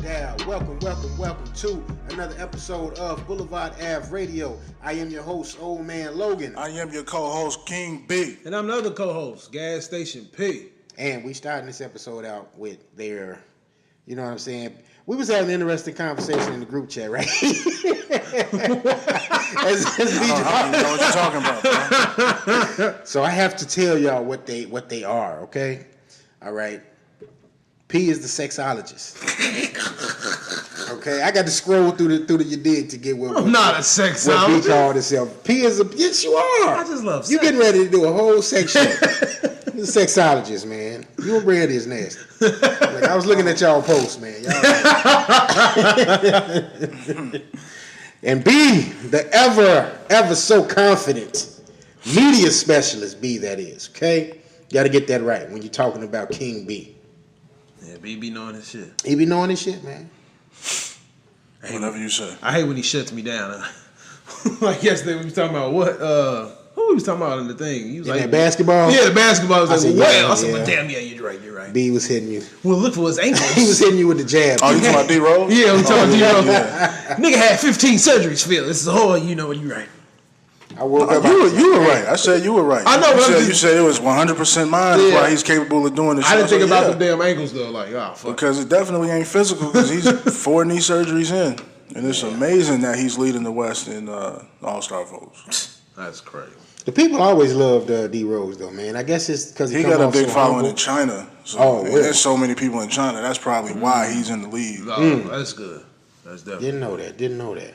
down. Welcome to another episode of Blvdave Radio. I am your host, Old Man Logan. I am your co-host, King B. And I'm another co-host, Gas Station P. And we starting this episode out with their, you know what I'm saying? We was having an interesting conversation in the group chat, right? I don't know what you're talking about, bro. So I have to tell y'all what they are, okay? All right. P is the sexologist. Okay, I got to scroll through the you dig to get what. I'm not a sexologist. What B called himself. P is a yes, you are. I just love sex. You getting ready to do a whole sex show. You're a sexologist, man. Your bread is nasty. Like, I was looking at y'all posts, man. Y'all and B, the ever so confident media specialist, B that is. Okay, you got to get that right when you're talking about King B. Yeah, B be knowing his shit. He be knowing his shit, man. Whatever you say. I hate when he shuts me down. Like yesterday we was talking about what who we was talking about in the thing. He was In like that basketball? Yeah, the basketball. I was like, said, well, yeah, I said, yeah. well, damn, yeah, you're right. B was hitting you. Well, look for his ankles. He was hitting you with the jab. Oh, you talking about D-Rose? Yeah, we talking about D-Rose. Yeah. Nigga had 15 surgeries, Phil. This is a whole, you know what, you're right. I woke up. You were right. I said you were right. I know, but You said it was 100% mine. That's why he's capable of doing this. I didn't think about the the damn ankles though. Like, oh fuck. Because it definitely ain't physical. Because he's 4 knee surgeries in, and it's amazing that he's leading the West in All-Star votes. That's crazy. The people always loved D Rose though, man. I guess it's because He got a big following in China. So really? There's so many people in China. That's probably why he's in the league. Oh, that's good. That's definitely. Didn't know that.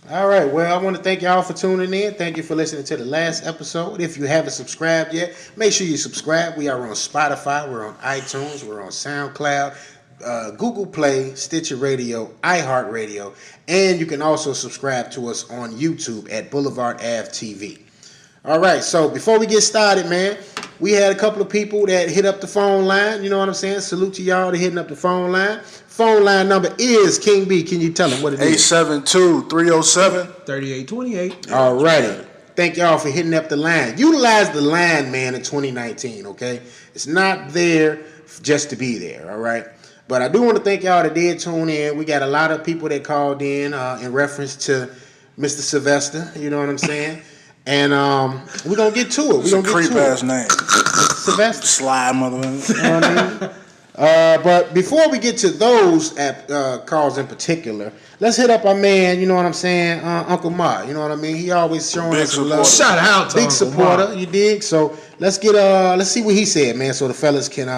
All right, well, I want to thank y'all for tuning in. Thank you for listening to the last episode. If you haven't subscribed yet, make sure you subscribe. We are on Spotify, we're on iTunes, we're on SoundCloud, Google Play, Stitcher Radio, iHeart Radio, and you can also subscribe to us on YouTube at Blvdave TV. All right, so before we get started, man, we had a couple of people that hit up the phone line. You know what I'm saying? Salute to y'all that hitting up the phone line. Phone line number is King B. Can you tell him what it is? 872-307-3828. All righty. Thank y'all for hitting up the line. Utilize the line, man, in 2019, okay? It's not there just to be there, all right? But I do want to thank y'all that did tune in. We got a lot of people that called in reference to Mr. Sylvester, you know what I'm saying? And we're going to get to it. It's a creep-ass name. Sylvester. Sly motherfucker. You know what I mean? But before we get to those calls in particular, let's hit up our man, you know what I'm saying, Uncle Ma. You know what I mean? He always showing us some love. Shout out to Big Uncle supporter, Ma. you dig? So let's see what he said, man, so the fellas can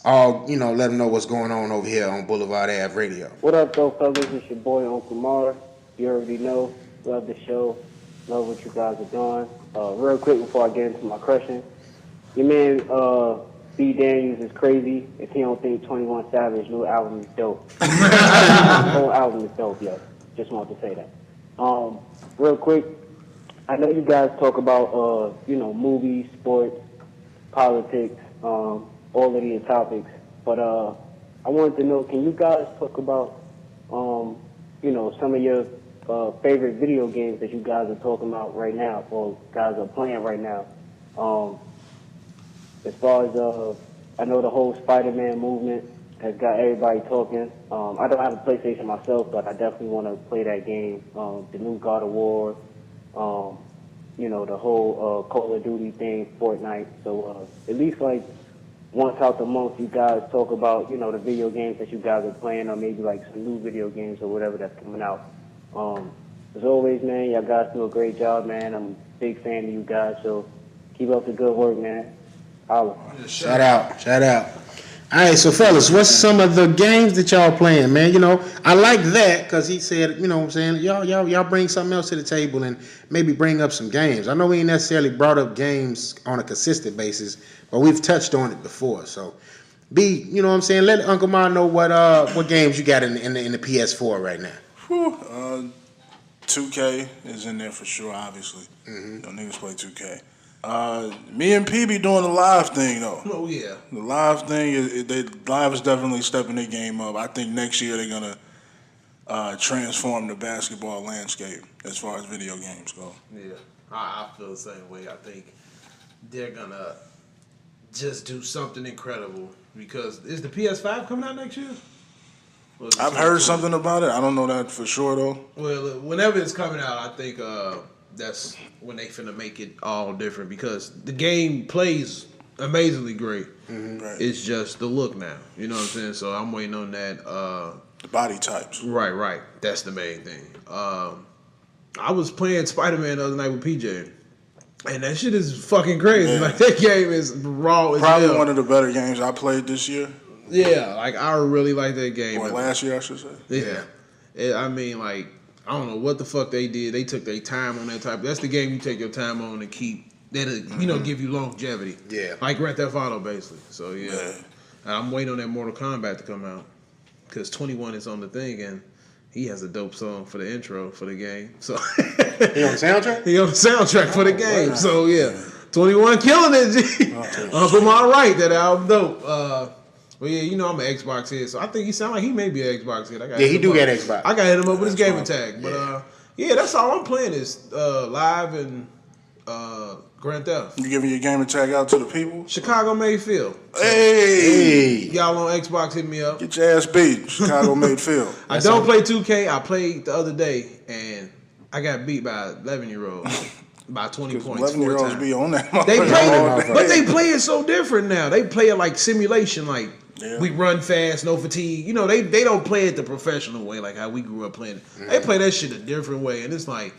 all, you know, let them know what's going on over here on Blvdave Radio. What up, though, fellas? It's your boy, Uncle Ma. You already know. Love the show. Love what you guys are doing. Real quick before I get into my question, your man, B. Daniels is crazy if he don't think 21 Savage's new album is dope. His whole album is dope, yo. Just wanted to say that. Real quick, I know you guys talk about, movies, sports, politics, all of these topics, but I wanted to know, can you guys talk about, some of your favorite video games that you guys are talking about right now, or guys are playing right now? As far as, I know the whole Spider-Man movement has got everybody talking. I don't have a PlayStation myself, but I definitely want to play that game. The new God of War, the whole Call of Duty thing, Fortnite. So at least like once out the month, you guys talk about, the video games that you guys are playing, or maybe like some new video games or whatever that's coming out. As always, man, y'all guys do a great job, man. I'm a big fan of you guys, so keep up the good work, man. Holla. Shout out. All right, so fellas, what's some of the games that y'all playing, man? You know, I like that because he said, you know what I'm saying, y'all bring something else to the table and maybe bring up some games. I know we ain't necessarily brought up games on a consistent basis, but we've touched on it before. So, B, you know what I'm saying, let Uncle Ma know what games you got in the PS4 right now. 2K is in there for sure, obviously. Mm-hmm. Niggas play 2K. Me and P be doing the live thing though. Oh yeah. The live thing live is definitely stepping their game up. I think next year they're gonna transform the basketball landscape as far as video games go. Yeah, I feel the same way. I think they're gonna just do something incredible because is the PS5 coming out next year? I've heard something about it. I don't know that for sure though. Well, whenever it's coming out, I think that's when they finna make it all different because the game plays amazingly great. Mm-hmm. Right. It's just the look now. You know what I'm saying? So I'm waiting on that. The body types. Right. That's the main thing. I was playing Spider-Man the other night with PJ. And that shit is fucking crazy. Yeah. Like, that game is raw as Probably hell. one of the better games I played this year. Yeah, like, I really like that game. Or last year, I should say. Yeah. I mean, like, I don't know what the fuck they did. They took their time on that type. That's the game you take your time on and keep. That'll, give you longevity. Yeah. Like Grand Theft Auto, basically. So, yeah. And I'm waiting on that Mortal Kombat to come out. Because 21 is on the thing, and he has a dope song for the intro for the game. So He on the soundtrack? He on the soundtrack for the game. So yeah, 21 killing it. G. Uncle Ma right, that album dope. But yeah, I'm an Xbox head, so I think he sound like he may be an Xbox head. He do get Xbox. I got to hit him up with his gamer tag. But yeah, that's all I'm playing is live and Grand Theft. You giving your gamer tag out to the people? Chicago Mayfield. So, Hey! Y'all on Xbox, hit me up. Get your ass beat. Chicago Mayfield. I don't play 2K. I played the other day, and I got beat by an 11-year-old by 20 points. 11-year-olds be on that. They motherfucker. play, but they play it so different now. They play it like simulation, like Yeah. we run fast, no fatigue. They don't play it the professional way like how we grew up playing it. They play that shit a different way, and it's like,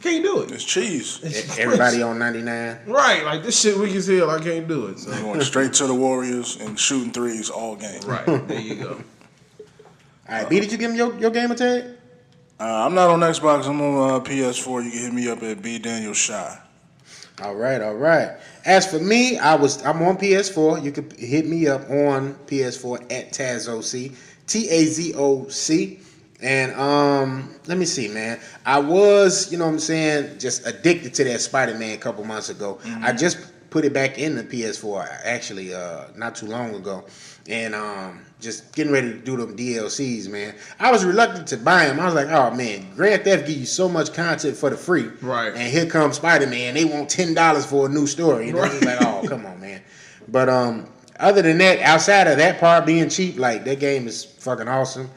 can't do it. It's cheese. Everybody on 99. Right, like this shit weak as hell. I can't do it. So. Going straight to the Warriors and shooting threes all game. Right, there you go. All right, B, did you give him your gamer tag? I'm not on Xbox. I'm on PS4. You can hit me up at B Daniel Shy. All right. As for me, I'm on PS4. You can hit me up on PS4 at TazOC, TAZOC. And let me see, man. I was, just addicted to that Spider-Man a couple months ago. Mm-hmm. I just put it back in the PS4 actually not too long ago. And just getting ready to do them DLCs, man. I was reluctant to buy them. I was like, oh, man, Grand Theft give you so much content for the free. Right. And here comes Spider-Man. They want $10 for a new story. Right. It's like, oh, come on, man. But other than that, outside of that part being cheap, like, that game is fucking awesome.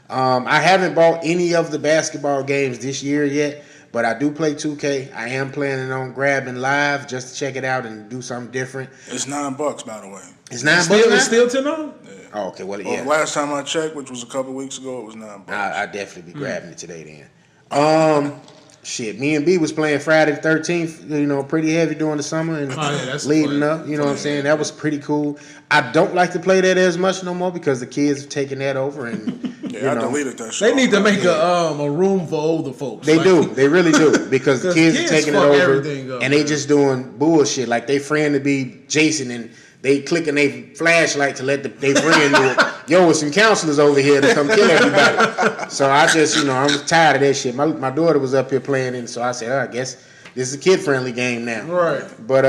I haven't bought any of the basketball games this year yet, but I do play 2K. I am planning on grabbing live just to check it out and do something different. It's $9, by the way. It's $9 It's now? still $10? Yeah. Oh, okay. Well, yeah. Last time I checked, which was a couple weeks ago, it was $9. I definitely be grabbing it today then. Shit, me and B was playing Friday the 13th, pretty heavy during the summer and that's leading fun. up, what I'm saying? That was pretty cool. I don't like to play that as much no more because the kids have taken that over and, Yeah, I deleted that shit. They need to make a room for older folks. They Like, do. They really do. Because the kids are taking it fuck over everything up, and they man. just doing bullshit. Like they friend to be Jason and they clicking their flashlight to let they friend know, yo, it's some counselors over here to come kill everybody. So I just, I'm tired of that shit. My daughter was up here playing it, so I said, I guess this is a kid-friendly game now. Right. But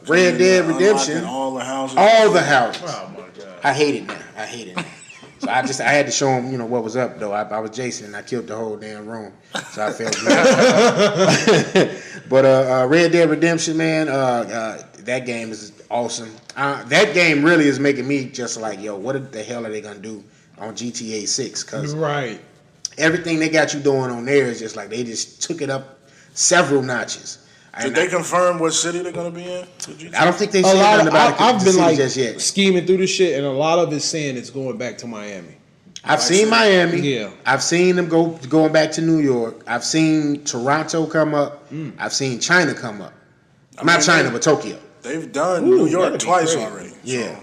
Red Dead Redemption, all the houses. all the houses. Oh my god. I hate it now. So I had to show him, what was up though. I was Jason and I killed the whole damn room. So I felt good. But Red Dead Redemption, man, that game is awesome. That game really is making me just like, yo, what the hell are they gonna do on GTA 6? Because Right. everything they got you doing on there is just like they just took it up several notches. Did they confirm what city they're gonna be in? I don't think they A said lot nothing of, about I've the been city like just yet. scheming through this shit, and a lot of it's saying it's going back to Miami. I've seen Miami. Yeah. I've seen them going back to New York. I've seen Toronto come up. I've seen China come up. Not China, but Tokyo. They've done New York that'd be twice crazy. already. Yeah.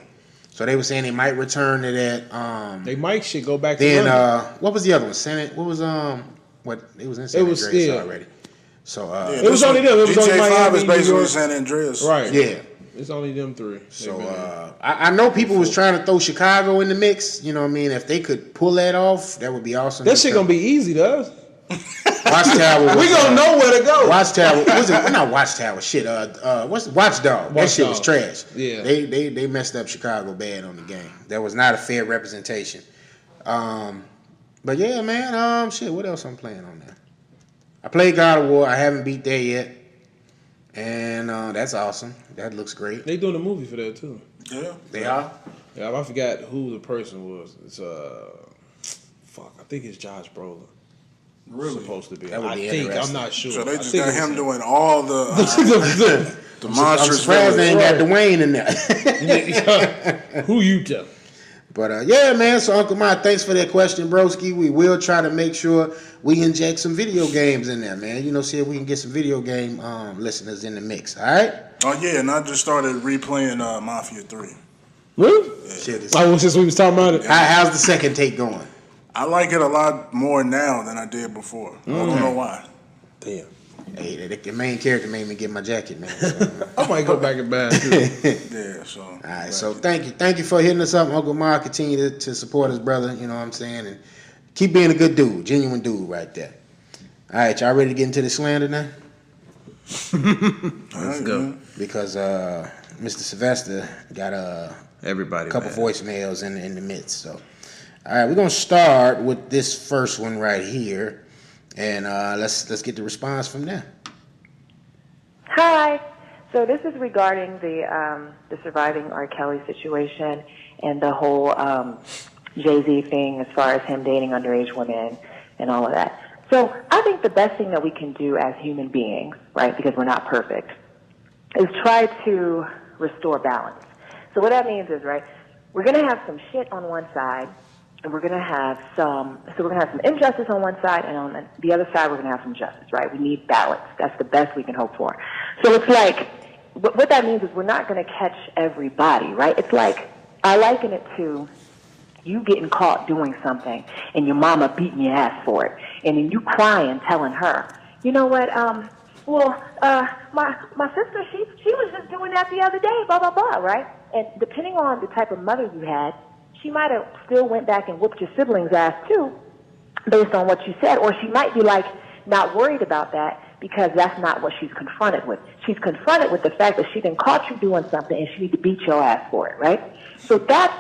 So they were saying they might return to that. They might shit go back to Then London. what was the other one? Senate. What was what? It was in San was- Andreas yeah. already. So It was only them. It was only GTA 5 Miami, is New basically York. San Andreas. Right. yeah. It's only them three. So I know people was trying to throw Chicago in the mix. You know what I mean? If they could pull that off, that would be awesome. that shit gonna be easy to us. Watchtower. We gonna know where to go. Watchtower. Was it not Watchtower? Shit. What's Watchdog? That shit was Watchdog. trash. Yeah. They messed up Chicago bad on the game. That was not a fair representation. But yeah, man. Shit. What else I'm playing on there? I played God of War. I haven't beat that yet, and that's awesome. That looks great. They doing a movie for that too. Yeah. They are. Yeah, I forgot who the person was. It's I think it's Josh Brolin. Really? Supposed to be. That would be I think. I'm interesting. not sure. So they I just think got it was him doing all the the I'm monsters. surprised they ain't got Right. Dwayne in there. Who you tell? But yeah, man. So Uncle Mike, thanks for that question, broski. We will try to make sure we inject some video games in there, man. See if we can get some video game listeners in the mix. All right. Oh yeah, and I just started replaying Mafia 3. Really? Shit, Since we was talking about it. how's the second take going? I like it a lot more now than I did before. I don't know why. Damn. Hey, the main character made me get my jacket, man. So, I might go back and buy it too. Yeah, so. all right, so thank you for hitting us up, Uncle Mark. Continue to support us, brother. You know what I'm saying, and keep being a good dude, genuine dude, right there. All right, y'all ready to get into the slander now? Let's go. Because Mr. Sylvester got Everybody. a couple man. voicemails in the midst. So, all right, we're gonna start with this first one right here, and let's get the response from there. Hi. So this is regarding the surviving R. Kelly situation and the whole Jay-Z thing as far as him dating underage women and all of that. So I think the best thing that we can do as human beings, right, because we're not perfect, is try to restore balance. So what that means is, right, we're going to have some shit on one side, and we're going to have some injustice on one side, and on the other side we're going to have some justice, right? We need balance. That's the best we can hope for. So it's like, what that means is we're not going to catch everybody, right? It's like, I liken it to you getting caught doing something, and your mama beating your ass for it, and then you crying, telling her, you know what, my sister, she was just doing that the other day, blah, blah, blah, right? And depending on the type of mother you had, she might have still went back and whooped your sibling's ass too, based on what you said. Or she might be like not worried about that because that's not what she's confronted with. She's confronted with the fact that she done caught you doing something and she need to beat your ass for it, right? So that's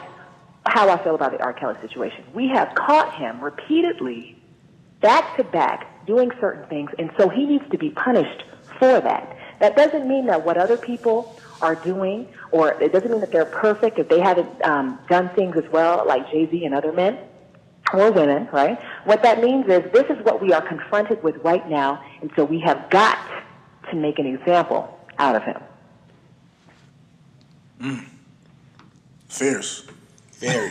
how I feel about the R. Kelly situation. We have caught him repeatedly, back to back, doing certain things, and so he needs to be punished for that. That doesn't mean that what other people are doing, or it doesn't mean that they're perfect if they haven't done things as well, like Jay-Z and other men or women, right? What that means is this is what we are confronted with right now, and so we have got to make an example out of him. Fierce. Very.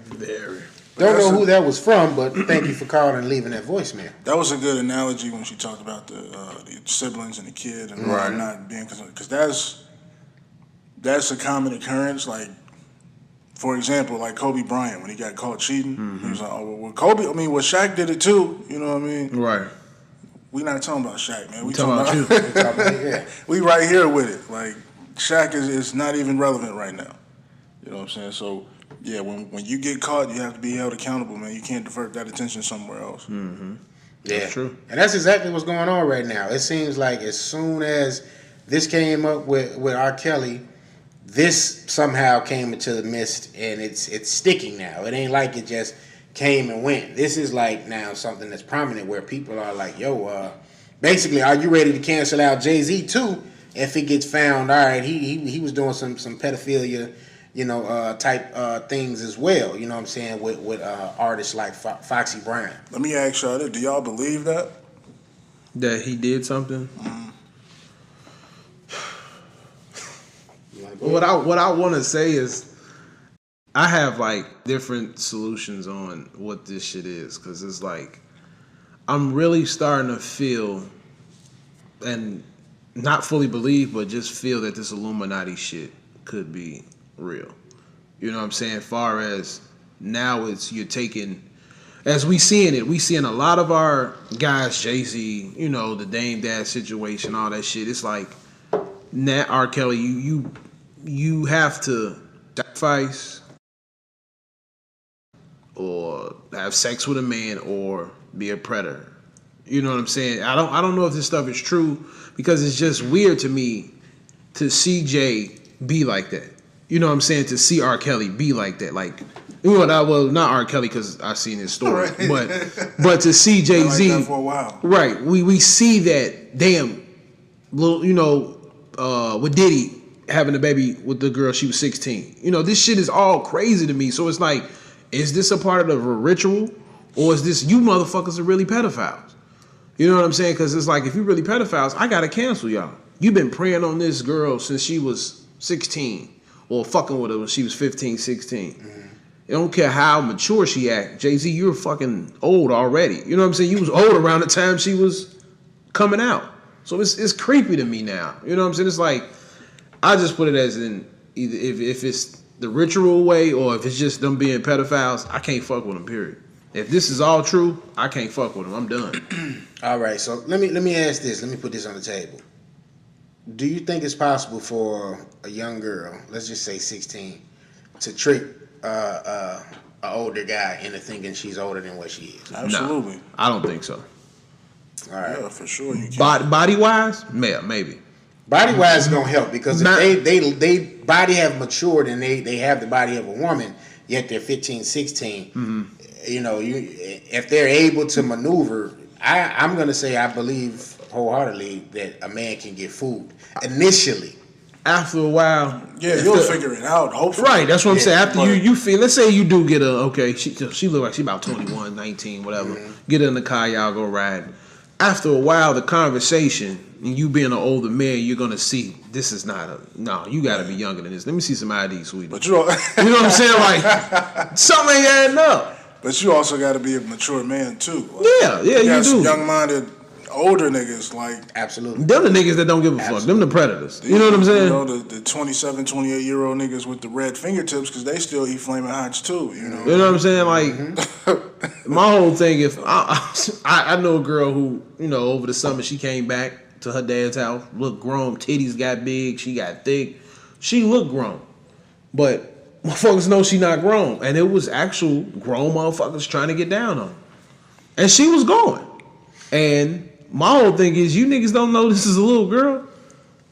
Very. Don't know who that was from, but thank you for calling and leaving that voicemail. That was a good analogy when she talked about the siblings and the kid and not being concerned. Because that's a common occurrence. Like, for example, like Kobe Bryant, when he got caught cheating, he was like, oh, well, Kobe, Shaq did it too. You know what I mean? Right. We not talking about Shaq, man. We talking about you. Yeah. We right here with it. Like, Shaq is not even relevant right now. You know what I'm saying? So, yeah, when you get caught, you have to be held accountable, man. You can't divert that attention somewhere else. Yeah, That's true. And that's exactly what's going on right now. It seems like as soon as this came up with R. Kelly, this somehow came into the mist, and it's sticking now. It ain't like it just came and went. This is like now something that's prominent where people are like, yo, basically, are you ready to cancel out Jay-Z too if it gets found, all right, he was doing some pedophilia, type things as well, you know what I'm saying, with artists like Foxy Brown. Let me ask y'all this. Do y'all believe that? That he did something? What I want to say is I have like different solutions on what this shit is, because it's like I'm really starting to feel and not fully believe, but just feel that this Illuminati shit could be real. You know what I'm saying? Far as now you're taking, as we seeing a lot of our guys, Jay-Z, the Dame Dash situation, all that shit. It's like, Nat R. Kelly, you have to sacrifice or have sex with a man or be a predator. You know what I'm saying? I don't know if this stuff is true, because it's just weird to me to see Jay be like that. You know what I'm saying? To see R. Kelly be like that. Like, not R. Kelly, because I've seen his story, right. but to see Jay-Z like that for a while. Right. We see that, damn, little, with Diddy having a baby with the girl, she was 16. This shit is all crazy to me. So it's like, is this a part of a ritual, or is this you motherfuckers are really pedophiles? You know what I'm saying? Because it's like, if you really pedophiles, I gotta cancel y'all. You've been preying on this girl since she was 16, or fucking with her when she was 15, 16. Mm-hmm. You don't care how mature she act. Jay-Z, you're fucking old already. You know what I'm saying? You was old around the time she was coming out. So it's creepy to me now. You know what I'm saying? It's like, I just put it as in, either if it's the ritual way or if it's just them being pedophiles, I can't fuck with them, period. If this is all true, I can't fuck with them. I'm done. All right, so let me ask this. Let me put this on the table. Do you think it's possible for a young girl, let's just say 16, to trick an older guy into thinking she's older than what she is? Absolutely. Nah, I don't think so. All right. Yeah, for sure. You can. Body wise, maybe. Body wise is gonna help because if they body have matured and they have the body of a woman, yet they're 15, 16. Mm-hmm. You know, if they're able to maneuver, I'm gonna say I believe wholeheartedly that a man can get food initially. After a while, you'll figure it out. Hopefully, right? That's what I'm saying. After you feel, let's say you do get she look like she about 21, 19, whatever. Mm-hmm. Get her in the car, y'all go ride. After a while, the conversation, and you being an older man, you're gonna see this is not you got to be younger than this. Let me see some ID, sweetie. But you know what I'm saying? Like something ain't adding up. But you also got to be a mature man too. Like, you do. Some young-minded older niggas, like, absolutely. Them the niggas that don't give a fuck. Them the predators. You know what I'm saying? You know, the 27, 28-year-old niggas with the red fingertips because they still eat Flaming Hots too. You know what I'm saying? Like, my whole thing, if I know a girl who, you know, over the summer she came back to her dad's house, looked grown, titties got big, she got thick. She looked grown. But motherfuckers know she not grown. And it was actual grown motherfuckers trying to get down on her. And she was going. And my whole thing is, you niggas don't know this is a little girl.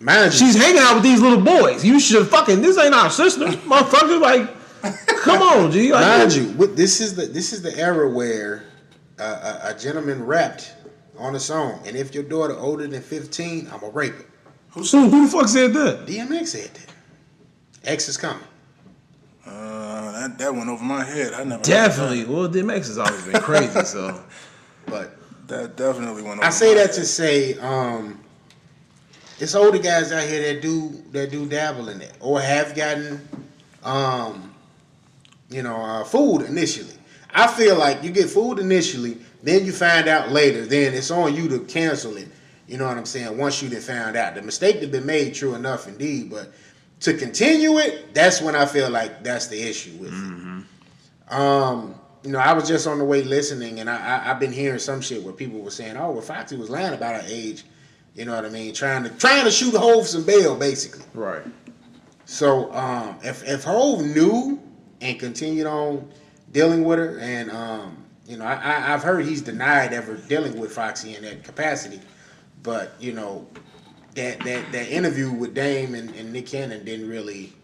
Man, she's hanging out with these little boys. You should fucking, this ain't our sister, motherfucker. Like, come on, G. Like, mind you, this is the era where a gentleman rapped on a song, and if your daughter older than 15, I'm a rape her. Who the fuck said that? DMX said that. X is coming. That went over my head. I never. Definitely. Well, DMX has always been crazy, so. But that definitely went over. I say that to say, it's older guys out here that do dabble in that or have gotten, food initially. I feel like you get food initially, then you find out later. Then it's on you to cancel it. You know what I'm saying? Once you done found out, the mistake had been made, true enough, indeed, but to continue it, that's when I feel like that's the issue with it. I was just on the way listening, and I've been hearing some shit where people were saying, "Oh, well, Foxy was lying about her age." You know what I mean? Trying to shoot Hov some bail, basically. Right. So if Hov knew and continued on dealing with her, and I've heard he's denied ever dealing with Foxy in that capacity, but that interview with Dame and Nick Cannon didn't really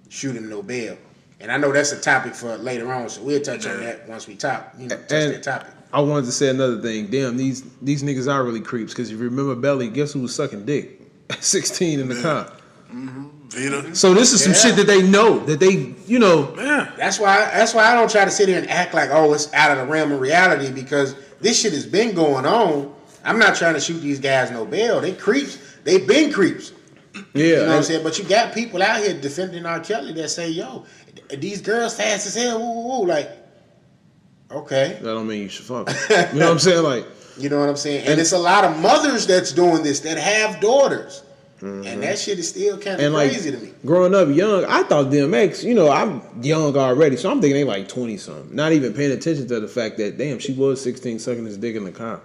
shoot him no bail. And I know that's a topic for later on, so we'll touch on that once we touch that topic. I wanted to say another thing. Damn, these niggas are really creeps, because if you remember Belly, guess who was sucking dick at 16 in the car? Mm-hmm. Vita. So this is some shit that they know, that they, Yeah. That's why I don't try to sit here and act like, oh, it's out of the realm of reality, because this shit has been going on. I'm not trying to shoot these guys no bail. They creeps. They've been creeps. Yeah. You know what I'm saying? But you got people out here defending R. Kelly that say, yo, these girls fast as hell, woo, woo, woo. Like, okay. That don't mean you should fuck them. You know what I'm saying? Like, you know what I'm saying? And it's a lot of mothers that's doing this that have daughters. Mm-hmm. And that shit is still kind of crazy to me. Growing up young, I thought DMX, I'm young already, so I'm thinking they like 20-something. Not even paying attention to the fact that, damn, she was 16 sucking his dick in the car.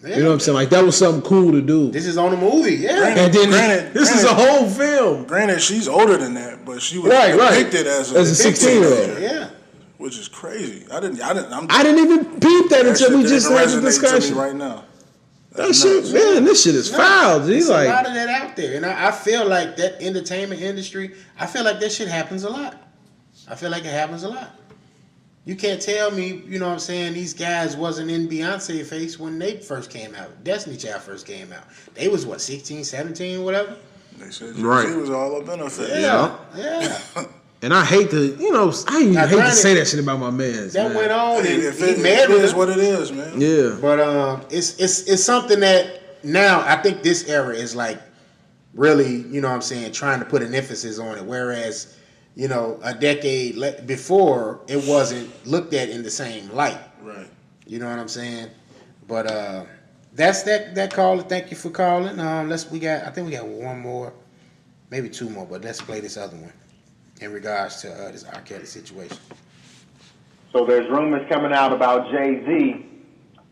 Yeah. You know what I'm saying? Like, that was something cool to do. This is on a movie, yeah. And then this is a whole film. Granted, she's older than that, but she was depicted as a 16-year-old. Yeah. Which is crazy. I didn't even peep that until we just had the discussion. Right now. That shit, man, this shit is foul. There's a lot of that out there. And I feel like that entertainment industry, I feel like that shit happens a lot. I feel like it happens a lot. You can't tell me, you know what I'm saying, these guys wasn't in Beyonce face when they first came out. Destiny Child first came out. They was, 16, 17, whatever? They said she was all up in her face. Yeah. And I hate to, I even hate to say that shit about my man. That went on, and it is what it is, man. Yeah. But it's something that now I think this era is like really, trying to put an emphasis on it. Whereas, a decade before, it wasn't looked at in the same light. Right. You know what I'm saying? But that's that caller. Thank you for calling. I think we got one more, maybe two more, but let's play this other one in regards to this R. Kelly situation. So there's rumors coming out about Jay-Z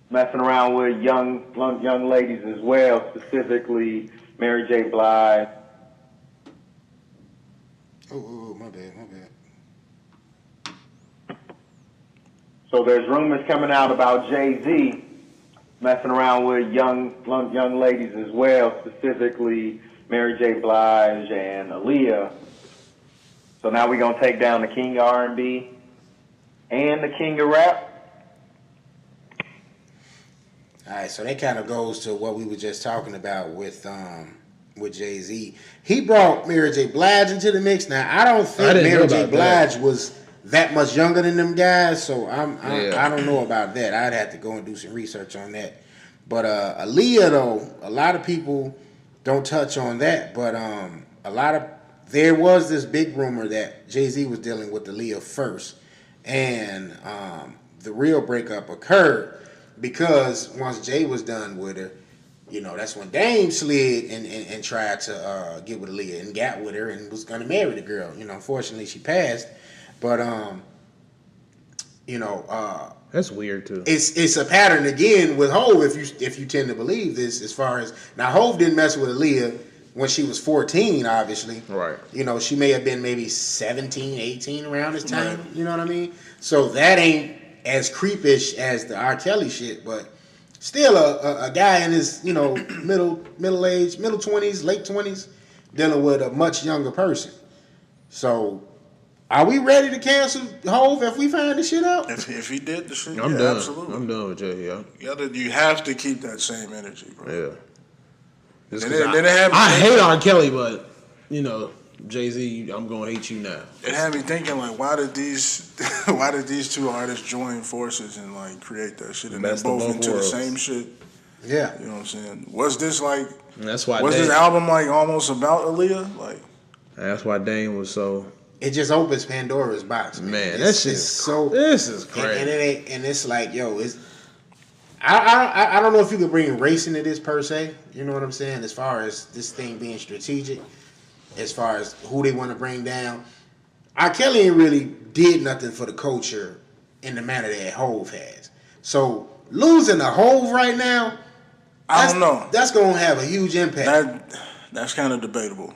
messing around with young ladies as well, specifically Mary J. Blige. Oh, my bad. So there's rumors coming out about Jay-Z messing around with young ladies as well, specifically Mary J. Blige and Aaliyah. So now we're gonna take down the king of R&B and the king of rap. All right, so that kind of goes to what we were just talking about with Jay-Z. He brought Mary J. Blige into the mix. Now I don't think Mary J. Blige was that much younger than them guys, so I don't know about that. I'd have to go and do some research on that. But Aaliyah, though, a lot of people don't touch on that. But there was this big rumor that Jay-Z was dealing with Aaliyah first, and the real breakup occurred because once Jay was done with her, that's when Dame slid and tried to get with Aaliyah and got with her and was going to marry the girl. Unfortunately she passed. But that's weird too. It's a pattern again with Hov if you tend to believe this. As far as now, Hov didn't mess with Aaliyah when she was 14, obviously. Right. She may have been maybe 17, 18 around this time. Right. You know what I mean? So that ain't as creepish as the R. Kelly shit, but still a guy in his middle age, middle 20s, late 20s, dealing with a much younger person. So. Are we ready to cancel Hov if we find this shit out? If he did the shit, I'm done. Absolutely. I'm done with Jay. Yeah. You have to keep that same energy, bro. Yeah. I hate R. Kelly, but Jay-Z, I'm gonna hate you now. It had me thinking like, why did these two artists join forces and like create that shit, and they're both into the same shit? Yeah. You know what I'm saying? Was this like? That's why. Was this album like almost about Aaliyah? Like. That's why Dame was so. It just opens Pandora's box, man. That shit is so. This is crazy. And it's like, I don't know if you could bring race into this per se. You know what I'm saying? As far as this thing being strategic, as far as who they want to bring down, R. Kelly ain't really did nothing for the culture in the manner that Hov has. So losing a Hov right now, I don't know. That's gonna have a huge impact. That's kind of debatable.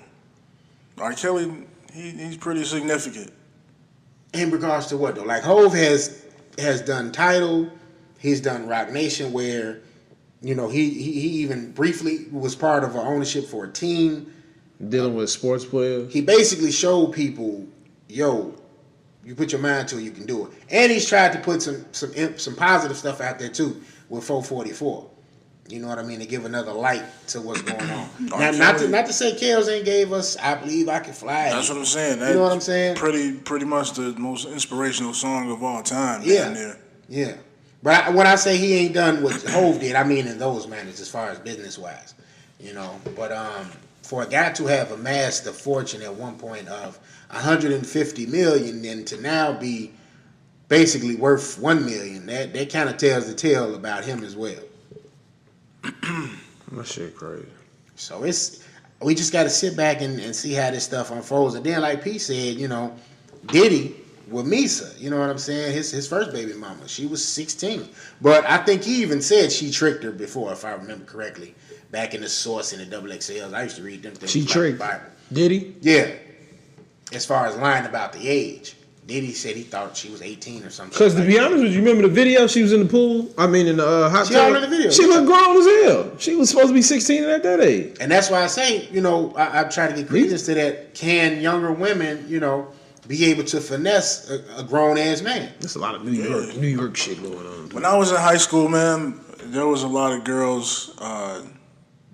R. Kelly. He's pretty significant. In regards to what though? Like Hov has done Tidal, he's done Rock Nation, where he even briefly was part of an ownership for a team dealing with sports players. He basically showed people, you put your mind to it, you can do it. And he's tried to put some positive stuff out there too with 444. You know what I mean? To give another light to what's going on. Now, not to say Kels ain't gave us I Believe I Can Fly. That's what I'm saying. You know what I'm saying? Pretty much the most inspirational song of all time. Yeah. Yeah. But when I say he ain't done what Hov did, I mean in those manners as far as business-wise. But for a guy to have amassed a fortune at one point of $150 million and to now be basically worth $1 million, that kind of tells the tale about him as well. That shit crazy. So we just got to sit back and see how this stuff unfolds. And then, like P said, Diddy with Misa, you know what I'm saying? His first baby mama, she was 16, but I think he even said she tricked her before, if I remember correctly. Back in the Source and the XXLs, I used to read them things. She tricked the Bible. Did he? Yeah. As far as lying about the age. Diddy said he thought she was 18 or something. Because to be honest with you, remember the video? She was in the pool. I mean, in the hot tub. She all in the video. She looked grown as hell. She was supposed to be 16 at that age. And that's why I say, I try to get credence to that. Can younger women, be able to finesse a grown ass man? There's a lot of New York shit going on. When I was in high school, man, there was a lot of girls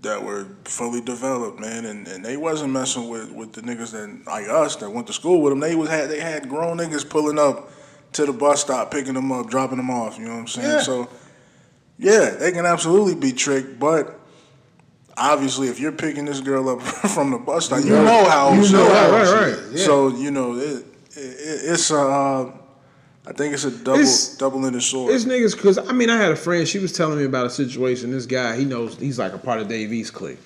that were fully developed, man, and they wasn't messing with the niggas that like us that went to school with them. They had grown niggas pulling up to the bus stop, picking them up, dropping them off. You know what I'm saying? Yeah. So, yeah, they can absolutely be tricked, but obviously, if you're picking this girl up from the bus stop, you know how old she is. Right. Yeah. So it's I think it's a double-edged sword. It's niggas, because, I mean, I had a friend, she was telling me about a situation. This guy, he knows, he's like a part of Dave East clique.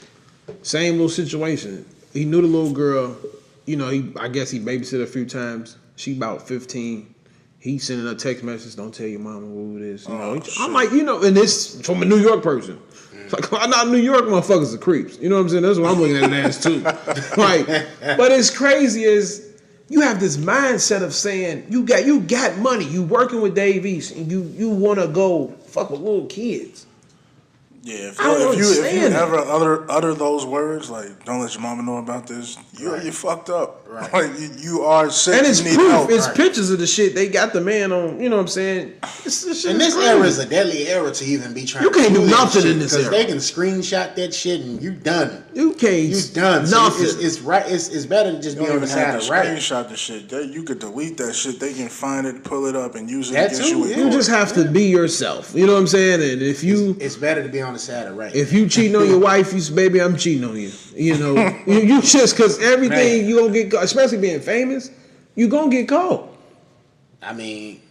Same little situation. He knew the little girl, I guess he babysat a few times. She about 15. He sending her text message, don't tell your mama who it is. I'm like, and this from a New York person. It's like, I'm not New York motherfuckers are creeps. You know what I'm saying? That's what I'm looking at it as too. Like, but it's crazy is, you have this mindset of saying you got money, you working with Dave East, and you want to go fuck with little kids. Yeah, if you ever utter those words, like, don't let your mama know about this, you fucked up. Right. Like, you are sick, and it's you need proof. help. It's pictures of the shit. They got the man on, you know what I'm saying? This era is a deadly era to even be trying to do nothing nothing in this era. Because they can screenshot that shit and you done. You can't. You done. Nothing. So it's right. It's better to just be on the side of right. Screenshot the shit. You could delete that shit. They can find it, pull it up, and use it That against too, you. yeah. You just have to be yourself. You know what I'm saying? And if you, it's better to be on the side of right. If you cheating on your wife, you say, baby, I'm cheating on you. You just, because everything you gonna get, especially being famous, you gonna get caught. I mean,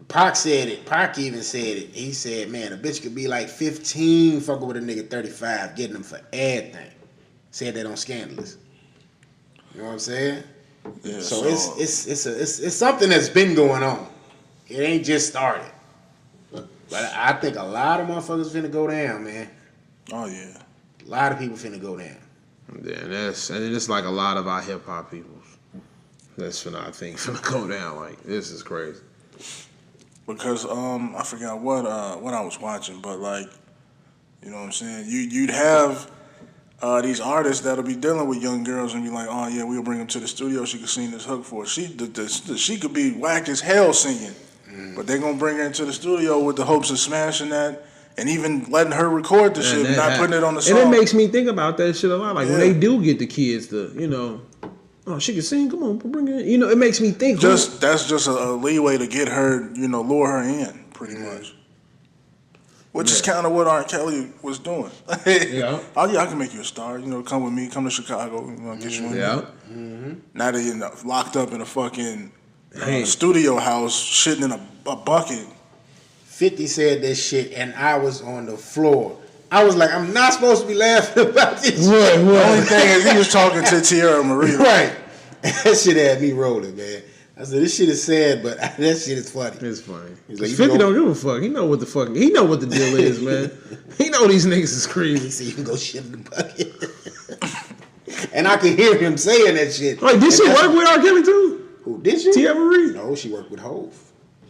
Pac said it. Pac even said it. He said, man, a bitch could be like 15 fucking with a nigga 35, getting them for everything. Said that on Scandalous. You know what I'm saying? Yeah, so it's something that's been going on. It ain't just started. But I think a lot of motherfuckers finna go down, man. Oh yeah. A lot of people finna go down. Yeah, and it's like a lot of our hip hop people. That's finna go down. Like, this is crazy. Because I forgot what I was watching, but like, you know what I'm saying? You'd have these artists that'll be dealing with young girls and be like, oh yeah, we'll bring them to the studio. She could sing this hook for us. She could be whack as hell singing, but they're gonna bring her into the studio with the hopes of smashing that. And even letting her record the shit, not putting it on the song. And it makes me think about that shit a lot. Like, when they do get the kids to, oh, she can sing, come on, bring her in. It makes me think. That's just a leeway to get her, lure her in, pretty much. Which is kind of what R. Kelly was doing. Yeah. Oh, yeah, I can make you a star. Come with me, come to Chicago, get you in there. Mm-hmm. Now that you're locked up in a fucking studio house, shitting in a bucket. 50 said this shit, and I was on the floor. I was like, I'm not supposed to be laughing about this. Right. The only thing is, he was talking to Tierra Maria. Right. That shit had me rolling, man. I said, this shit is sad, but that shit is funny. It's funny. He's like, 50 don't give a fuck. He know what the deal is, man. He know these niggas is crazy. He said, you can go shit in the bucket. And I could hear him saying that shit. Like, did she work with R. Kelly too? Who, did she? Tierra Maria? No, she worked with Hov.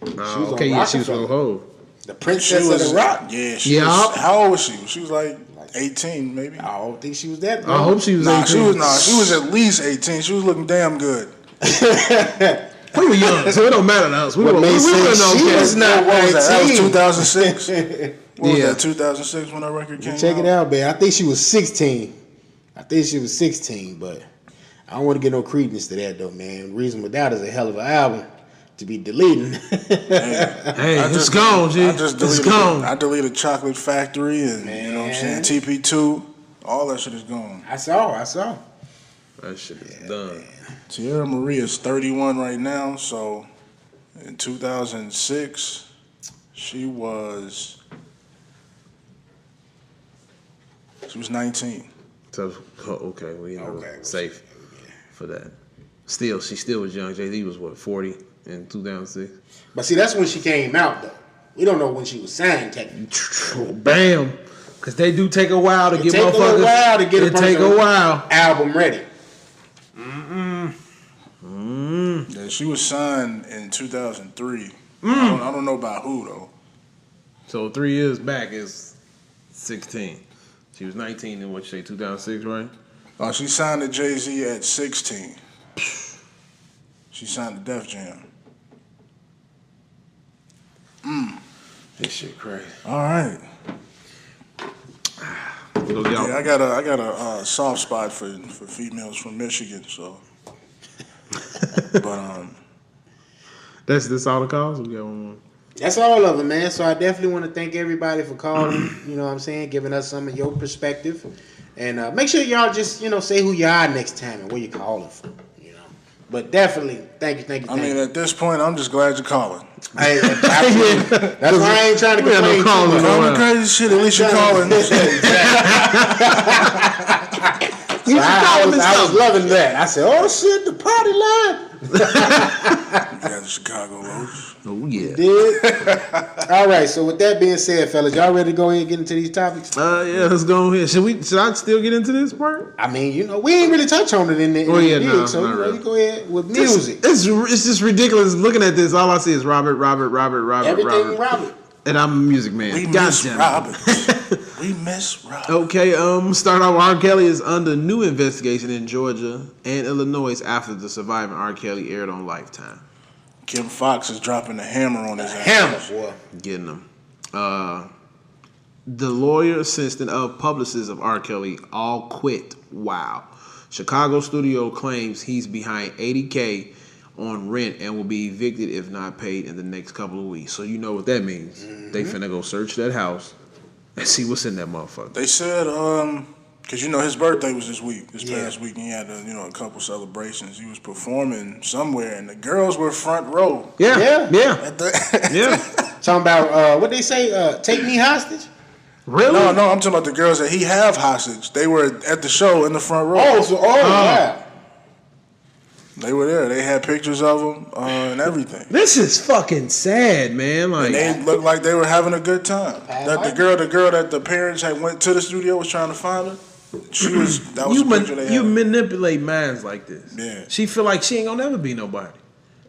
Oh, okay, she was with Hov. The princess of the rock. Yeah, she was. How old was she? She was like 18, maybe. I don't think she was that bad. I hope she was 18. She was at least 18. She was looking damn good. We were young, so it don't matter to us. We were not 18. What was that? That was 2006. What was that, 2006 when that record came out? Check it out, man. I think she was 16. But I don't want to get no credence to that, though, man. Reasonable Doubt is a hell of an album to be deleting. Hey, it's gone, G. It's gone. I deleted Chocolate Factory and, you know what I'm saying, TP2. All that shit is gone. I saw. That shit is done. Man. Tierra Maria is 31 right now, so in 2006, she was 19. So, okay, well, safe for that. She still was young. Jay-Z was, 40 in 2006? But see, that's when she came out, though. We don't know when she was signed, technically. Bam! Because they do take a while to get motherfuckers. It take a while album ready. Yeah, she was signed in 2003. I don't know about who, though. So 3 years back is 16. She was 19 in 2006, right? Oh, she signed to Jay-Z at 16. She signed to Def Jam. This shit crazy. All right. We're single, y'all. Yeah, I got a soft spot for females from Michigan, so. But That's all the calls. We got one more. That's all of them, man. So I definitely want to thank everybody for calling. You know what I'm saying? Giving us some of your perspective. And make sure y'all just, say who you are next time and where you're calling from. But definitely, thank you. I mean, at this point, I'm just glad you're calling. Hey, absolutely. That's why I ain't trying to complain. Calling crazy shit. At least you're calling. I was loving that. I said, "Oh shit, the party line." You got the Chicago Roach. Oh yeah. Did. All right. So with that being said, fellas, y'all ready to go ahead and get into these topics? Yeah, let's go ahead. Should I still get into this part? I mean, we ain't really touch on it in the so really. you go ahead with music. It's just ridiculous looking at this. All I see is Robert. Everything Robert. And I'm a music man. We miss Robert. We miss Robert. Okay, start off. R. Kelly is under new investigation in Georgia and Illinois after the surviving R. Kelly aired on Lifetime. Kim Fox is dropping the hammer on his ass. Hammer, boy. Getting him. The lawyer, assistant of publicist of R. Kelly all quit. Wow. Chicago studio claims he's behind $80K on rent and will be evicted if not paid in the next couple of weeks. So you know what that means. Mm-hmm. They finna go search that house and see what's in that motherfucker. They said, because his birthday was this past week, and he had a couple celebrations. He was performing somewhere, and the girls were front row. Yeah. Yeah. Talking about what they say, take me hostage. Really? No, I'm talking about the girls that he have hostage. They were at the show in the front row. Yeah. They were there. They had pictures of them and everything. This is fucking sad, man. Like, and they looked like they were having a good time. That the girl that the parents had went to the studio was trying to find her. That was the picture they had. You manipulate minds like this. Yeah. She feel like she ain't gonna never be nobody.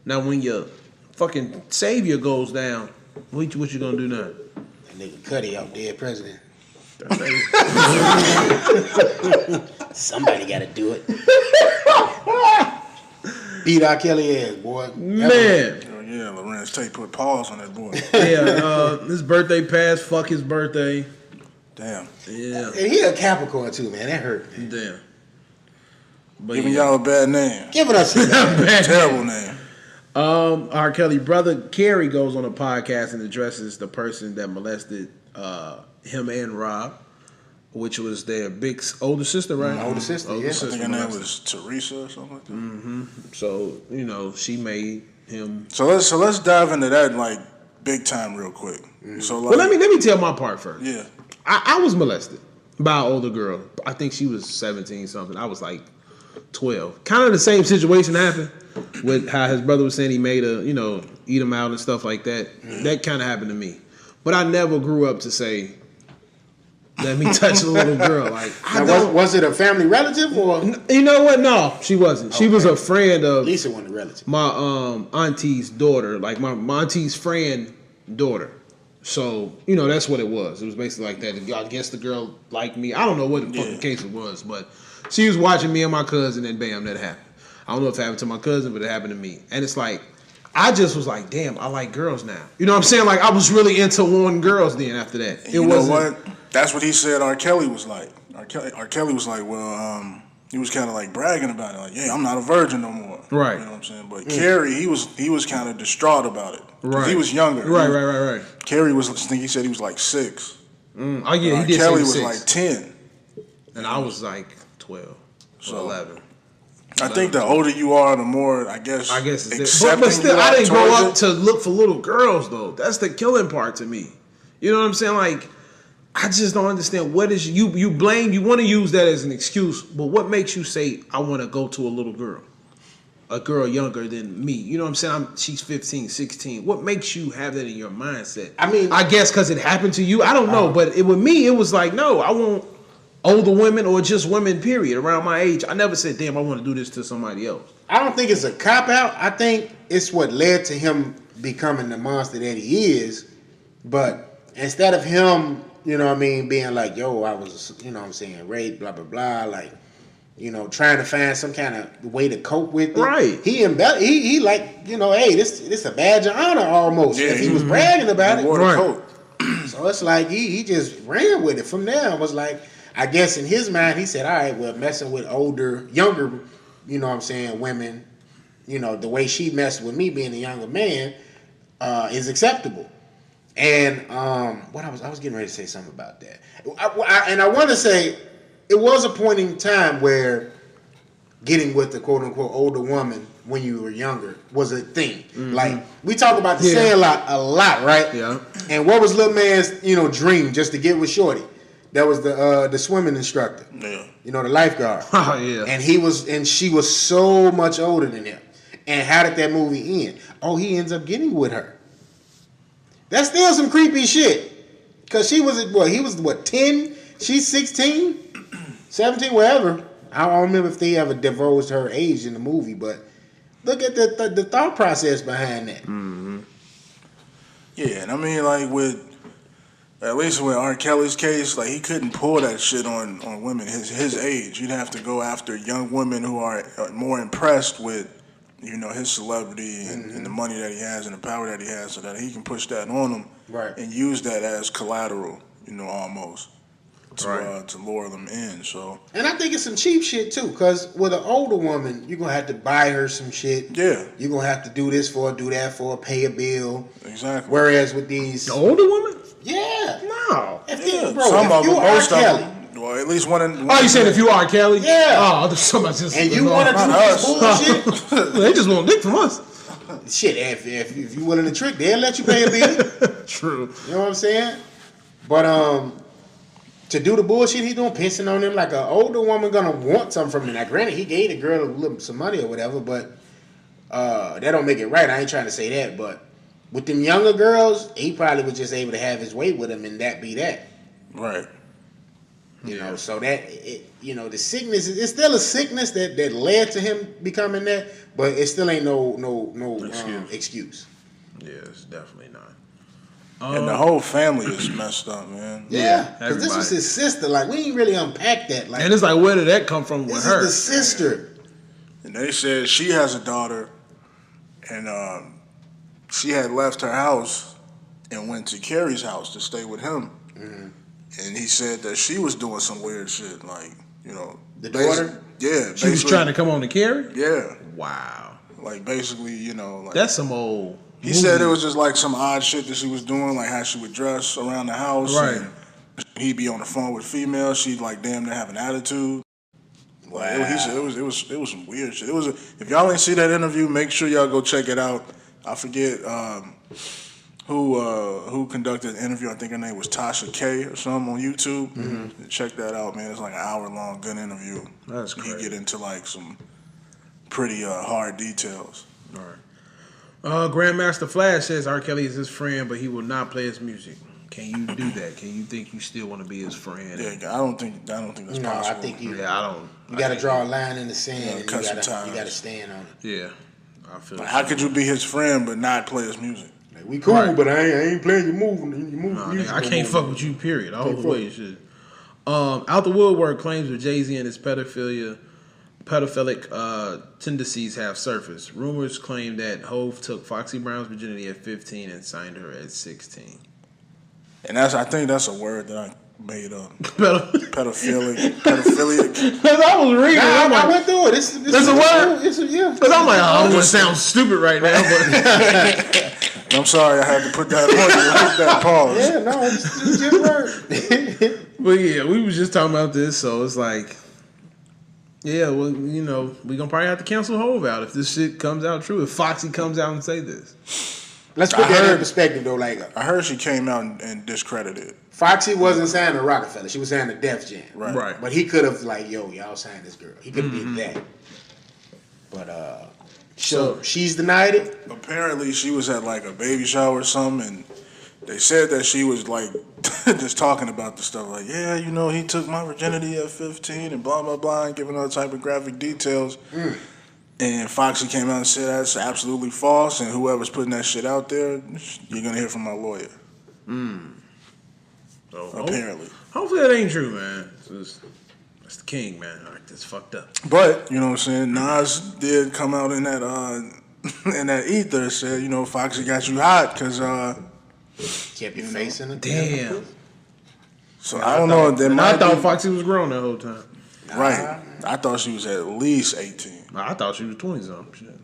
Now when your fucking savior goes down, what you gonna do now? That nigga Cuddy out there, president. Somebody gotta do it. Beat R. Kelly ass, boy. Man. Yeah, Lorenz Tate put pause on that boy. Yeah, his birthday passed. Fuck his birthday. Damn. Yeah. And he a Capricorn too, man. That hurt, man. Damn. But Giving y'all a bad name. Giving us a terrible name. R. Kelly brother Kerry goes on a podcast and addresses the person that molested him and Rob, which was their big older sister, right? Older sister, yeah. I think her name was Teresa or something like that. Mm-hmm. So she made him. So let's dive into that like big time real quick. Mm-hmm. So well, let me tell my part first. Yeah, I was molested by an older girl. I think she was 17 something. I was like 12. Kind of the same situation happened with how his brother was saying he made her, eat him out and stuff like that. Mm-hmm. That kind of happened to me, but I never grew up to say, let me touch a little girl. Like, was it a family relative or? You know what? No, she wasn't. She was a friend of Lisa, wasn't a relative. My auntie's daughter, like my auntie's friend daughter. So that's what it was. It was basically like that. I guess the girl liked me. I don't know what the fucking case it was, but she was watching me and my cousin, and bam, that happened. I don't know if it happened to my cousin, but it happened to me. And it's like, I just was like, damn, I like girls now. You know what I'm saying? Like, I was really into wanting girls then after that. You know what? That's what he said R. Kelly was like. R. Kelly was like, well, he was kind of like bragging about it. Like, yeah, I'm not a virgin no more. Right. You know what I'm saying? But Kerry, he was kind of distraught about it. Right. He was younger. Right. Kerry I think he said he was like 6. Oh, yeah, he did Kelly say was 6. like 10. And I was like 12 or 11. I think the older you are, the more, I guess it's but still, I didn't grow up to look for little girls, though. That's the killing part to me. You know what I'm saying? Like, I just don't understand what is you blame. You want to use that as an excuse, but what makes you say I want to go to a little girl, a girl younger than me? You know what I'm saying? She's 15, 16. What makes you have that in your mindset? I mean, I guess because it happened to you. I don't know, but with me, it was like, no, I want older women or just women. Period. Around my age, I never said, damn, I want to do this to somebody else. I don't think it's a cop out. I think it's what led to him becoming the monster that he is. But instead of him, being like, yo, I was, raped, blah, blah, blah, like, trying to find some kind of way to cope with it. Right. He like, hey, this a badge of honor almost. Yeah, if he was bragging about it. Wore the coat. So it's like he just ran with it from there. Was like, I guess in his mind, he said, all right, well, messing with younger, you know what I'm saying, women, you know, the way she messed with me being a younger man is acceptable. And what I was getting ready to say something about that. I want to say it was a point in time where getting with the quote unquote older woman when you were younger was a thing. Mm-hmm. Like we talk about the Sandlot a lot, right? Yeah. And what was little man's dream just to get with Shorty? That was the swimming instructor. Yeah. You know, the lifeguard. Oh yeah. And she was so much older than him. And how did that movie end? Oh, he ends up getting with her. That's still some creepy shit. Cause he was 10? She's 16? 17, whatever. I don't remember if they ever divulged her age in the movie, but look at the thought process behind that. Mm-hmm. Yeah, and I mean, like at least with R. Kelly's case, like he couldn't pull that shit on women his age. You'd have to go after young women who are more impressed with, his celebrity and the money that he has and the power that he has, so that he can push that on them, right, and use that as collateral, almost. To lure them in, so. And I think it's some cheap shit too, because with an older woman, you're gonna have to buy her some shit. Yeah. You're gonna have to do this for her, do that for her, pay a bill. Exactly. Whereas with these older woman, yeah, no, if you R. Kelly, well, at least one. Oh, you said if you R. Kelly, yeah. Oh, somebody just and you want to do this bullshit, they just want dick from us. Shit, if you willing to trick, they'll let you pay a bill. True. You know what I'm saying? But to do the bullshit he's doing, pissing on them, like an older woman gonna want something from him. Now, granted, he gave the girl some money or whatever, but that don't make it right. I ain't trying to say that, but with them younger girls, he probably was just able to have his way with them, and that be that. Right. You know, so that the sickness it's still a sickness that led to him becoming that, but it still ain't no excuse. Yeah, it's definitely not. And the whole family is messed up, man. Yeah, because this was his sister. Like, we ain't really unpacked that. Like, and it's like, where did that come from with her? This is the sister. And they said she has a daughter, and she had left her house and went to Carrie's house to stay with him. Mm-hmm. And he said that she was doing some weird shit, like, the daughter? Yeah. She was trying to come on to Carrie? Yeah. Wow. Like, basically, like... That's some old... He said it was just like some odd shit that she was doing, like how she would dress around the house. Right. And he'd be on the phone with females. She'd like damn near have an attitude. Wow. Like, he said it was some weird shit. If y'all ain't see that interview, make sure y'all go check it out. I forget who conducted the interview. I think her name was Tasha K or something on YouTube. Mm-hmm. Check that out, man. It's like an hour-long good interview. That's great. He get into like some pretty hard details. All right. Grandmaster Flash says R. Kelly is his friend, but he will not play his music. Can you do that? Can you think you still want to be his friend? Yeah, I don't think that's possible. I think I don't. You got to draw a line in the sand, and you got to stand on it. Yeah, I feel. Like, how could you be his friend but not play his music? Like, we cool, but I ain't playing your music. I can't fuck with you. Period. I hold the way you should. Out the woodwork claims with Jay-Z and his pedophilic tendencies have surfaced. Rumors claim that Hov took Foxy Brown's virginity at 15 and signed her at 16. And I think that's a word that I made up. Pedophilic. Because I was reading. I went through it. It's a word. Yeah. Because I'm like, I don't want to sound stupid right now, but I'm sorry I had to put that pause. Yeah, no, it's just word. But yeah, we was just talking about this, so it's like, yeah, well, we gonna probably have to cancel Hov out if this shit comes out true. If Foxy comes out and say this. Let's put that in perspective, though. Like, I heard she came out and discredited. Foxy wasn't signed to Rockefeller. She was signed to Def Jam. Right. But he could have, like, y'all signed this girl. He could have did that. But, so she's denied it? Apparently, she was at, like, a baby shower or something, and they said that she was, like, just talking about the stuff. Like, yeah, he took my virginity at 15 and blah, blah, blah, and giving all type of graphic details. And Foxy came out and said that's absolutely false, and whoever's putting that shit out there, you're going to hear from my lawyer. So apparently. Hopefully that ain't true, man. That's the king, man. All right, that's fucked up. But, you know what I'm saying, Nas did come out in that ether and said, Foxy got you hot because... kept your face in it. Damn. So I don't know. I thought Foxy was grown that whole time. Right. I thought she was at least 18. I thought she was 20-something.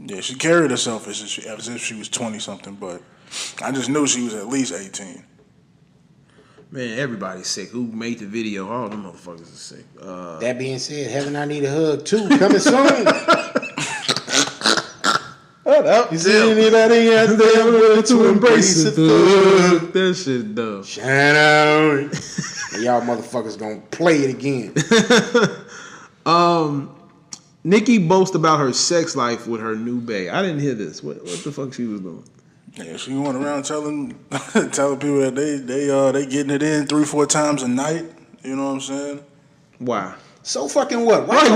Yeah, she carried herself as if she was 20-something, but I just knew she was at least 18. Man, everybody's sick. Who made the video? All them motherfuckers are sick. That being said, Heaven, I Need a Hug 2 coming soon. You see anybody out there willing to embrace it? That shit dumb. Shine out. And y'all motherfuckers gonna play it again. Nicki boasts about her sex life with her new bae. I didn't hear this. What the fuck she was doing? Yeah, she went around telling people that they getting it in 3-4 times a night. You know what I'm saying? Why? So fucking what? Why the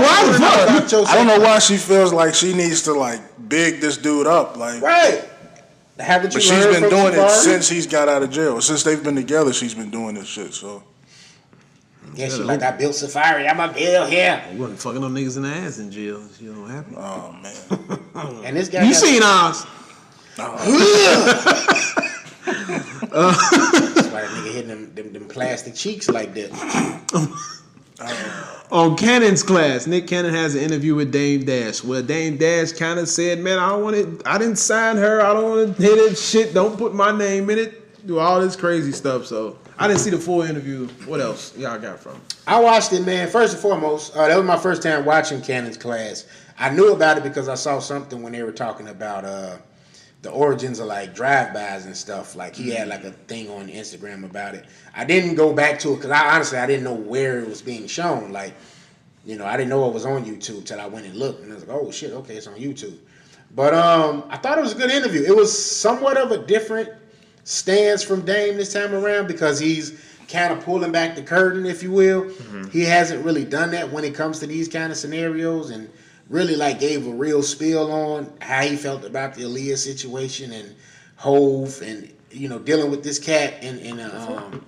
fuck? I don't know why she feels like she needs to like big this dude up. Like, right. Haven't you but she's been doing it since he's got out of jail. Since they've been together, she's been doing this shit. So. Yeah, she like, I built Safari. I'm a bill here. You wasn't fucking no niggas in the ass in jail. You know what happened? Oh man. And this guy. You seen Oz? That's why that nigga hitting them plastic cheeks like that. On Cannon's class, Nick Cannon has an interview with Dame Dash. Well, Dame Dash kind of said, "Man, I didn't sign her. I don't want to hit it. Shit, don't put my name in it. Do all this crazy stuff." So I didn't see the full interview. What else y'all got from it? I watched it, man. First and foremost, that was my first time watching Cannon's class. I knew about it because I saw something when they were talking about the origins of like drive-bys and stuff. Like he had like a thing on Instagram about it. I didn't go back to it because I didn't know where it was being shown. Like, you know, I didn't know it was on YouTube till I went and looked, and I was like, oh shit, okay, it's on YouTube. But I thought it was a good interview. It was somewhat of a different stance from Dame this time around because he's kind of pulling back the curtain, if you will. Mm-hmm. He hasn't really done that when it comes to these kind of scenarios, and really like gave a real spiel on how he felt about the Aaliyah situation and Hove, and you know, dealing with this cat in a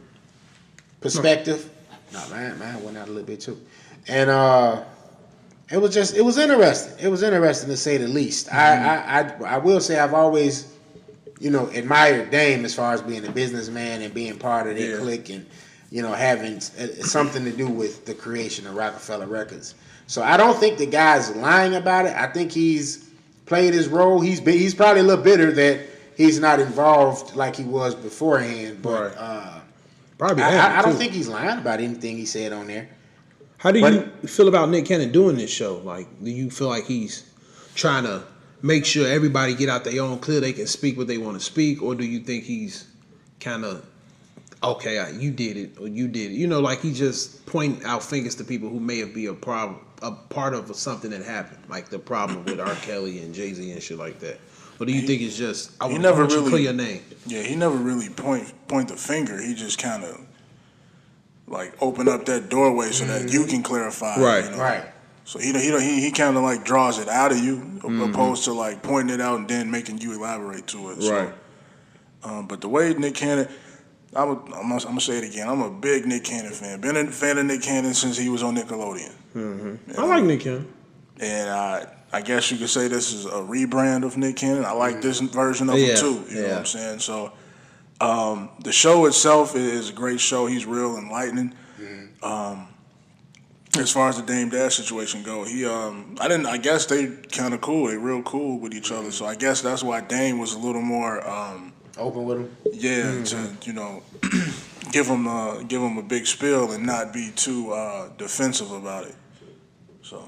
perspective. No, mine went out a little bit too, and it was interesting. It was interesting to say the least. Mm-hmm. I will say I've always, you know, admired Dame as far as being a businessman and being part of their clique, and you know, having something to do with the creation of Rockefeller Records. So I don't think the guy's lying about it. I think he's played his role. He's probably a little bitter that he's not involved like he was beforehand. But probably I don't think he's lying about anything he said on there. How do you feel about Nick Cannon doing this show? Like, do you feel like he's trying to make sure everybody get out their own clear, they can speak what they want to speak, or do you think he's kind of okay, you did it, or you did it? You know, like he's just pointing out fingers to people who may have been a part of something that happened, like the problem with R. Kelly and Jay-Z and shit like that. Or do you think it's just, I want you to clear your name? Yeah, he never really point the finger. He just kind of like open up that doorway so that you can clarify. Right, you know? Right. So he kind of like draws it out of you, opposed to like pointing it out and then making you elaborate to it. Right. So, but the way Nick Cannon, I'm gonna say it again. I'm a big Nick Cannon fan. Been a fan of Nick Cannon since he was on Nickelodeon. Mm-hmm. I like Nick Cannon. And I guess you could say this is a rebrand of Nick Cannon. I like this version of him too. You know what I'm saying? So the show itself is a great show. He's real enlightening. As far as the Dame Dash situation go, I guess they kind of cool. They real cool with each other. So I guess that's why Dame was a little more open with him. Yeah, to, you know, give him a big spiel and not be too defensive about it. So.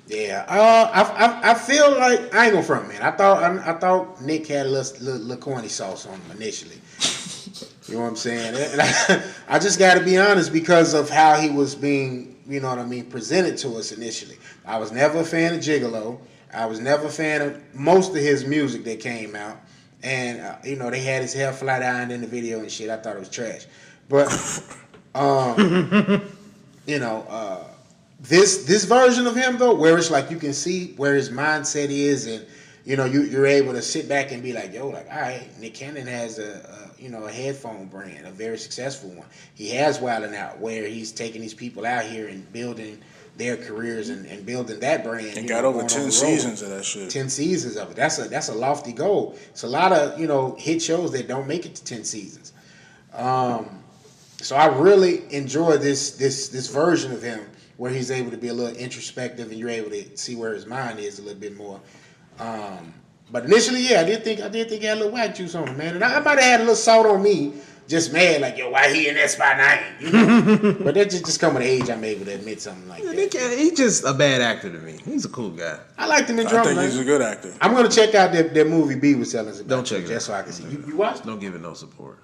Yeah, I feel like I ain't gonna front, man. I thought Nick had a little corny sauce on him initially. You know what I'm saying? And I just got to be honest because of how he was being, you know what I mean, presented to us initially. I was never a fan of Gigolo. I was never a fan of most of his music that came out. And, you know, they had his hair flat ironed in the video and shit. I thought it was trash. But, you know, this version of him, though, where it's like you can see where his mindset is and, you know, you're able to sit back and be like, yo, like, all right, Nick Cannon has a headphone brand, a very successful one. He has Wildin' Out, where he's taking these people out here and building their careers and building that brand. And got over 10 seasons of that shit. 10 seasons of it. That's a lofty goal. It's a lot of, you know, hit shows that don't make it to 10 seasons. So I really enjoy this version of him where he's able to be a little introspective and you're able to see where his mind is a little bit more. But initially, yeah, I did think he had a little whack juice on him, man. And I might have had a little salt on me, just mad, like, yo, why he in that spot and I ain't? You know? But that just come with age, I'm able to admit something like that. He's just a bad actor to me. He's a cool guy. I liked him in I Drumline. think he's a good actor. I'm going to check out that movie B was telling us about. Don't check it just out. so I can see. You watched it? Don't give it no support.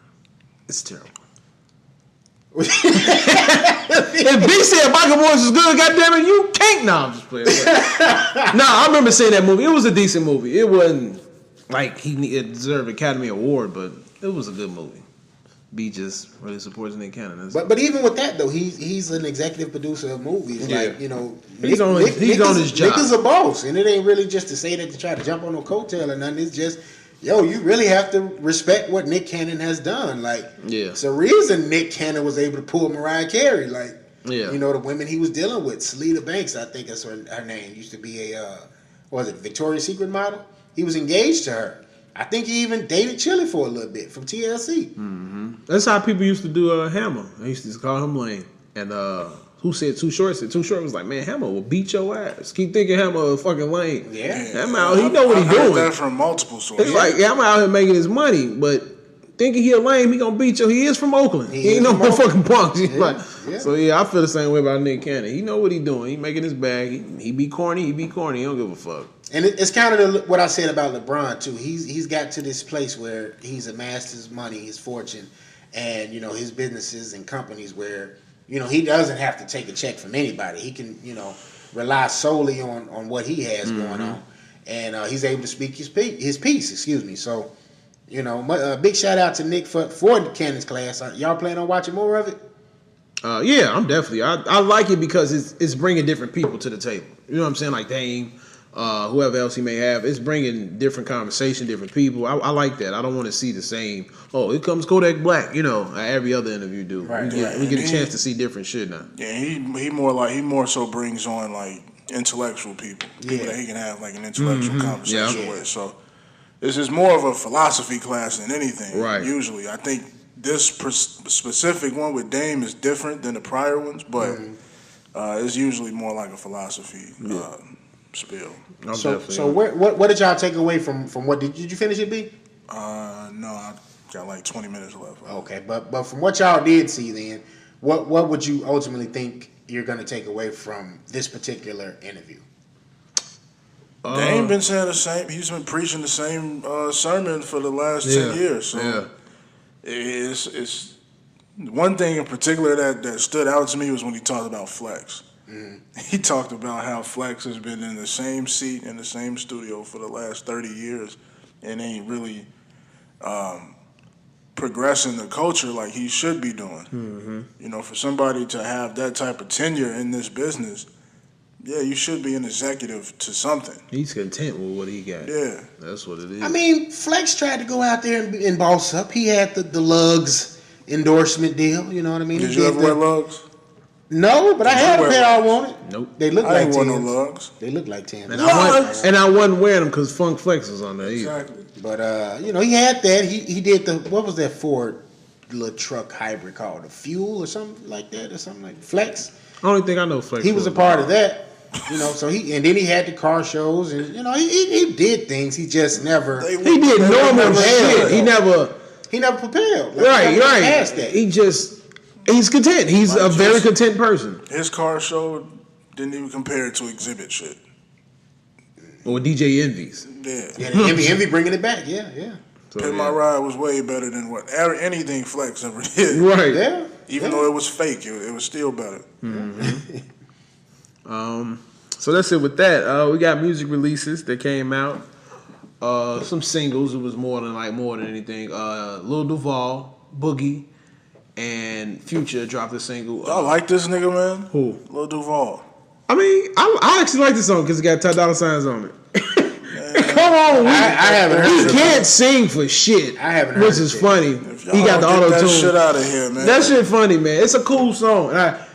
It's terrible. If B said Michael Morris is good, goddammit, you can't. Nah, I'm just playing. Nah, I remember seeing that movie. It was a decent movie. It wasn't like he deserved an Academy Award, but it was a good movie. B just really supports Nick Cannon. But even with that though, he's an executive producer of movies. Yeah. Like, you know, He's on his job. Nick is a boss, and it ain't really just to say that to try to jump on a coattail or nothing. It's just, yo, you really have to respect what Nick Cannon has done. Like, it's a reason Nick Cannon was able to pull Mariah Carey. Like, you know, the women he was dealing with, Selena Banks, I think that's her name, used to be a Victoria's Secret model. He was engaged to her. I think he even dated Chili for a little bit from TLC. Mm-hmm. That's how people used to do Hammer. They used to call him lame. And who said Too Short? Said Too Short was like, man, Hammer will beat your ass. Keep thinking Hammer a fucking lame. Yeah. Hammer out, he know what he I've heard doing. that from multiple sources. It's like Hammer out here making his money, but thinking he a lame, he gonna beat you. He is from Oakland. He ain't no fucking punk. So I feel the same way about Nick Cannon. He know what he doing. He making his bag. He be corny. He don't give a fuck. And it's kind of what I said about LeBron too. He's got to this place where he's amassed his money, his fortune, and you know his businesses and companies where you know he doesn't have to take a check from anybody. He can rely solely on what he has going on, and he's able to speak his piece. Excuse me. So big shout out to Nick for Cannon's class. Y'all plan on watching more of it? Yeah, I'm definitely. I like it because it's bringing different people to the table. You know what I'm saying? Like Dame. Whoever else he may have, it's bringing different conversation, different people. I like that. I don't want to see the same. Oh, here comes Kodak Black. Every other interview do. Right, we get a chance to see different shit now. Yeah, he more so brings on like intellectual people that he can have like an intellectual conversation with. So this is more of a philosophy class than anything. Right. Usually, I think this specific one with Dame is different than the prior ones, but it's usually more like a philosophy. Spill. So what did y'all take away from what did you finish it, B? No, I got like 20 minutes left. Okay, but from what y'all did see then, what would you ultimately think you're going to take away from this particular interview? Dame been saying the same. He's been preaching the same sermon for the last 10 years. So it's one thing in particular that stood out to me was when he talked about Flex. He talked about how Flex has been in the same seat in the same studio for the last 30 years and ain't really progressing the culture like he should be doing. For somebody to have that type of tenure in this business, you should be an executive to something. He's content with what he got. Yeah. That's what it is. I mean, Flex tried to go out there and boss up. He had the Lugs endorsement deal, you know what I mean? Did you ever wear Lugs? No, but I had a pair I wanted. Nope. They look I like ain't Tims. want no Lugs. They look like Tims. And I wasn't wearing them because Funk Flex was on there either. Exactly. But he had that. He did what was that Ford little truck hybrid called? The Fuel or something like that, or something like Flex. Only thing I know Flex. He was a part of that. So then he had the car shows and he did things. He just never He did normal shit. He never prepared. Right. Past that. He's content. He's a very content person. His car show didn't even compare it to exhibit shit. Or DJ Envy's. Yeah. Envy bringing it back. Yeah. So, Pin My Ride was way better than anything Flex ever did. Right. Yeah. Even though it was fake, it was still better. So that's it with that. We got music releases that came out. Some singles. It was more than anything. Lil Duval, Boogie, and Future dropped a single. I like this nigga, man. Who? Lil Duval. I mean, I actually like this song because it got $10 on it. Come on, I haven't heard he can't sing for shit. I haven't heard which is funny. He got the auto auto that tune. Shit out of here, man. That shit funny, man. It's a cool song.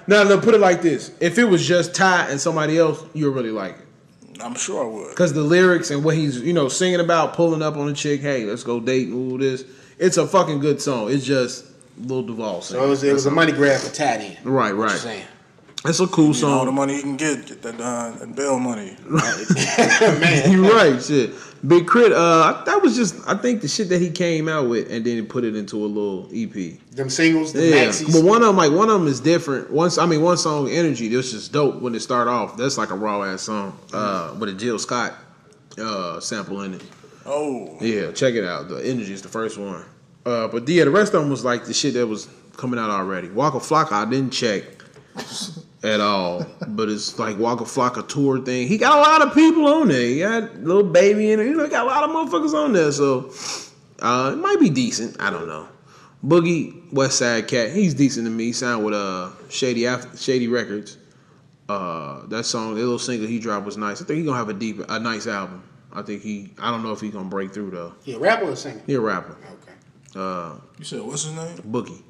Now, put it like this: if it was just Ty and somebody else, you'll really like it. I'm sure I would. Because the lyrics and what he's singing about, pulling up on a chick, hey, let's go date and all this. It's a fucking good song. It's just Lil Duval So it was a money grab for Ty then. Right. What you saying? It's a cool song. All the money you can get that bail money. Man, You're right, shit. Big Crit, that was just, I think the shit that he came out with and then put it into a little EP. Them singles, the Yeah, maxis. but one of them is different. One song, Energy, this just dope when it start off. That's like a raw ass song with a Jill Scott sample in it. Oh. Yeah, check it out. The Energy is the first one. But yeah, the rest of them was like the shit that was coming out already. Waka Flocka, I didn't check at all, but it's like Waka Flocka tour thing. He got a lot of people on there. He got Lil Baby in it. He got a lot of motherfuckers on there, so it might be decent. I don't know. Boogie, West Side Cat, he's decent to me. He signed with Shady Records. That song, that little single he dropped was nice. I think he's gonna have a nice album. I don't know if he's gonna break through though. He a rapper or a singer? He a rapper. Okay. You said what's his name? Boogie.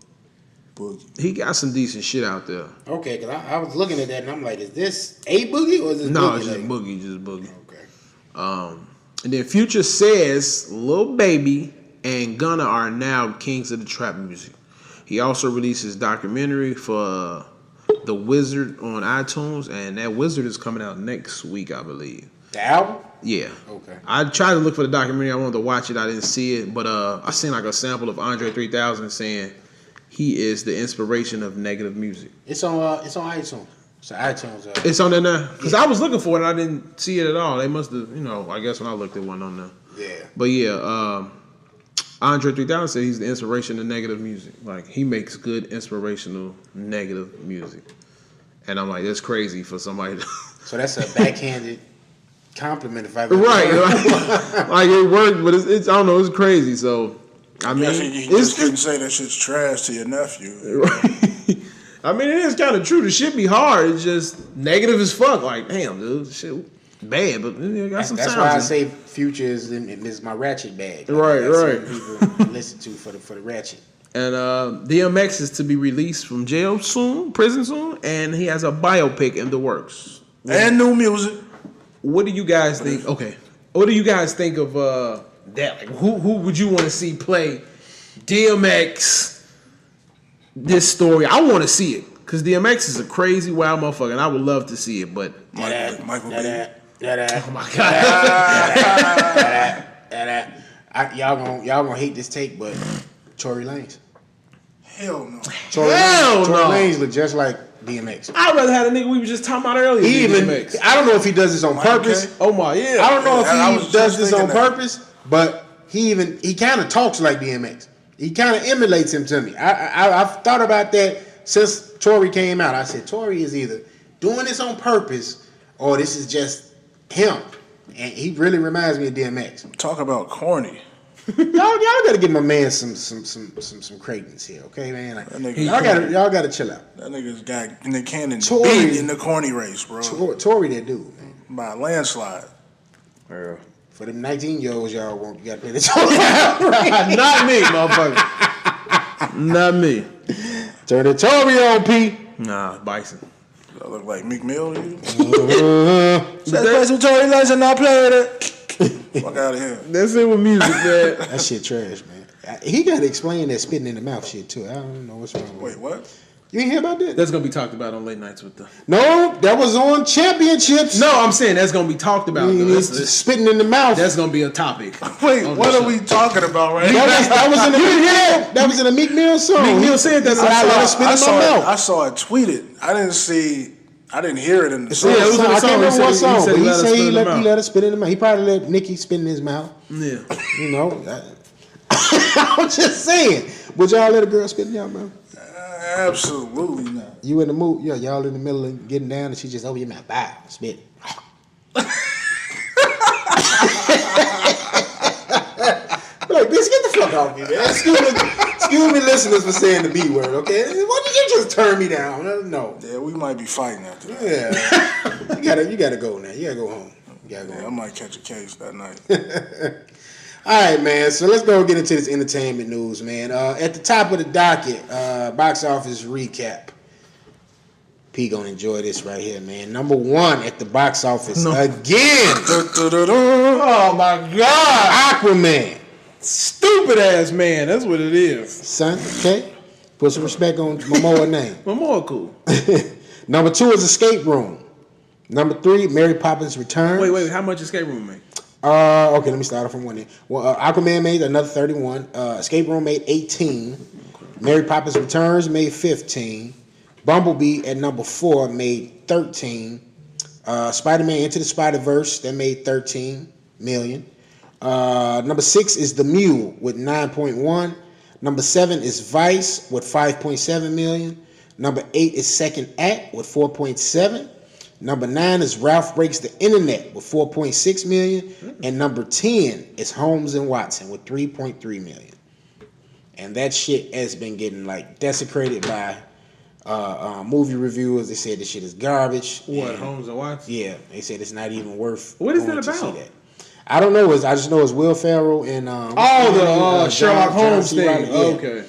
Boogie. He got some decent shit out there. Okay, because I was looking at that and I'm like, is this a Boogie or is this No, Boogie? it's just like? Boogie, just Boogie. Okay. And then Future says Lil Baby and Gunna are now kings of the trap music. He also released his documentary for The Wizard on iTunes, and that Wizard is coming out next week, I believe. The album? Yeah. Okay. I tried to look for the documentary. I wanted to watch it. I didn't see it, but I seen like a sample of Andre 3000 saying he is the inspiration of negative music. It's on iTunes. It's on iTunes. It's on there now? Because I was looking for it and I didn't see it at all. They must have, I guess when I looked, it wasn't on there. Yeah. But yeah, Andre 3000 said he's the inspiration of negative music. Like, he makes good, inspirational, negative music. And I'm like, that's crazy for somebody to... So that's a backhanded compliment if I've Right. Like, it worked, but it's I don't know, it's crazy. So, I mean... You just couldn't say that shit's trash to your nephew. Right. I mean, it is kind of true. The shit be hard. It's just negative as fuck. Like, damn, dude, shit bad, but it got some That's sounds. why I say Future is my ratchet bag. Right. People listen to for the ratchet. And DMX is to be released from jail soon, prison soon, and he has a biopic in the works. And new music. What do you guys think? Okay, what do you guys think of that? Like, who would you want to see play DMX? This story, I want to see it because DMX is a crazy wild motherfucker, and I would love to see it. But Michael B. Oh my god! Y'all gonna hate this take, but Tory Lanez. Hell no. Tory Lanez look just like DMX. I'd rather have a nigga we were just talking about earlier. DMX. I don't know if he does this on purpose. Oh my, yeah. I don't know if he does this on that. purpose, but he kind of talks like DMX. He kind of emulates him to me. I've thought about that since Tory came out. I said Tory is either doing this on purpose or this is just him, and he really reminds me of DMX. Talk about corny. y'all gotta give my man some credence here, okay, man? Like, y'all gotta chill out. That nigga's got Nick Cannon Tory, beat in the corny race, bro. Tory, that dude, man. By a landslide. For them 19-year-olds, y'all gotta pay the Tory out. Not me, motherfucker. Not me. Turn the Tory on, P. Nah, Bison. Does that look like Meek Mill to you? Let's play some Tory Lanez and not play it. Fuck out of here. That's it with music, man. That shit trash, man. He gotta explain that spitting in the mouth shit too. I don't know what's wrong with Wait, what? You ain't hear about that? That's gonna be talked about on Late Nights with the... No, that was on Championships. No, I'm saying that's gonna be talked about. Spitting in the mouth. That's gonna be a topic. Wait, what are we talking about right now? That was in the Meek Mill. That was in the Meek Mill song. Meek Mill said that. I saw it tweeted. I didn't hear it in the song. Yeah, it was in the I song. can't remember what song, but he said he let her spit in the mouth. He probably let Nicki spit in his mouth. Yeah. You know. I'm just saying. Would y'all let a girl spit in your mouth? Absolutely not. You in the mood? Yeah, y'all in the middle of getting down, and she just open your mouth, bye, spit. Like, bitch, get the fuck off me, man. Excuse me, listeners, for saying the B word, okay? Why did you just turn me down? No. Yeah, we might be fighting after that. Yeah. You gotta go now. You gotta go home. I might catch a case that night. All right, man. So let's go get into this entertainment news, man. At the top of the docket, box office recap. P gonna enjoy this right here, man. Number one at the box office again. Oh my God, Aquaman. stupid ass man. That's what it is. Son, okay. Put some respect on Momoa's name. Momoa cool. Number 2 is Escape Room. Number 3, Mary Poppins Returns. Wait. How much Escape Room make? Okay, let me start off from one there. Well, Aquaman made another 31. Escape Room made 18. Okay. Mary Poppins Returns made 15. Bumblebee at number 4 made 13. Spider-Man Into the Spider-Verse, that made 13 million. Number 6 is The Mule with 9.1. Number 7 is Vice with 5.7 million. Number 8 is Second Act with 4.7. Number 9 is Ralph Breaks the Internet with 4.6 million. And number 10 is Holmes and Watson with 3.3 million. And that shit has been getting like desecrated by movie reviewers. They said this shit is garbage. What, Holmes and Watson? Yeah, they said it's not even worth. What is that going to about? see that. I don't know. I just know it's Will Ferrell and Sherlock Holmes John C. thing. Reilly. Yeah. Okay.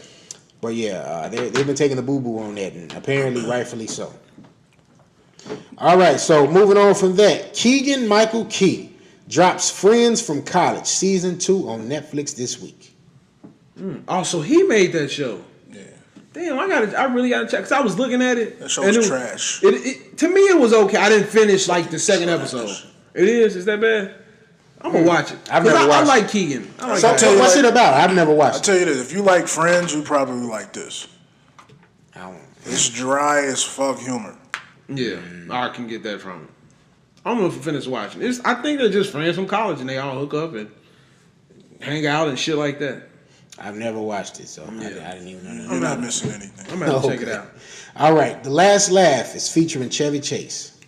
But yeah, they've been taking the boo-boo on that, and apparently rightfully so. All right, so moving on from that, Keegan-Michael Key drops Friends from College Season 2 on Netflix this week. Oh, so he made that show. Yeah. Damn, I really gotta check, because I was looking at it. That show was trash. To me, it was okay. I didn't finish like the second episode. It is? Is that bad? I'm gonna watch it. I've never watched I like Keegan. What's it about? I've never watched it. I'll tell you this. If you like Friends, you probably like this. It's dry as fuck humor. Yeah, I can get that from it. I don't know if I finished watching. I think they're just friends from college and they all hook up and hang out and shit like that. I've never watched it, so I didn't even know that. You're not missing anything. I'm going to check it out. All right, The Last Laugh is featuring Chevy Chase.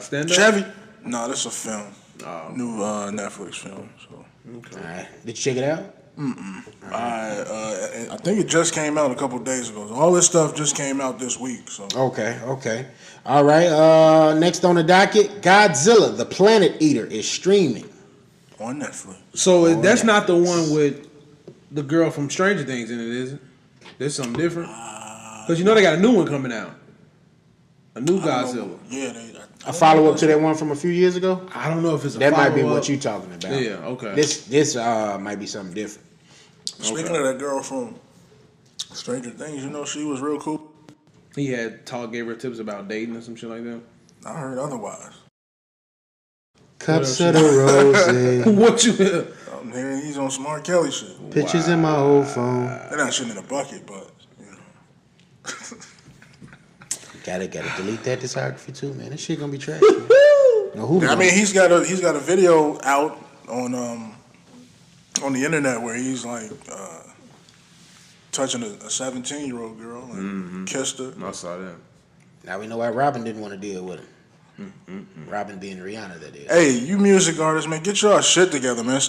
Stand up? Chevy? No, this is a film. New Netflix film. So. Okay. All right. Did you check it out? I think it just came out a couple days ago. All this stuff just came out this week. So Okay. All right. Next on the docket, Godzilla, the Planet Eater is streaming on Netflix. So that's not the one with the girl from Stranger Things in it, is it? There's something different? Because you know they got a new one coming out. A new Godzilla. Yeah, a follow-up to that one from a few years ago? I don't know if it's a that follow-up. might be what you're talking about. Yeah, okay. This might be something different. Speaking of that girl from Stranger Things, you know she was real cool. He gave her tips about dating or some shit like that. I heard otherwise. Cups of the roses. What you hear? I'm hearing he's on Smart Kelly shit. Pictures in my old phone. They're not shitting in a bucket, but you know. Gotta delete that discography too, man. That shit gonna be trash. He's got a video out on the internet where he's like touching a 17-year-old girl and kissed her. I saw that. Now we know why Robin didn't want to deal with him. Robin being Rihanna, that is. Hey, you music artists, man, get your shit together, man.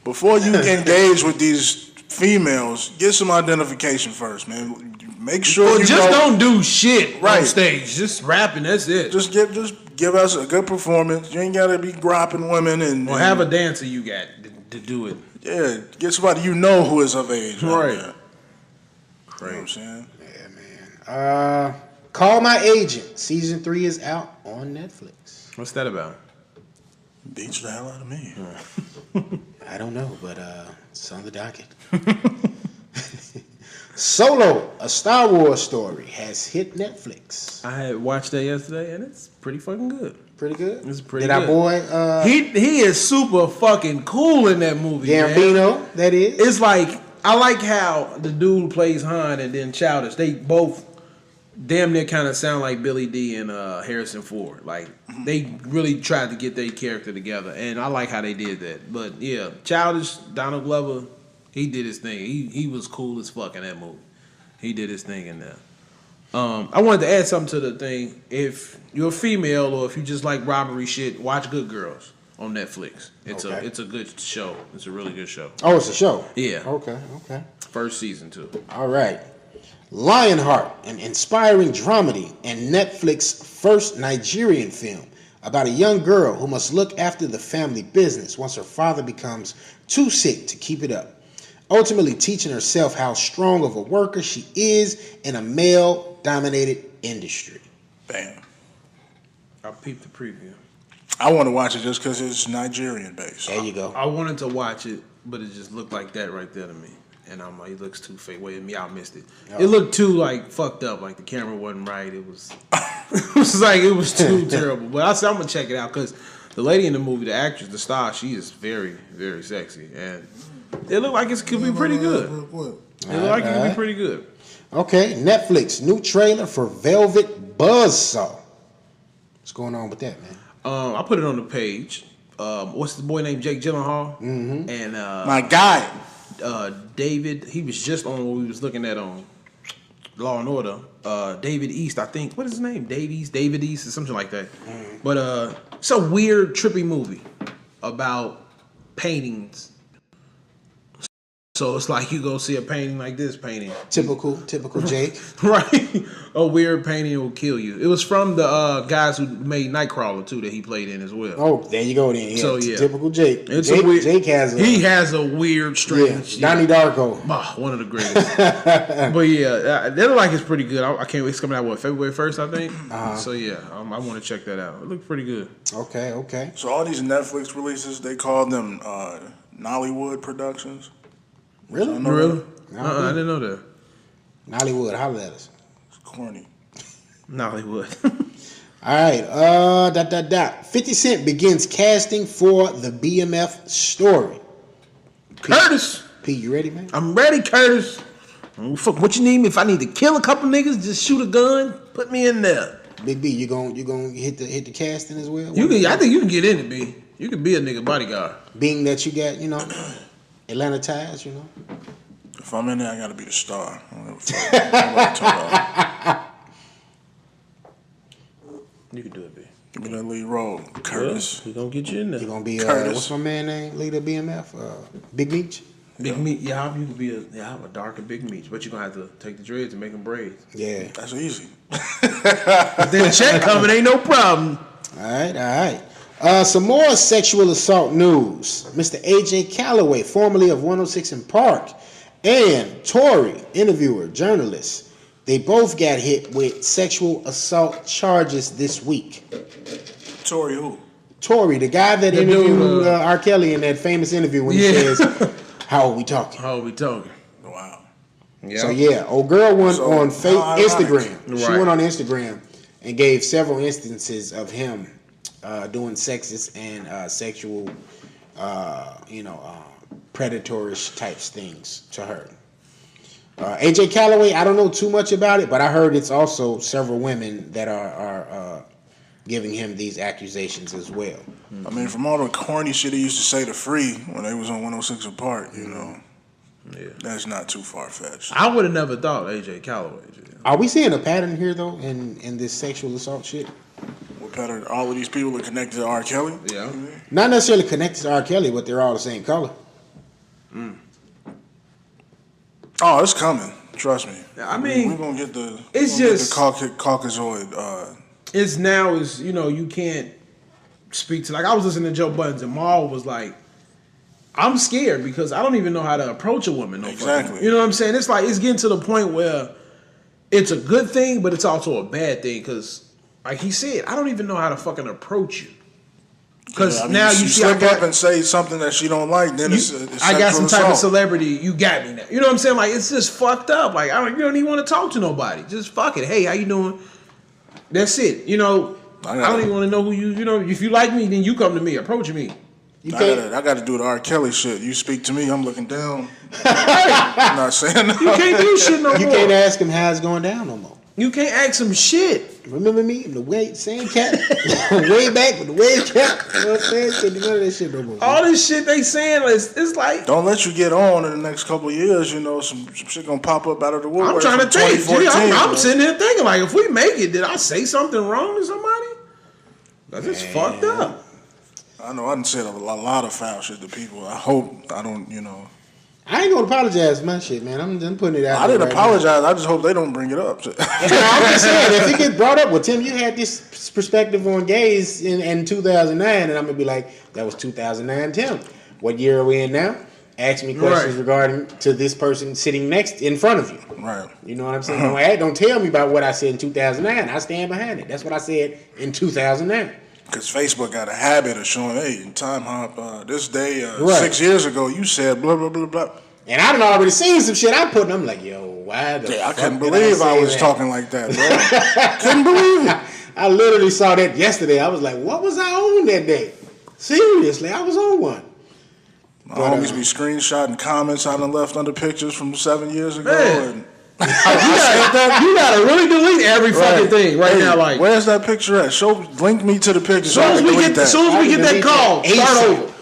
Before you engage with these females, get some identification first, man. Make sure don't do shit on stage. Just rapping, that's it. Just give us a good performance. You ain't gotta be gropping women or have a dancer you got to do it. Yeah, get somebody you know who is of age. Right. You know what I'm saying? Yeah, man. Call My Agent. Season 3 is out on Netflix. What's that about? Beats the hell out of me. I don't know, but it's on the docket. Solo, a Star Wars story, has hit Netflix. I had watched that yesterday, and it's pretty fucking good. Pretty good? It's pretty good. Did our boy... He is super fucking cool in that movie, Gambino, man. That is. It's like, I like how the dude who plays Han and then Childish, they both damn near kind of sound like Billy D and Harrison Ford. Like, they really tried to get their character together, and I like how they did that. But, yeah, Childish, Donald Glover... He did his thing. He was cool as fuck in that movie. He did his thing in there. I wanted to add something to the thing. If you're a female or if you just like robbery shit, watch Good Girls on Netflix. It's a good show. It's a really good show. Oh, it's a show? Yeah. Okay. First season, too. All right. Lionheart, an inspiring dramedy and Netflix first Nigerian film about a young girl who must look after the family business once her father becomes too sick to keep it up. Ultimately teaching herself how strong of a worker she is in a male-dominated industry. Bam. I peeped the preview. I want to watch it just because it's Nigerian-based. There you go. I wanted to watch it, but it just looked like that right there to me. And I'm like, it looks too fake. Wait, me, I missed it. It looked too like fucked up. Like the camera wasn't right. It was, it was too terrible. But I said I'm gonna check it out because the lady in the movie, the actress, the star, she is very, very sexy, and it looked like it could be pretty good. It looked like it could be pretty good. Okay, Netflix new trailer for Velvet Buzzsaw. What's going on with that, man? I put it on the page. What's the boy named Jake Gyllenhaal? Mm-hmm. And my guy. David, he was just on what we was looking at on Law and Order. David East, I think. What is his name? David East, or something like that. But it's a weird, trippy movie about paintings. So it's like you go see a painting like this painting. Typical Jake. Right. A weird painting will kill you. It was from the guys who made Nightcrawler too that he played in as well. Oh, there you go then. Yeah, so yeah. Typical Jake. Jake has a weird, strange. Yeah, Donnie Darko. One of the greatest. But yeah, they look like it's pretty good. I can't wait. It's coming out February 1st, I think. So yeah, I want to check that out. It looks pretty good. Okay. So all these Netflix releases, they call them Nollywood productions. Really? I didn't know that. Nollywood, holla at us. It's corny. Nollywood. All right. 50 Cent begins casting for the BMF story. Curtis. P, you ready, man? I'm ready, Curtis. Fuck, what you need me? If I need to kill a couple niggas, just shoot a gun, put me in there. Big B, you gonna hit the casting as well? I think you can get in it, B. You can be a nigga bodyguard. Being that you got, Atlanta ties, If I'm in there, I gotta be the star. I don't give a fuck. You can do it, B. Give me that lead role, Curtis. We're gonna get you in there. You gonna be Curtis. What's my man name? Leader BMF? Big Meech? Big Meech, yeah, you could be a darker Big Meech, but you're gonna have to take the dreads and make them braids. Yeah. That's easy. But then the check coming, ain't no problem. All right. Some more sexual assault news. Mr. AJ Calloway, formerly of 106 in Park, and Tory, interviewer, journalist, they both got hit with sexual assault charges this week. Tory who? Tory, the guy that interviewed R. Kelly in that famous interview when he says, "How are we talking?" Wow. Yeah. So old girl went on Instagram. Right. She went on Instagram and gave several instances of him doing sexist and sexual, predatorish types things to her. AJ Calloway, I don't know too much about it, but I heard it's also several women that are giving him these accusations as well. I mean, from all the corny shit he used to say to Free when they was on 106 in Park, that's not too far-fetched. I would have never thought AJ Calloway. Are we seeing a pattern here, though, in this sexual assault shit? All of these people are connected to R. Kelly? Yeah. Not necessarily connected to R. Kelly, but they're all the same color. Oh, it's coming. Trust me. I mean, we're going to get the Caucasoid. It's now you can't speak to, like, I was listening to Joe Budden and Maul was like, I'm scared because I don't even know how to approach a woman. Exactly. You know what I'm saying? It's like, it's getting to the point where it's a good thing, but it's also a bad thing because, like he said, I don't even know how to fucking approach you. Because now you see, slip up and say something that she don't like, then it's I got some type of celebrity. You got me now. You know what I'm saying? Like, it's just fucked up. Like, you don't even want to talk to nobody. Just fuck it. Hey, how you doing? That's it. I don't even want to know who you. If you like me, then you come to me. Approach me. I got to do the R. Kelly shit. You speak to me, I'm looking down. I'm not saying no. You can't do shit no more. You can't ask him how it's going down no more. You can't ask him shit. Remember me in the same cat, way back with the wave cap. You know what I'm saying? Can't do none of that shit no more. All this shit they saying it's like. Don't let you get on in the next couple of years. Some shit gonna pop up out of the woodwork. I'm trying to think. I'm sitting here thinking, like, if we make it, did I say something wrong to somebody? That's just fucked up. I know I done said a lot of foul shit to people. I hope I don't, I ain't gonna apologize for my shit, man. I'm putting it out. I didn't apologize. I just hope they don't bring it up. I'm just saying, if it gets brought up, well, Tim, you had this perspective on gays in 2009, and I'm gonna be like, that was 2009, Tim. What year are we in now? Ask me questions regarding to this person sitting next in front of you. Right. You know what I'm saying? Don't tell me about what I said in 2009. I stand behind it. That's what I said in 2009. Because Facebook got a habit of showing, hey, in Time Hop, this day, 6 years ago, you said blah, blah, blah, blah. And I done already seen some shit I put, and I'm like, yo, why the fuck I couldn't did believe I say was that? talking like that, bro. Couldn't believe it. I literally saw that yesterday. I was like, what was I on that day? Seriously, I was on one. My homies be screenshotting comments I done left under pictures from 7 years ago. Man. And You gotta really delete every fucking thing right now. Like, where's that picture at? Link me to the picture. as soon as we get that call, start over.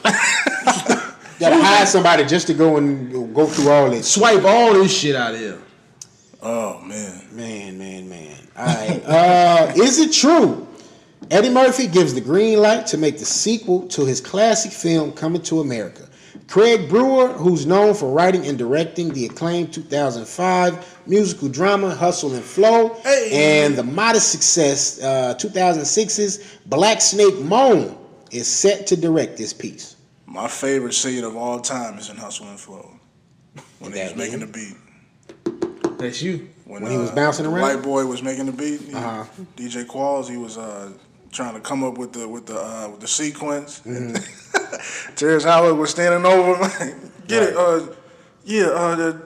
Gotta hire somebody just to go through all this. Swipe all this shit out of here. Oh man. Man. All right. Is it true? Eddie Murphy gives the green light to make the sequel to his classic film Coming to America. Craig Brewer, who's known for writing and directing the acclaimed 2005 musical drama Hustle and Flow, and the modest success 2006's Black Snake Moan, is set to direct this piece. My favorite scene of all time is in Hustle and Flow. When he was making the beat. That's you. When he was bouncing around? White boy was making the beat. DJ Qualls, he was trying to come up with the sequence. Terrence Howard was standing over him. Get it,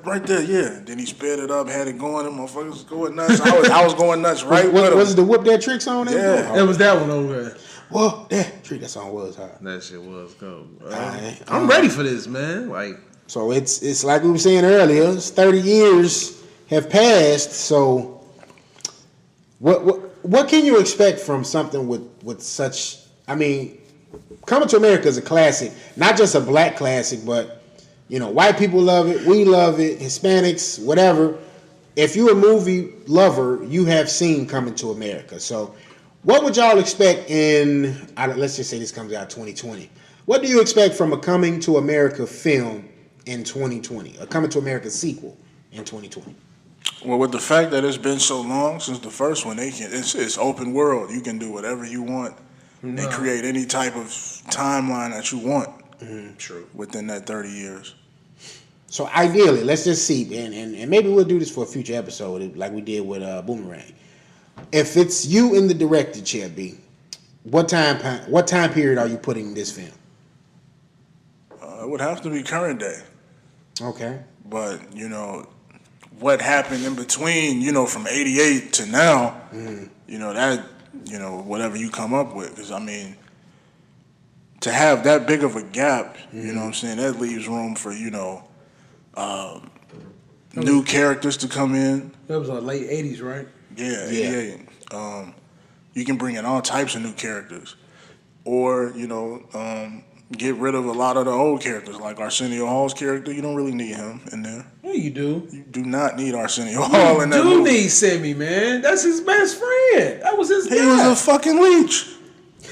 right there, yeah. Then he sped it up, had it going, and motherfuckers was going nuts. I was going nuts with him. Was it the Whip That Trick song? Yeah. It was that one over there. Whoa, that song was hard. That shit was cold. Right. I'm ready for this, man. Like, so it's like we were saying earlier. It's 30 years have passed. So what can you expect from something with such? I mean, Coming to America is a classic, not just a black classic, but white people love it, we love it, Hispanics, whatever. If you're a movie lover, you have seen Coming to America. So what would y'all expect let's just say this comes out 2020. What do you expect from a Coming to America film in 2020? A Coming to America sequel in 2020? Well, with the fact that it's been so long since the first one, it's open world. You can do whatever you want and create any type of timeline that you want. True. Within that 30 years. So ideally, let's just see, and maybe we'll do this for a future episode, like we did with Boomerang. If it's you in the director chair, B, what time period are you putting in this film? It would have to be current day. Okay. But, what happened in between, from 88 to now, whatever you come up with. Because, I mean, to have that big of a gap, you know what I'm saying, that leaves room for, new characters to come in. that was like late 80s, right? Yeah, 88. You can bring in all types of new characters. Or, get rid of a lot of the old characters, like Arsenio Hall's character. You don't really need him in there. Yeah, you do. You do not need Arsenio Hall in that You movie. need Sammy, man. That's his best friend. That was his guy. He was a fucking leech.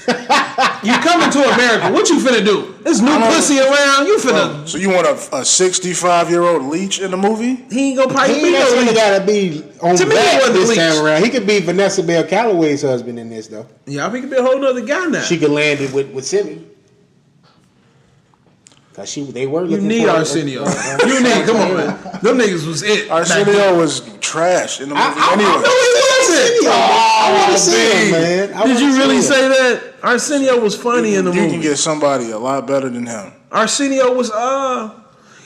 You coming to America. What you finna do? There's new pussy around. You finna... So you want a 65-year-old leech in the movie? He ain't gonna probably He be ain't no necessarily leech. got to be on To me, he back wasn't this the time leech. around. He could be Vanessa Bell Calloway's husband in this, though. Yeah, I think he could be a whole nother guy now. She could land it with Simi. Cause they were You looking need for Arsenio. You need, come on, man. Them niggas was it. Arsenio was trash in the movie anyway. I want to see him, man. Did you really say that? Arsenio was funny in the movie. You can get somebody a lot better than him. Arsenio was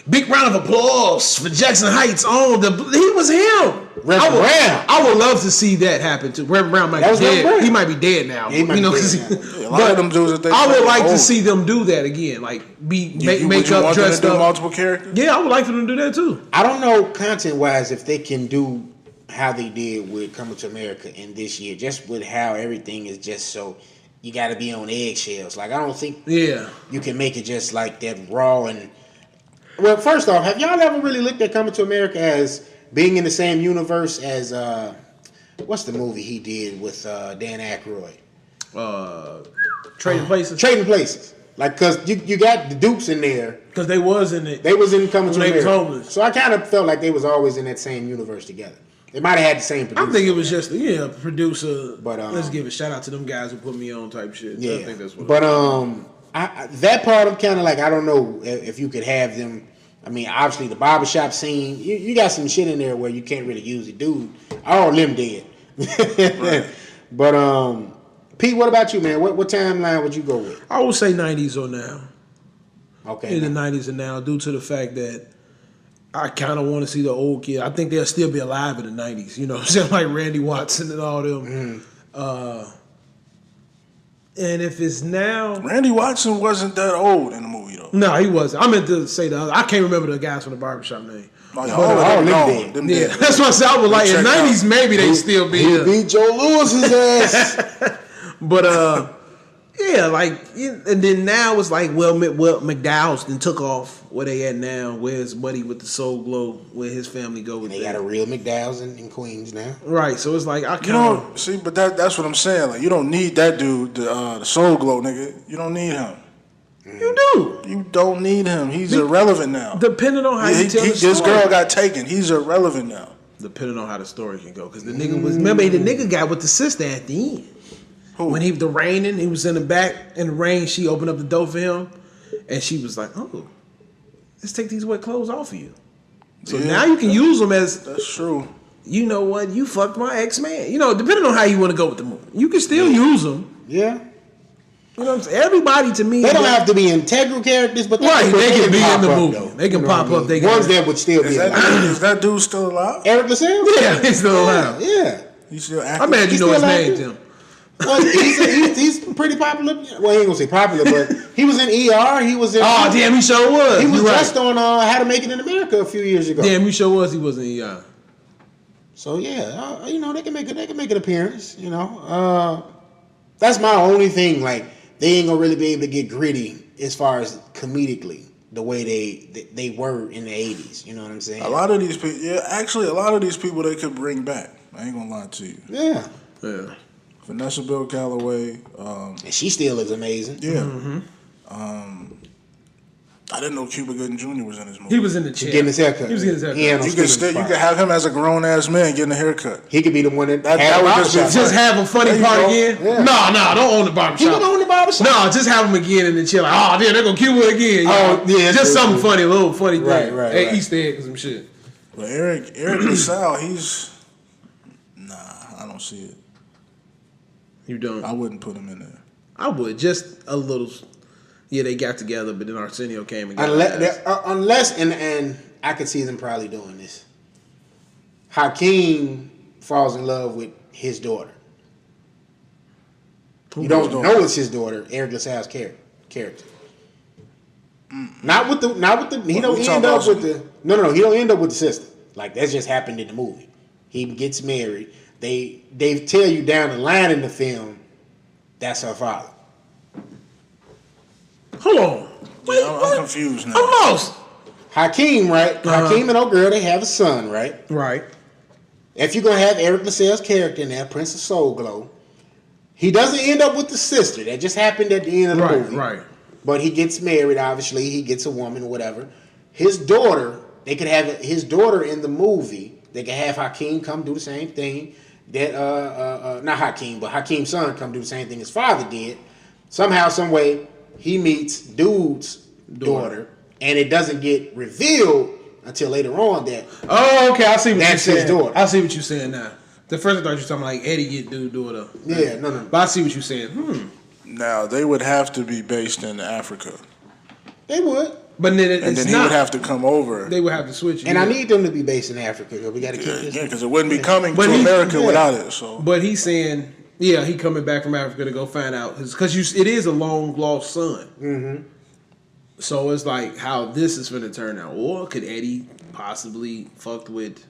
big round of applause for Jackson Heights. He was him. Reverend Brown. I would love to see that happen too. Reverend Brown might That be was Reverend dead. Brown. He might be dead now. Yeah, he might be cause dead A lot of them dudes that they I would play like to old. see them do that again. Like Would make you up, want them dressed to do up. multiple characters? Yeah, I would like for them to do that too. I don't know content-wise if they can do how they did with Coming to America in this year, just with how everything is just so, you got to be on eggshells. Like, I don't think you can make it just like that raw and... Well, first off, have y'all ever really looked at Coming to America as being in the same universe as... what's the movie he did with Dan Aykroyd? Trading Places. Trading Places. Like, because you got the Dukes in there. Because they was in it. They was in Coming to When they was America. homeless. So I kind of felt like they was always in that same universe together. They might have had the same producer. I think it was just producer. But, let's give a shout out to them guys who put me on type shit. Yeah. I think that's what. But that part of kind of like, I don't know if you could have them. I mean, obviously the barbershop scene, you got some shit in there where you can't really use it, dude. All them dead. Right. But Pete, what about you, man? What timeline would you go with? I would say 90s or now. Okay. In the 90s and now, due to the fact that I kind of want to see the old kid. I think they'll still be alive in the 90s. You know what I'm saying? Like Randy Watson and all them. And if it's now... Randy Watson wasn't that old in the movie, though. No, he wasn't. I meant to say the other. I can't remember the guys from the barbershop name. Like, them Yeah, dead. that's what I said. I was like, in the 90s, maybe they still be He'll beat Joe Lewis's ass. But, yeah, like, and then now it's like, well, McDowell's then took off where they at now. Where's Buddy with the Soul Glow? Where his family go with They got a real McDowell's in Queens now. Right, so it's like, I You don't see, but that's what I'm saying. Like, you don't need that dude, the Soul Glow nigga. You don't need him. You do. You don't need him. He's irrelevant now. Depending on how you tell the story. This girl got taken. He's irrelevant now. Depending on how the story can go. Because the nigga was, remember, the nigga got with the sister at the end. Who? When the raining, he was in the back in the rain. She opened up the door for him, and she was like, "Oh, let's take these wet clothes off of you." So now you can use them as. That's true. You know what? You fucked my ex-man. You know, depending on how you want to go with the movie, you can still use them. Yeah. You know what I'm saying? Everybody to me, they don't have to be integral characters, but they can be in the movie. Though. They can pop up. They ones that would still be alive. Is that dude still alive? Eric LaSalle? Yeah, he's still alive. Yeah. He's still active. I mean, you know his name, Tim. Well, he's pretty popular. Well, he ain't gonna say popular, but he was in ER. He was in. Oh, damn, he sure was. He was just on How to Make It in America a few years ago. Damn, he sure was. He was in ER. So yeah, you know they can make an appearance. You know, that's my only thing. Like they ain't gonna really be able to get gritty as far as comedically the way they were in the 80s. You know what I'm saying? A lot of these people they could bring back. I ain't gonna lie to you. Yeah. Vanessa Bill Calloway. And she still is amazing. Yeah. I didn't know Cuba Gooding Jr. was in this movie. He was in the chair. Getting his haircut. He was getting his haircut. You could have him as a grown ass man getting a haircut. He could be the one that would just have a funny part again. Yeah. No, don't own the barbershop. He don't own the barbershop. No, just have him again in the chair. Like, oh, damn, they're gonna Cuba again. Oh, yeah, just something funny, a little funny thing. Right. Easter egg or some shit. But Eric LaSalle, I don't see it. You don't? I wouldn't put him in there. I would, just a little. Yeah, they got together, but then Arsenio came and got unless and I could see them probably doing this. Hakeem falls in love with his daughter. You don't know it's his daughter, Eric LaSalle's character. Not with the he don't end up with the no he don't end up with the sister. Like that just happened in the movie. He gets married. They tell you down the line in the film that's her father. Hold on. Wait, I'm confused now. I'm lost. Hakeem, right? Hakeem and old girl, they have a son, right? Right. If you're gonna have Eric LaSalle's character in there, Prince of Soul Glow, he doesn't end up with the sister. That just happened at the end of the movie. Right. But he gets married, obviously. He gets a woman or whatever. His daughter, they could have his daughter in the movie. They could have Hakeem come do the same thing. That not Hakeem, but Hakeem's son come do the same thing his father did. Somehow, some way, he meets dude's daughter, and it doesn't get revealed until later on that. Oh, okay, I see what that's you're his saying. daughter. I see what you're saying now. The first I thought you were talking like Eddie get dude daughter. Yeah, no. But I see what you're saying. Now they would have to be based in Africa. They would. But then and then he would have to come over. They would have to switch. And I need them to be based in Africa. We got to keep this. Yeah, because it wouldn't be coming to America without it. So, but he's saying, yeah, he coming back from Africa to go find out because it is a long lost son. Mm-hmm. So it's like how this is going to turn out. Or could Eddie possibly fucked with?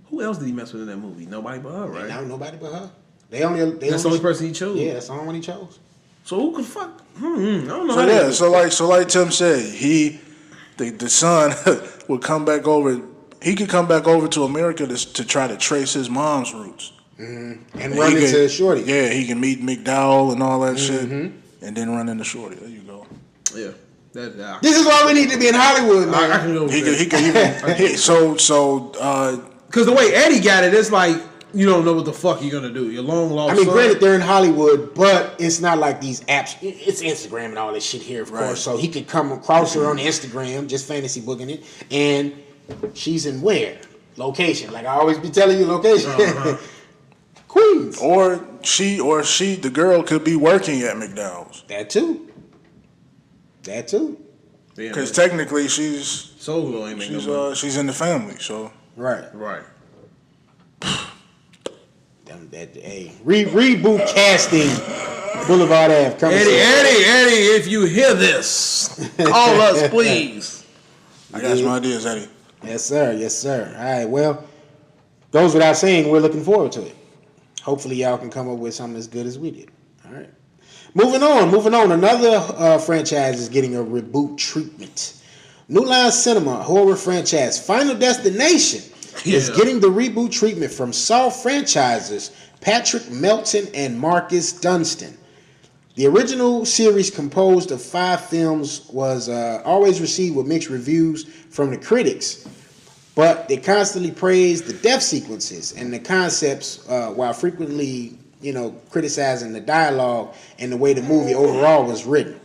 Who else did he mess with in that movie? Nobody but her, right? No, nobody but her. That's the only person he chose. Yeah, that's the only one he chose. So who could fuck? I don't know. So like Tim said, the son would come back over. He could come back over to America to try to trace his mom's roots. Mm-hmm. And run into Shorty. Yeah, he can meet McDowell and all that shit, and then run into Shorty. There you go. Yeah. This is why we need to be in Hollywood, man. I can go. He can even. Because the way Eddie got it, it's like you don't know what the fuck you're gonna do. You're long lost. I mean, granted, they're in Hollywood, but it's not like these apps. It's Instagram and all this shit here, of course. So he could come across her on Instagram, just fantasy booking it, and she's in where location? Like I always be telling you, location. Queens. Or the girl could be working at McDowell's. That too. Because technically she's Soul Glow ain't making no money. She's in the family, so. Right. Reboot casting. Boulevard Ave coming. Eddie, if you hear this, call us, please. I got some ideas, Eddie. Yes, sir. All right, well, goes without saying, we're looking forward to it. Hopefully, y'all can come up with something as good as we did. All right. Moving on. Another franchise is getting a reboot treatment. New Line Cinema horror franchise Final Destination is getting the reboot treatment from Saw franchisers Patrick Melton and Marcus Dunstan. The original series, composed of 5 films, was always received with mixed reviews from the critics, but they constantly praised the death sequences and the concepts while frequently, criticizing the dialogue and the way the movie overall was written.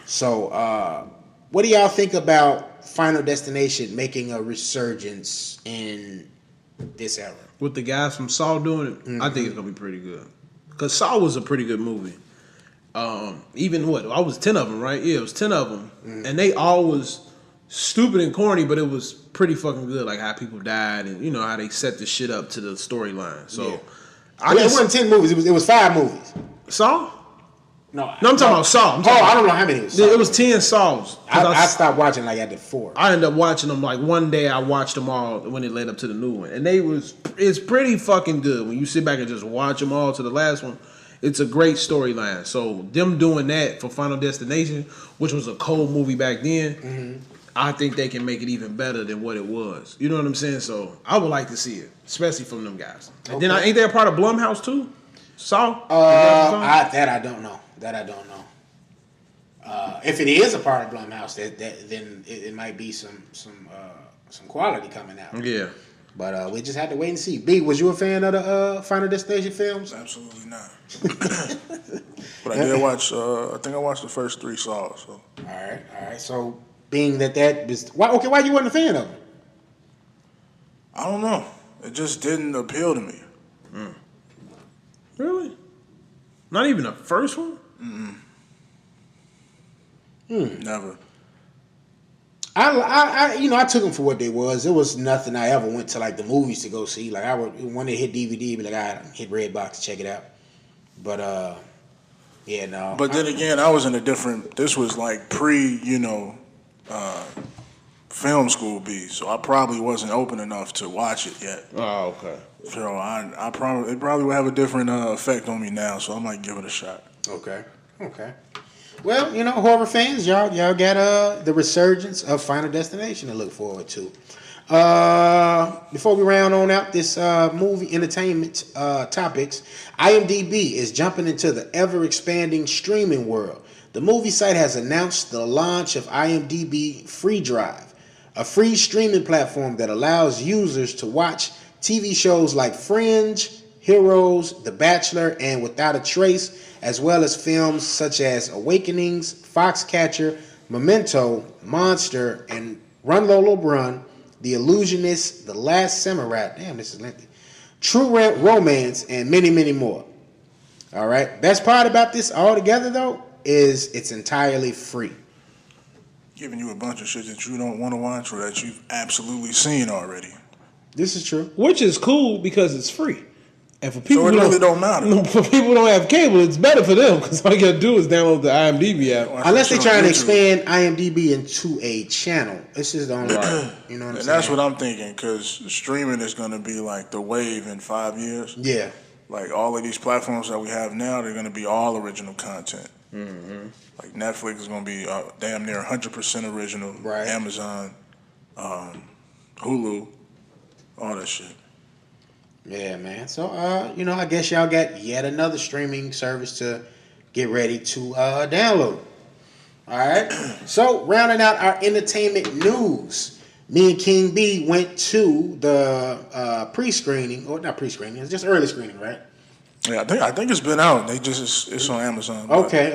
So, what do y'all think about Final Destination making a resurgence in this era? With the guys from Saw doing it, I think it's going to be pretty good. Because Saw was a pretty good movie. Even I was 10 of them, right? Yeah, it was 10 of them. And they all was stupid and corny, but it was pretty fucking good. Like how people died and, how they set the shit up to the storyline. So, it wasn't 10 movies. It was 5 movies. Saw? No, I'm talking about Saw. I don't know how many it was. It was 10 Saws. I stopped watching like at 4. I ended up watching them like one day. I watched them all when it led up to the new one. And it's pretty fucking good. When you sit back and just watch them all to the last one, it's a great storyline. So them doing that for Final Destination, which was a cold movie back then, I think they can make it even better than what it was. You know what I'm saying? So I would like to see it, especially from them guys. And then ain't they a part of Blumhouse too? Saw? That I don't know. If it is a part of Blumhouse, then it might be some quality coming out. Yeah. But we just had to wait and see. B, was you a fan of the Final Destination films? Absolutely not. But I did watch. I think I watched the first 3 Saws. So. All right. So being that is why you wasn't a fan of them? I don't know. It just didn't appeal to me. Really? Not even the first one? Never. I took them for what they was. It was nothing I ever went to like the movies to go see. Like I would when they hit DVD, be like, I hit Redbox to check it out. But no. But then again, I was in a different. This was like pre, film school B, so I probably wasn't open enough to watch it yet. Oh, okay. So it probably would have a different effect on me now. So I might give it a shot. Okay. Well, horror fans, y'all got the resurgence of Final Destination to look forward to. Before we round on out this movie entertainment topics, Imdb is jumping into the ever-expanding streaming world. The movie site has announced the launch of Imdb Free Drive, a free streaming platform that allows users to watch TV shows like Fringe, Heroes, The Bachelor, and Without a Trace, as well as films such as Awakenings, Foxcatcher, Memento, Monster, and Run Lola Run, The Illusionist, The Last Samurai, damn, this is lengthy, True Romance, and many, many more. All right. Best part about this altogether, though, is it's entirely free. Giving you a bunch of shit that you don't want to watch or that you've absolutely seen already. This is true. Which is cool because it's free. And for people so it really don't matter. For people who don't have cable, it's better for them because all you got to do is download the IMDb app. Unless they're trying to expand IMDb into a channel. This is the only right. You know what I'm saying? And that's what I'm thinking because streaming is going to be like the wave in 5 years. Yeah. Like all of these platforms that we have now, they're going to be all original content. Mm-hmm. Like Netflix is going to be damn near 100% original. Right. Amazon, Hulu, all that shit. Yeah, man. So, I guess y'all got yet another streaming service to get ready to download. All right. So, rounding out our entertainment news, me and King B went to the pre-screening, or not pre-screening, it's just early screening, right? Yeah, I think it's been out. It's on Amazon. Okay.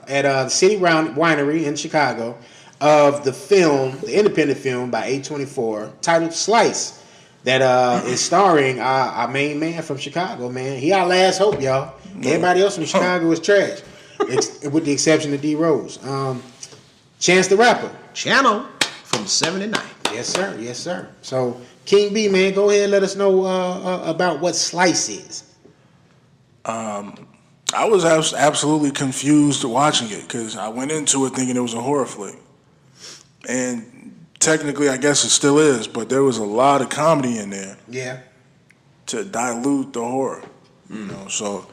At City Winery in Chicago, of the independent film by A24 titled Slice. That is starring our main man from Chicago, man. He our last hope, y'all. Everybody else from Chicago is trash, with the exception of D Rose. Chance the Rapper. Channel from 79. Yes, sir. Yes, sir. So, King B, man, go ahead and let us know about what Slice is. I was absolutely confused watching it because I went into it thinking it was a horror flick. And technically, I guess it still is, but there was a lot of comedy in there. Yeah. To dilute the horror, you know. So,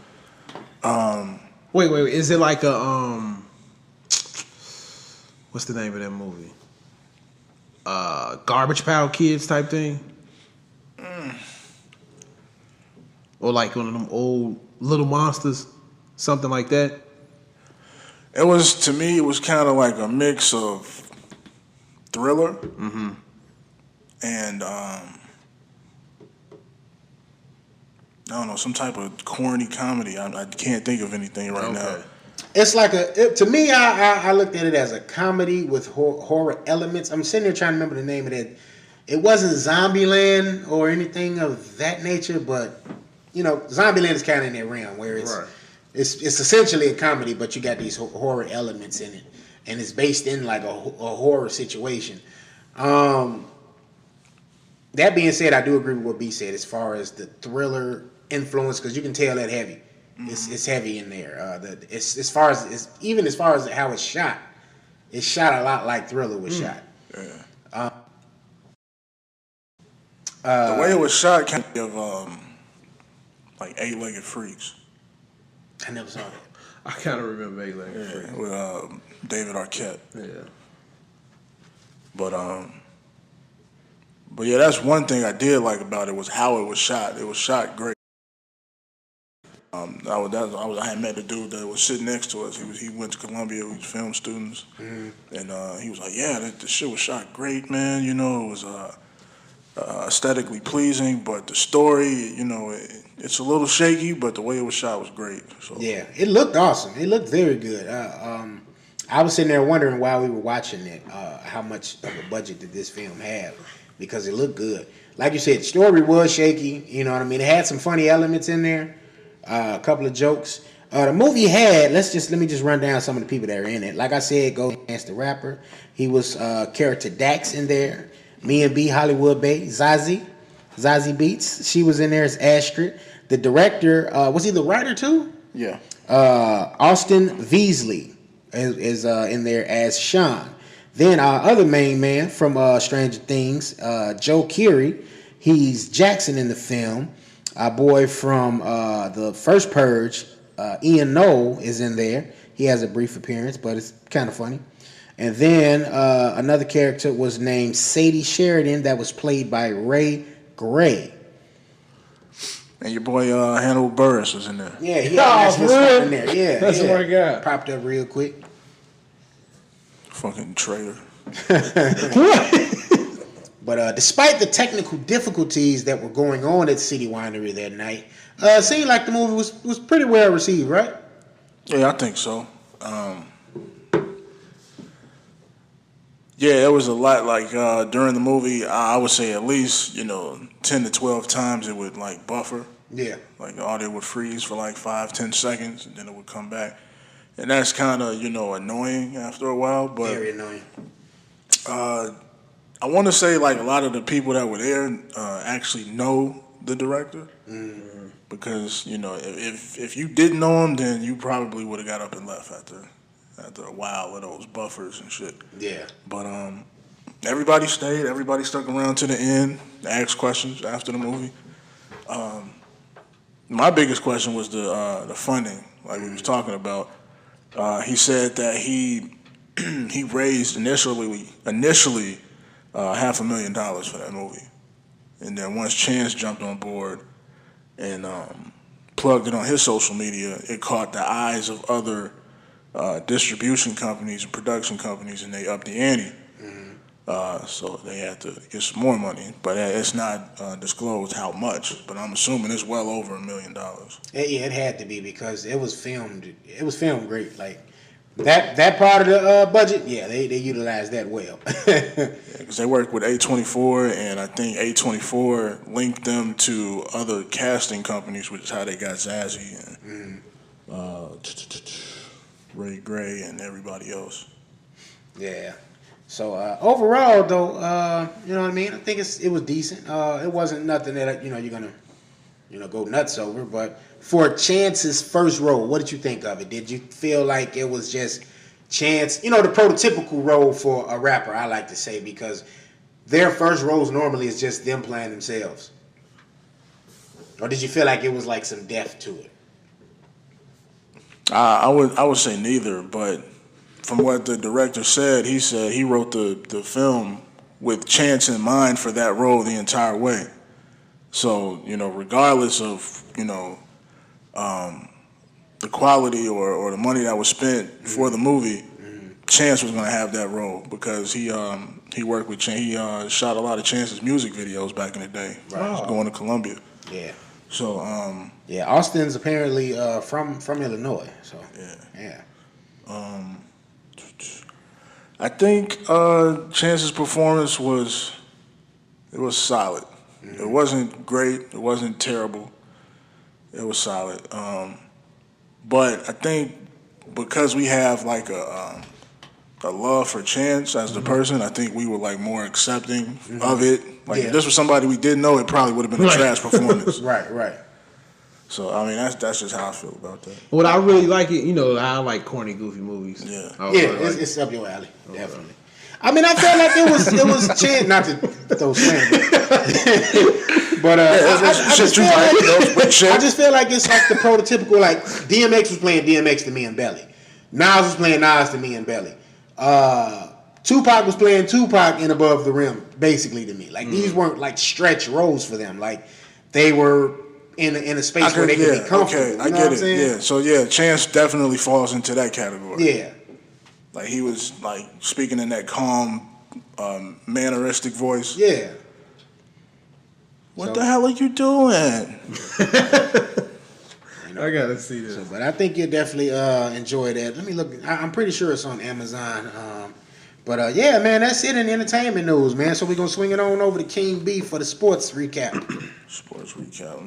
Wait. Is it like a what's the name of that movie? Garbage Pail Kids type thing, or like one of them old Little Monsters, something like that. it was, to me, it was kind of like a mix of thriller and I don't know, some type of corny comedy. I can't think of anything right now. It's like to me, I looked at it as a comedy with horror elements. I'm sitting there trying to remember the name of that. It wasn't Zombieland or anything of that nature, but you know, Zombieland is kind of in that realm where it's essentially a comedy, but you got these horror elements in it, and it's based in like a horror situation. That being said, I do agree with what B said as far as the thriller influence, because you can tell that heavy. It's heavy in there. It's as far as how it's shot a lot like Thriller was shot. Yeah. The way it was shot kind of like Eight-Legged Freaks. I never saw that. I kind of remember Eight-Legged Freaks with David Arquette. Yeah. But yeah, that's one thing I did like about it was how it was shot. It was shot great. I had met a dude that was sitting next to us. He went to Columbia. We was film students, and he was like, "Yeah, the shit was shot great, man. You know, it was aesthetically pleasing, but the story, you know, it's a little shaky, but the way it was shot was great." So yeah, it looked awesome. It looked very good. I was sitting there wondering while we were watching it, how much of a budget did this film have, because it looked good. Like you said, the story was shaky. You know what I mean? It had some funny elements in there. A couple of jokes. The movie had, let me just run down some of the people that are in it. Like I said, Chance the Rapper. He was character Dax in there. Imdb, Hollywood Bay, Zazie Beats. She was in there as Astrid. The director, was he the writer too? Yeah. Austin Veasley is in there as Sean. Then our other main man from Stranger Things, Joe Keery. He's Jackson in the film. Our boy from the first Purge, Ian Knoll, is in there. He has a brief appearance, but it's kind of funny. And then another character was named Sadie Sheridan that was played by Ray Gray. And your boy Hannibal Buress was in there. Yeah, he had in there. Yeah, that's what I got. Popped up real quick. Fucking traitor. But despite the technical difficulties that were going on at City Winery that night, it seemed like the movie was pretty well received, right? Yeah, I think so. Yeah, it was a lot. Like during the movie, I would say at least 10 to 12 times it would like buffer. Yeah. Like the audio would freeze for like 5-10 seconds, and then it would come back, and that's kind of annoying after a while. But very annoying. I want to say like a lot of the people that were there actually know the director, because if you didn't know him, then you probably would have got up and left after a while of those buffers and shit. Yeah. But everybody stayed. Everybody stuck around to the end, asked questions after the movie. My biggest question was the funding, like we was talking about. He said that he raised initially $500,000 for that movie, and then once Chance jumped on board and plugged it on his social media, it caught the eyes of other distribution companies and production companies, and they upped the ante. So they had to get some more money, but it's not disclosed how much. But I'm assuming it's well over $1 million. Yeah, it had to be, because it was filmed. It was filmed great. Like that part of the budget, yeah, they utilized that well. Because they worked with A24, and I think A24 linked them to other casting companies, which is how they got Zazie and Ray Gray and everybody else. Yeah. So overall, though, you know what I mean. I think it was decent. It wasn't nothing that you're gonna go nuts over. But for Chance's first role, what did you think of it? Did you feel like it was just Chance? The prototypical role for a rapper, I like to say, because their first roles normally is just them playing themselves. Or did you feel like it was like some depth to it? I would say neither, but from what the director said he wrote the film with Chance in mind for that role the entire way. So, regardless of, the quality or the money that was spent for the movie, Chance was going to have that role because he worked with Chance. He shot a lot of Chance's music videos back in the day, going to Columbia. Yeah. So, Austin's apparently from Illinois. So, yeah. I think Chance's performance was solid. It wasn't great. It wasn't terrible. It was solid. But I think because we have like a love for Chance as the person, I think we were like more accepting of it. Like if this was somebody we didn't know, it probably would have been a trash performance. Right. So I mean, that's just how I feel about that. What I really like it, I like corny, goofy movies. Yeah, it's up your alley, definitely. I mean, I felt like it was Chance, not to throw slander, but I just feel like it's like the prototypical, like DMX was playing DMX to me and Belly, Nas was playing Nas to me and Belly, Tupac was playing Tupac in Above the Rim, basically to me. Like these weren't like stretch roles for them, like they were in a space where they could be comfortable. Okay, I get it. Yeah, so Chance definitely falls into that category. Yeah. Like he was like speaking in that calm, manneristic voice. Yeah. What the hell are you doing? I gotta see this. But I think you'll definitely enjoy that. Let me look. I'm pretty sure it's on Amazon. But yeah, man, that's it in entertainment news, man. So we're gonna swing it on over to King B for the sports recap. Sports recap.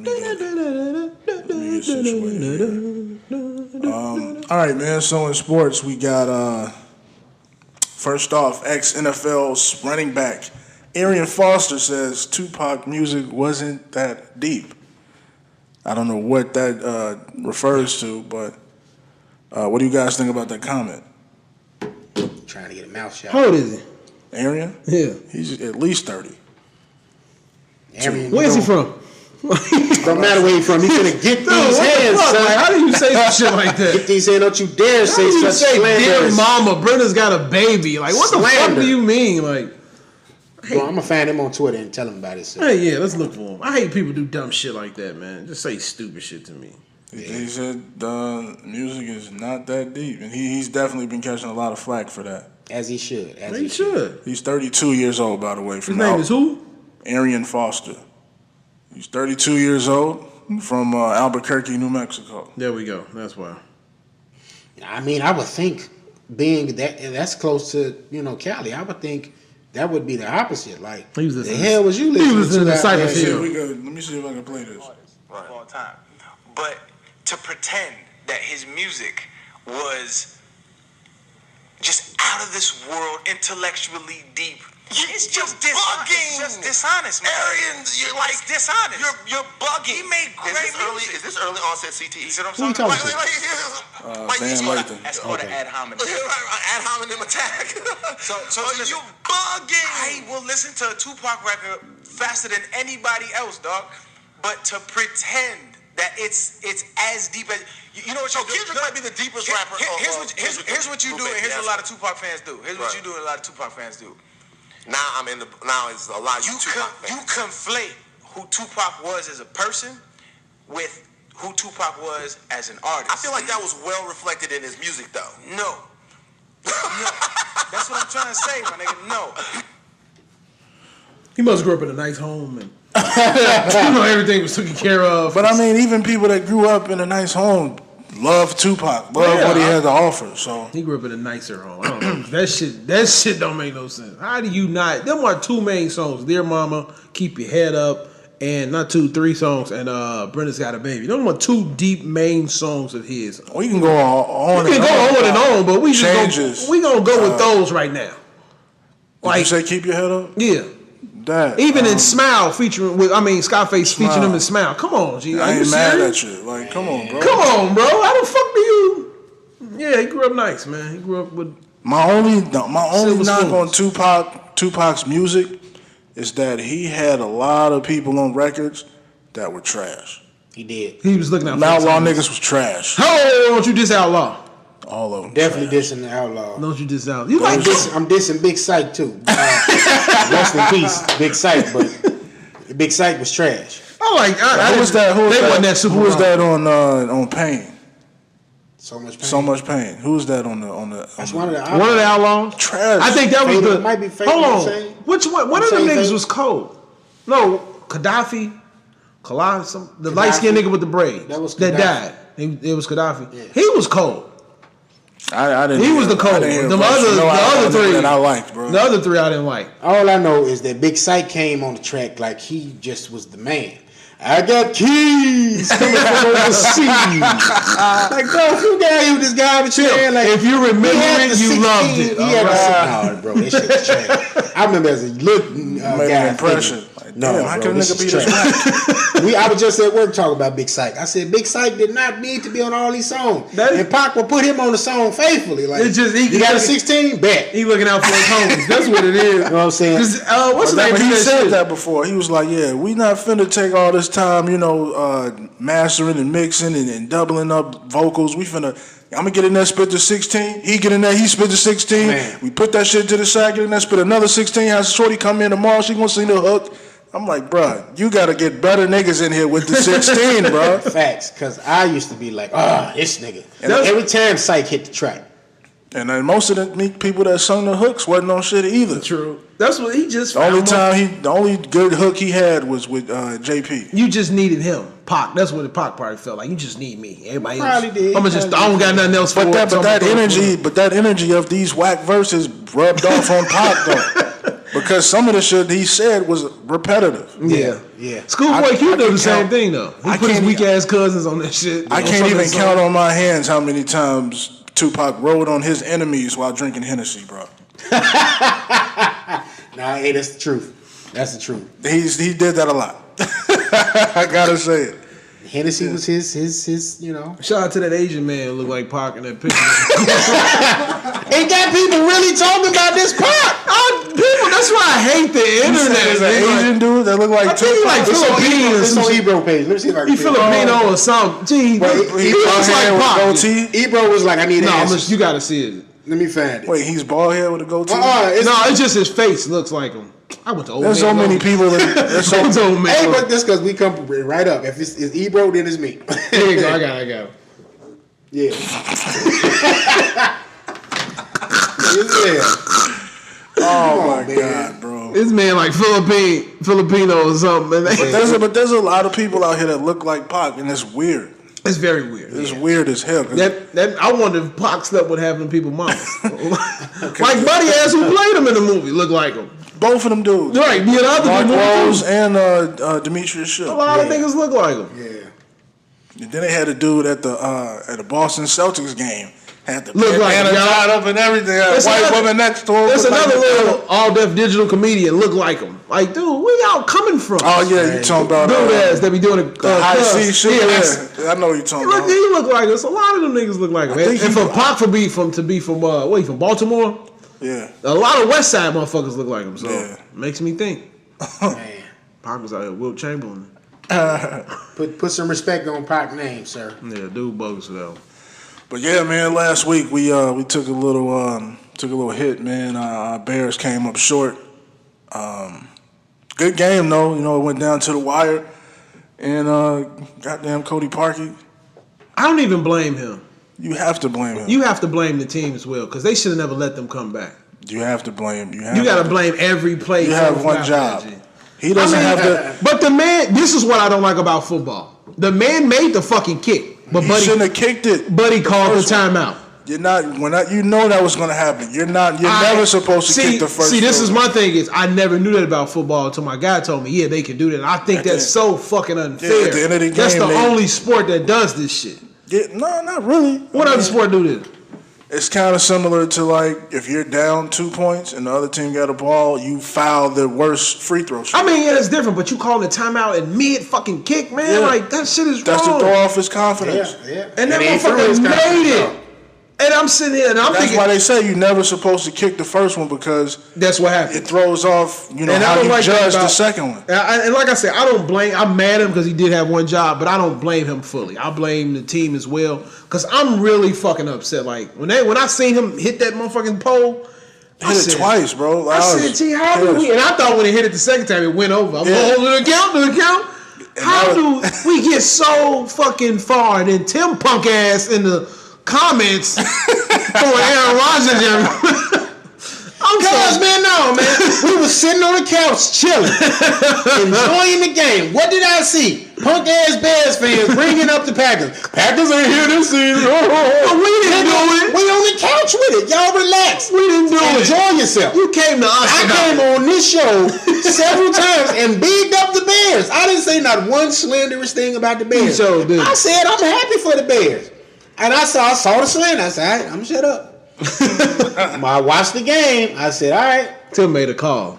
Let me get situated here. All right, man. So in sports, we got first off, ex-NFL running back Arian Foster says Tupac music wasn't that deep. I don't know what that refers to, but what do you guys think about that comment? Trying to get a mouth shot. How old is he? Arian? Yeah. He's at least 30. Arian, where's he from? Don't matter where he's from. He's gonna get these hands, son. Like, how do you say some shit like that? Get these hands. Don't you dare say such Dear slanderous. mama, Brenda's got a baby. Like, what the fuck do you mean? Like, well, I'm gonna find him on Twitter and tell him about it. So. Hey, yeah, let's look for him. I hate people do dumb shit like that, man. Just say stupid shit to me. He said music is not that deep, and he's definitely been catching a lot of flack for that. As he should. He should. He's 32 years old, by the way. His name is who? Arian Foster. He's 32 years old from Albuquerque, New Mexico. There we go. That's why. I mean, I would think being that's close to Cali, I would think that would be the opposite. Like, the hell was you listening to? Let me see if I can play this. Of all time. But to pretend that his music was just out of this world, intellectually deep, it's just bugging. It's just dishonest, man. Arian, you're like dishonest. You're bugging. He made great music. Is this early onset CTE? You see what I'm talking about? That's called an ad hominem. Ad hominem attack. So you bugging. I will listen to a Tupac record faster than anybody else, dog. But to pretend that it's as deep as you know what you do. Kendrick might be the deepest rapper. Here's what you do, and here's what a lot of Tupac fans do. Here's what you do, and a lot of Tupac fans do. Now it's a lot of Tupac fans. You conflate who Tupac was as a person with who Tupac was as an artist. I feel like that was well reflected in his music, though. No. That's what I'm trying to say, my nigga. No. He must grow up in a nice home and everything was taken care of. But I mean, even people that grew up in a nice home love Tupac, love what he had to offer. So he grew up in a nicer home. I don't know. That shit don't make no sense. How do you not? Them are two main songs: "Dear Mama," "Keep Your Head Up," and three songs. And Brenda's Got a Baby. Them are two deep main songs of his. We can go on. We can go on and on, but we gonna go with those right now. Did you say Keep Your Head Up? Yeah. That Even in Smile featuring with, Scarface featuring him in Smile. Come on, G. I ain't mad at you. Like, come on, bro. Come on, bro. How the fuck do you? Yeah, he grew up nice, man. He grew up with. My only knock on Tupac's music is that he had a lot of people on records that were trash. He did. He was looking out for Outlaw niggas was trash. How don't you diss Outlaw? All of them. Definitely dissing the Outlaw. Don't you diss Outlaw? You like I'm dissing Big Sight too. Rest in peace, Big Sight. But Big Sight was trash. I like. Who was that? Who was that on Pain? So Much Pain. So Much Pain. Who was that on the? That's one of the Outlaws. One of the Outlaws. Trash. I think that was Fatal, the. might be Fatal, hold on. Hussein. Which one? One of them niggas was cold. No, Gaddafi. The light skinned nigga with the braids. That died. It was Gaddafi. Yeah. He was cold. I didn't. He was the cold. The other three that I liked, bro. The other three I didn't like. All I know is that Big Sight came on the track like he just was the man. I got keys coming from overseas. Like, bro, who got you this garbage man? Like, if you remember it, you loved it. He had bro, this shit was trash. I remember as a little guy. An impression. No, how bro, can a nigga be this black? I was just at work talking about Big Sight. I said Big Sight did not need to be on all these songs. And Pac will put him on the song faithfully. Like, you got a 16? Bet. He looking out for his homies. That's what it is. You know what I'm saying? What's the name? He said that before. He was like, yeah, we not finna take all this time, mastering and mixing and doubling up vocals. We finna... I'm gonna get in there, spit the 16. He get in there, he spit the 16. Man. We put that shit to the side, get in there, spit another 16. Has Shorty come in tomorrow, she gonna sing the hook. I'm like, bro, you gotta get better niggas in here with the 16, bro. Facts, because I used to be like, this nigga. And every time Psych hit the track. And then most of the people that sung the hooks wasn't on shit either. True. That's what he just. The only good hook he had was with JP. You just needed him, Pac. That's what Pac probably felt like. You just need me. Everybody else. Did. I don't got nothing else for. But that energy of these whack verses rubbed off on Pac though. Because some of the shit he said was repetitive. Yeah. Schoolboy Q did the same thing though. He put his weak ass cousins on that shit. I can't even count on my hands how many times Tupac rode on his enemies while drinking Hennessy, bro. Nah, hey, that's the truth. That's the truth. He did that a lot. I gotta say it. Hennessy was his, Shout out to that Asian man who looked like Pac in that picture. Ain't got people really talking about this Pac. People, that's why I hate the internet. There's an Asian dude that look like Tupac. Like Filipino. It's on Ebro page. Let me see if I can. He Filipino or something. Gee, he looks like Pac. Ebro was like, I need answers. You gotta see it. Let me find it. Wait, he's bald head with a goatee? It's just his face looks like him. I went to old There's so many people that Hey, but this because we come right up. If it's Ebro, then it's me. There you go. I got it. Yeah. Oh my God, bro. This man like Filipino or something. But there's a lot of people out here that look like Pac, and it's weird. It's very weird. It's weird as hell. That I wonder if Pac slept with half of them people mamas. Like Buddy ass who played him in the movie look like him. Both of them dudes. Right. The other Mark Rose and Demetrius Shipp. A lot of niggas look like him. Yeah. And then they had a dude at the Boston Celtics game. Had the look like him, tied up and everything. Had a white woman next to him. There's another little all-deaf digital comedian look like him. Like, dude, where y'all coming from? Oh yeah, you talking about dude ass that be doing the high C shit? Yeah, I know what you talking about. He look like us. A lot of them niggas look like him. And for Pac to be from from Baltimore? Yeah. A lot of West Side motherfuckers look like him. So it makes me think. Man, Pac was out here Wilt Chamberlain. Put some respect on Pac's name, sir. Yeah, dude bogus for that one. But yeah, man, last week we took a little hit, man. Our Bears came up short. Good game though, it went down to the wire, and goddamn Cody Parkey. I don't even blame him. You have to blame him. You have to blame the team as well because they should have never let them come back. You have to blame. You got to blame every play. You have one job. He doesn't have to. But the man, this is what I don't like about football. The man made the fucking kick, but Buddy shouldn't have kicked it. Buddy called the timeout. You're not. You know that was going to happen. You're never supposed to kick the first. See, this is my thing. Is I never knew that about football until my guy told me. Yeah, they can do that. And I think that's so fucking unfair. Yeah, at the end of the game, that's the only sport that does this shit. Yeah, no, not really. What other sport do this? It's kind of similar to like if you're down 2 points and the other team got a ball, you foul the worst free throw shot. I mean, yeah, it's different, but you calling a timeout in mid fucking kick, man, like that shit is That's wrong. to throw off his confidence. Yeah. And that motherfucker made it. And I'm sitting here and I'm thinking. That's why they say you're never supposed to kick the first one because that's what happened. It throws off, how you judge the second one. And like I said, I don't blame. I'm mad at him because he did have one job, but I don't blame him fully. I blame the team as well because I'm really fucking upset. Like when I seen him hit that motherfucking pole. Hit it twice, bro. I said, "Gee, how do we?" And I thought when he hit it the second time, it went over. I'm going, "Oh, the account." How do we get so fucking far? And then Tim punk ass in the comments for Aaron Rodgers. Man, we was sitting on the couch chilling, enjoying the game. What did I see? Punk ass Bears fans bringing up the Packers. Packers ain't here this season. We didn't do it. We on the couch with it. Y'all relax. We didn't do it. Enjoy yourself. You came to us. I came on this show several times and bigged up the Bears. I didn't say not one slanderous thing about the Bears. I said I'm happy for the Bears. And I saw the slander. I said, all right, I'm going to shut up. I watched the game. I said, all right. Tim made a call.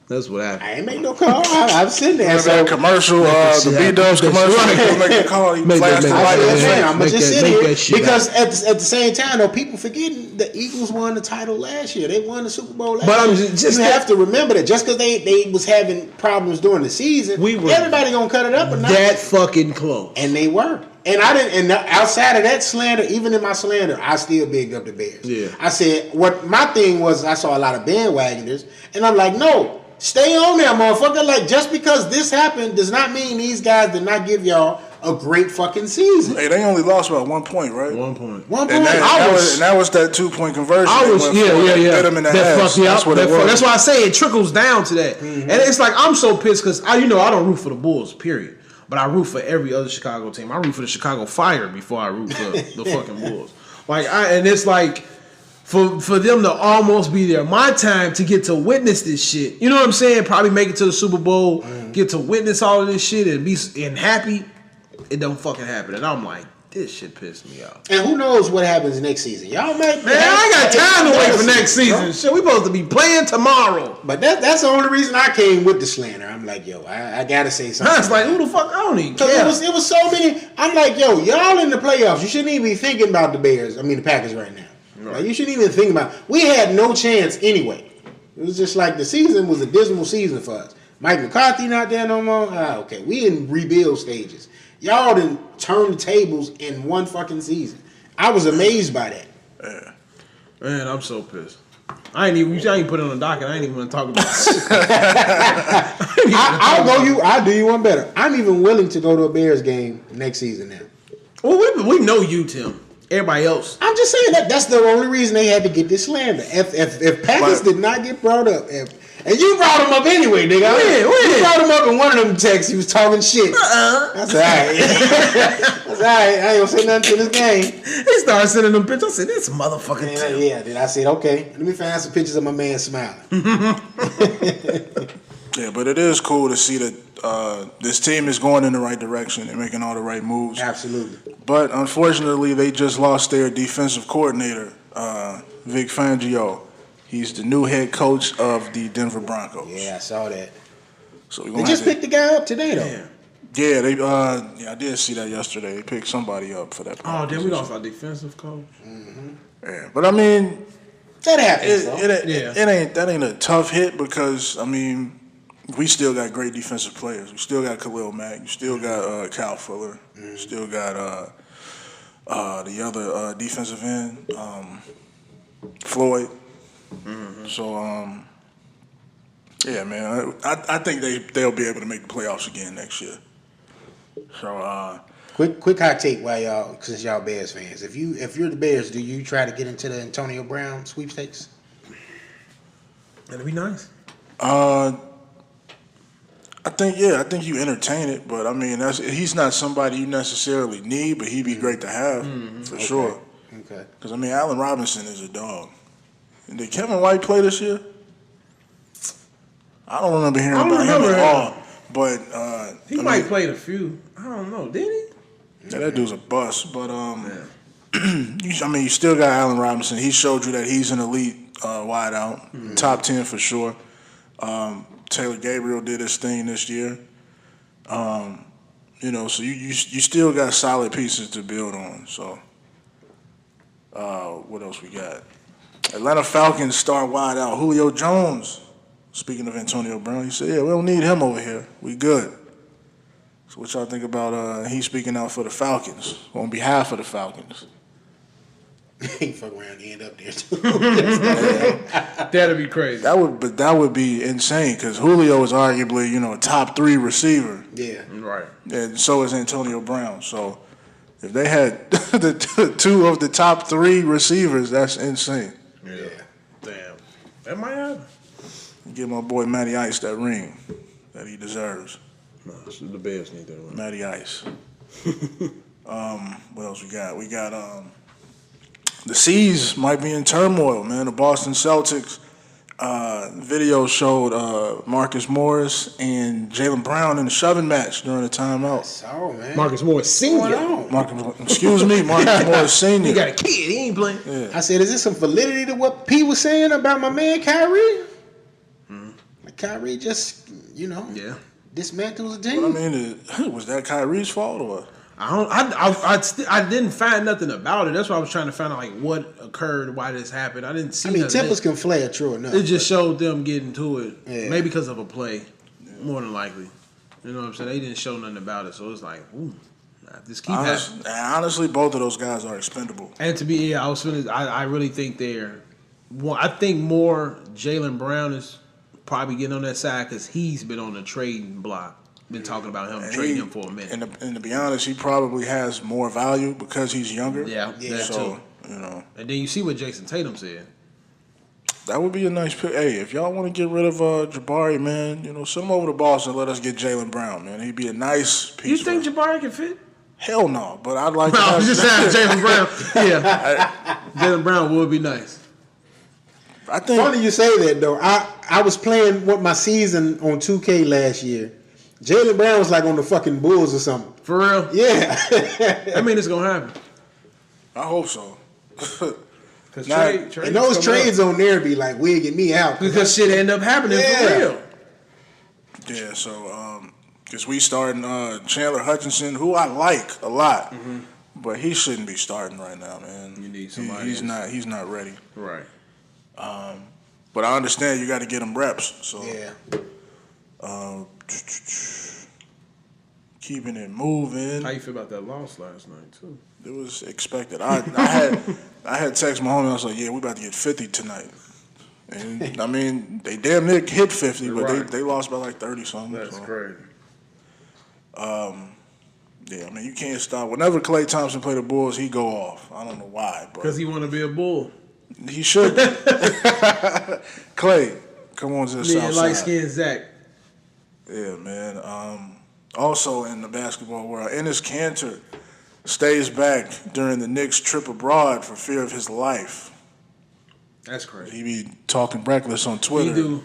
That's what happened. I ain't make no call. I'm sitting there. So that commercial, the B-Dubs commercial, he make the call. He flashed the light. I'm just sitting here because at the same time, though, people forgetting the Eagles won the title last year. They won the Super Bowl last year. But you have to remember that just because they was having problems during the season, everybody gonna cut it up or not. That fucking close, and they were. And I didn't. And outside of that slander, even in my slander, I still bigged up the Bears. Yeah. I said what my thing was. I saw a lot of bandwagoners, and I'm like, no. Stay on there, motherfucker. Like, just because this happened does not mean these guys did not give y'all a great fucking season. Hey, they only lost about 1 point, right? 1 point. And that was that 2 point conversion. Hit them in the ass. That's what it was. That's why I say it trickles down to that. Mm-hmm. And it's like I'm so pissed because I don't root for the Bulls, period. But I root for every other Chicago team. I root for the Chicago Fire before I root for the fucking Bulls. And it's like. For them to almost be there, my time to get to witness this shit. You know what I'm saying? Probably make it to the Super Bowl, get to witness all of this shit and be happy. It don't fucking happen, and I'm like, this shit pissed me off. And who knows what happens next season? Y'all might. Man, I ain't got time to wait for next season. Shit, we supposed to be playing tomorrow. But that's the only reason I came with the slander. I'm like, yo, I gotta say something. It's like, who the fuck? I don't even care. It was so many. I'm like, yo, y'all in the playoffs. You shouldn't even be thinking about the Packers right now. Right. Like, you shouldn't even think about it. We had no chance anyway. It was just like the season was a dismal season for us. Mike McCarthy not there no more. Okay. We in rebuild stages. Y'all done turned the tables in one fucking season. I was amazed by that. Yeah. Man, I'm so pissed. I ain't put it on the docket. I ain't even going to talk about it. I'll do you one better. I'm even willing to go to a Bears game next season now. Well, we know you, Tim. Everybody else. I'm just saying that's the only reason they had to get this slander. If Packers did not get brought up, and you brought him up anyway, nigga. You brought him up in one of them texts. He was talking shit. That's all right. That's all right. I ain't gonna say nothing to this game. He started sending them pictures. I said, this motherfucking Tim. Yeah. Then I said, okay, let me find some pictures of my man smiling. Yeah, but it is cool to see that this team is going in the right direction and making all the right moves. Absolutely. But unfortunately, they just lost their defensive coordinator, Vic Fangio. He's the new head coach of the Denver Broncos. Yeah, I saw that. So they just picked the guy up today, though. Yeah, I did see that yesterday. They picked somebody up for that. Oh, then we lost our defensive coach. Mm-hmm. Yeah, but I mean, that happens. That ain't a tough hit because I mean. We still got great defensive players. We still got Khalil Mack. You still got Kyle Fuller. You still got the other defensive end, Floyd. Mm-hmm. So, yeah, man, I think they'll be able to make the playoffs again next year. So, quick hot take, since y'all Bears fans. If you're the Bears, do you try to get into the Antonio Brown sweepstakes? That'd be nice. I think you entertain it, but I mean he's not somebody you necessarily need, but he'd be great to have for sure. Okay. Because I mean Allen Robinson is a dog. And did Kevin White play this year? I don't remember hearing about him at all. But he might played a few. I don't know. Did he? Yeah, that dude's a bust. But you still got Allen Robinson. He showed you that he's an elite wideout, top 10 for sure. Taylor Gabriel did his thing this year. So you still got solid pieces to build on. So what else we got? Atlanta Falcons star wideout Julio Jones. Speaking of Antonio Brown, he said, "Yeah, we don't need him over here. We good." So what y'all think about he speaking out for the Falcons on behalf of the Falcons? He fuck around and end up there too. That'd be crazy. That would be insane because Julio is arguably a top 3 receiver. Yeah, right. And so is Antonio Brown. So if they had the 2 of the top 3 receivers, that's insane. Yeah. Damn. That might happen. Give my boy Matty Ice that ring that he deserves. No, the Bears need that ring. Matty Ice. What else we got? We got the C's might be in turmoil, man. The Boston Celtics video showed Marcus Morris and Jaylen Brown in a shoving match during the timeout. So, man. Marcus Morris Sr. Marcus Morris Sr. He got a kid. He ain't playing. Yeah. I said, is there some validity to what P was saying about my man Kyrie? Like Kyrie just, Yeah. dismantles the team. But I mean, was that Kyrie's fault or? I didn't find nothing about it. That's why I was trying to find out what occurred, why this happened. I didn't see. tempers can flare, true enough. It just showed them getting to it, Yeah. maybe because of a play, more than likely. You know what I'm saying? They didn't show nothing about it, so it's like, ooh, this keep happening. Honestly, both of those guys are expendable. And to be, I really think I think more Jaylen Brown is probably getting on that side because he's been on the trading block. Been talking about him, trading him for a minute. And to be honest, he probably has more value because he's younger. Yeah, that so, too. And then you see what Jason Tatum said. That would be a nice pick. Hey, if y'all want to get rid of Jabari, man, send him over to Boston and let us get Jaylen Brown, man. He'd be a nice piece. You think Jabari can fit? Hell no, but I'd like to I have was just saying Jaylen Brown. Yeah. Jaylen Brown would be nice. I think Funny you say that, though. I was playing my season on 2K last year. Jaylen Brown was like on the fucking Bulls or something. For real? Yeah. I mean, it's going to happen. I hope so. Because and those trades on there be like wigging me out. Because shit end up happening for real. Yeah, so because we starting Chandler Hutchinson, who I like a lot, but he shouldn't be starting right now, man. You need somebody. He's not ready. Right. But I understand you got to get him reps. So Yeah. Keeping it moving. How you feel about that loss last night too? It was expected. I had text my homie. I was like, "Yeah, we about to get 50 tonight." And I mean, they damn near hit 50, but they lost by like 30 something. That's crazy. Yeah, I mean, you can't stop. Whenever Klay Thompson play the Bulls, he go off. I don't know why, but Because he want to be a Bull. he should. Klay, come on to the south light side. skinned Zach. Yeah, man. Also in the basketball world, Enes Kanter stays back during the Knicks trip abroad for fear of his life. That's crazy. He be talking reckless on Twitter. He do.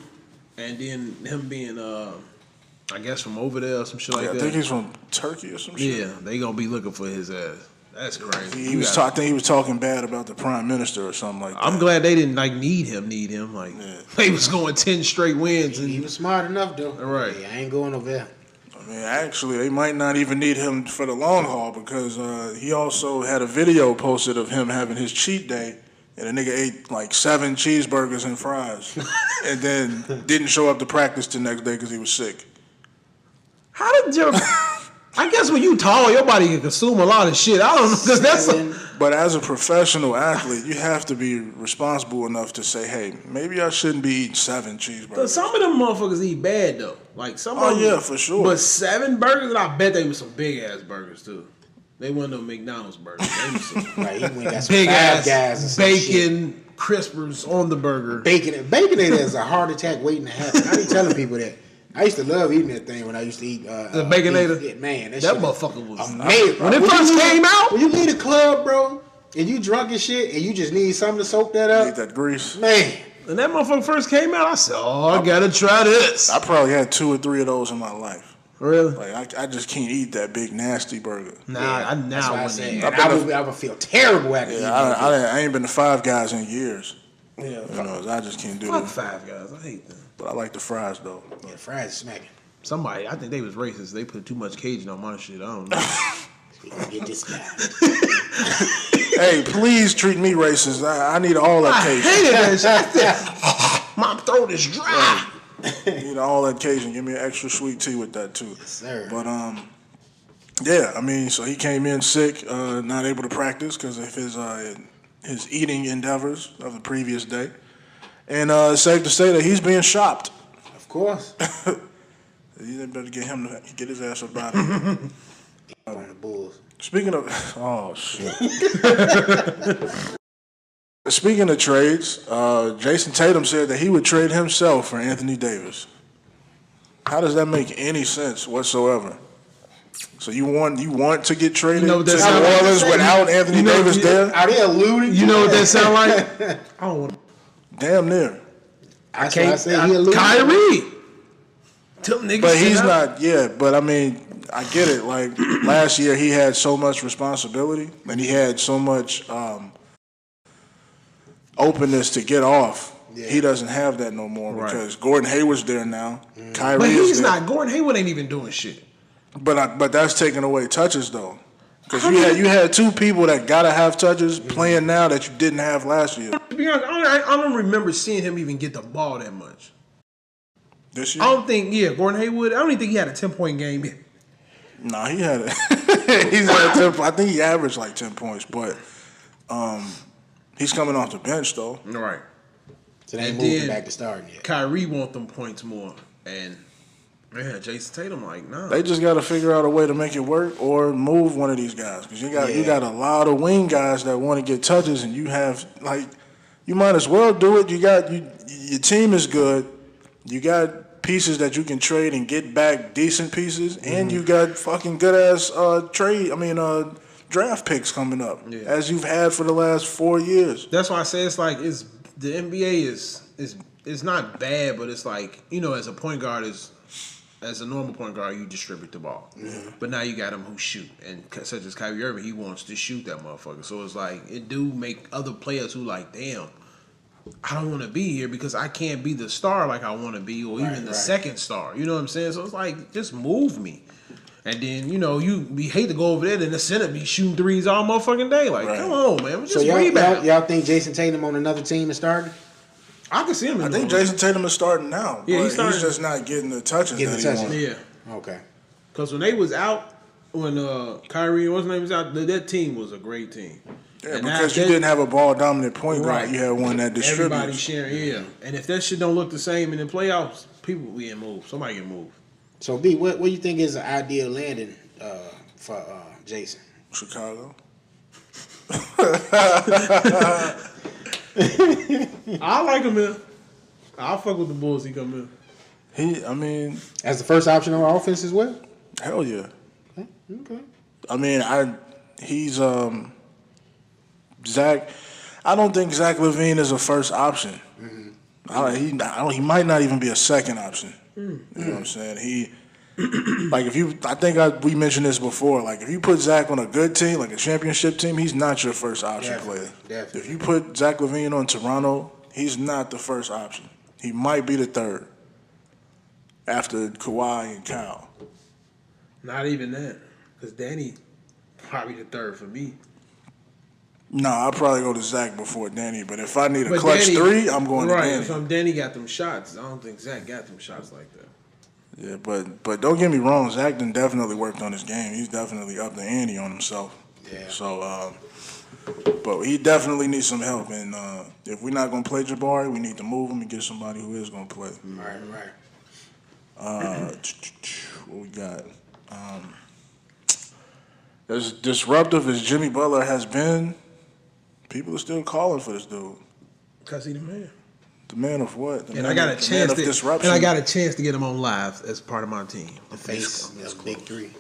And then him being, I guess, from over there or some shit like that. I think he's from Turkey or some shit. Yeah, they going to be looking for his ass. That's crazy. I think he was talking bad about the prime minister or something like that. I'm glad they didn't need him. Like they was going 10 straight wins. He was smart enough though. Right. Yeah, I ain't going over there. I mean, actually, they might not even need him for the long haul because he also had a video posted of him having his cheat day, and a nigga ate like 7 cheeseburgers and fries, and then didn't show up to practice the next day because he was sick. How did your... I guess when you tall, your body can consume a lot of shit. I don't know, because that's... But as a professional athlete, you have to be responsible enough to say, hey, maybe I shouldn't be eating 7 cheeseburgers. Some of them motherfuckers eat bad, though. Like, some of them... yeah, for sure. But 7 burgers, and I bet they were some big-ass burgers, too. They weren't no McDonald's burgers. They were some Right, he went got some big-ass guys or some bacon shit. crispers on the burger. Bacon it is a heart attack waiting to happen. I be telling people that. I used to love eating that thing when I used to eat the Baconator. Yeah, man, that shit motherfucker was amazing. When it first came out, when you leave the club, bro, and you drunk and shit, and you just need something to soak that up. Need that grease. Man. When that motherfucker first came out, I said, I gotta try this. I probably had 2 or 3 of those in my life. Really? Like I just can't eat that big nasty burger. Nah, That's what I wouldn't said. eat. I would feel terrible after eating that. I ain't been to Five Guys in years. Yeah, You know, I just can't do Fuck that. Five Guys. I hate them. But I like the fries though. yeah, fries smacking. Somebody, I think they was racist. They put too much Cajun on my shit. I don't know. Get this guy. Hey, please treat me racist. I need all that I Cajun. hated that shit. My throat is dry. Need all that Cajun. Give me an extra sweet tea with that too. Yes, sir. But yeah. I mean, so he came in sick, not able to practice because of his eating endeavors of the previous day, and it's safe to say that he's being shopped. Of course. You better get him to get his ass up out of here. On the Bulls. Speaking of, oh shit. Speaking of trades, Jason Tatum said that he would trade himself for Anthony Davis. How does that make any sense whatsoever? So you want to get traded to New Orleans without Anthony Davis there? Are they alluding? You know what that sound like? I don't want. Damn near. I can't say he alluding. Kyrie. Tell them niggas. But he's not. Yeah, but I mean, I get it. Like last year, he had so much responsibility and he had so much openness to get off. Yeah. He doesn't have that no more because Gordon Hayward's there now. Kyrie but he's is there. not. Gordon Hayward ain't even doing shit. But that's taking away touches though, because you had two people that gotta have touches playing now that you didn't have last year. To be honest, I don't remember seeing him even get the ball that much. This year? I don't think. Yeah, Gordon Hayward. I don't even think he had a 10-point game yet. No, he had it. He's had 10. I think he averaged like 10 points, but he's coming off the bench though. Right. So they ain't moving back to starting yet. Kyrie want them points more, and man, Jason Tatum like nah. They just got to figure out a way to make it work or move one of these guys because you got a lot of wing guys that want to get touches, and you have like you might as well do it. Your team is good. You got pieces that you can trade and get back decent pieces, and you got fucking good ass draft picks coming up as you've had for the last 4 years. That's why I say it's like the NBA is not bad, but it's like, you know, as a point guard as a normal point guard, you distribute the ball. Mm-hmm. But now you got him who shoot, and such as Kyrie Irving, he wants to shoot that motherfucker. So it's like it do make other players who like, damn, I don't want to be here because I can't be the star like I want to be, or even the second star. You know what I'm saying? So it's like, just move me. And then, you know, we hate to go over there, then the center be shooting threes all motherfucking day. Like, come on, man. Just rebound. Y'all think Jason Tatum on another team is starting? I can see him. I think Jason Tatum is starting now. Yeah, he's just not getting the touches. Yeah. Okay. Because when they was out, when Kyrie, what's his name was out, that team was a great team. Yeah, and because you didn't have a ball dominant point guard, you had one that distributes. Everybody sharing, And if that shit don't look the same in the playoffs, people will get moved. Somebody get moved. So B, what do you think is the ideal landing for Jason? Chicago. I like him in. I'll fuck with the Bulls. He come in. As the first option on offense as well. Hell yeah. Okay. I mean, he's Zach. I don't think Zach LaVine is a first option. Mm-hmm. He might not even be a second option. You know what I'm saying? We mentioned this before. Like, if you put Zach on a good team, like a championship team, he's not your first option player. Definitely. If you put Zach LaVine on Toronto, he's not the first option. He might be the third after Kawhi and Kyle. Not even that, because Danny probably the third for me. No, I'd probably go to Zach before Danny. But if I need a clutch three, I'm going to Danny. If Danny got them shots, I don't think Zach got them shots like that. Yeah, but don't get me wrong, Zach done definitely worked on his game. He's definitely up the ante on himself. Yeah. So, but he definitely needs some help. And if we're not going to play Jabari, we need to move him and get somebody who is going to play. Right. What we got? As disruptive as Jimmy Butler has been, people are still calling for this dude. Because he the man. The man of what? I got a chance to get him on live as part of my team. The face of the big three.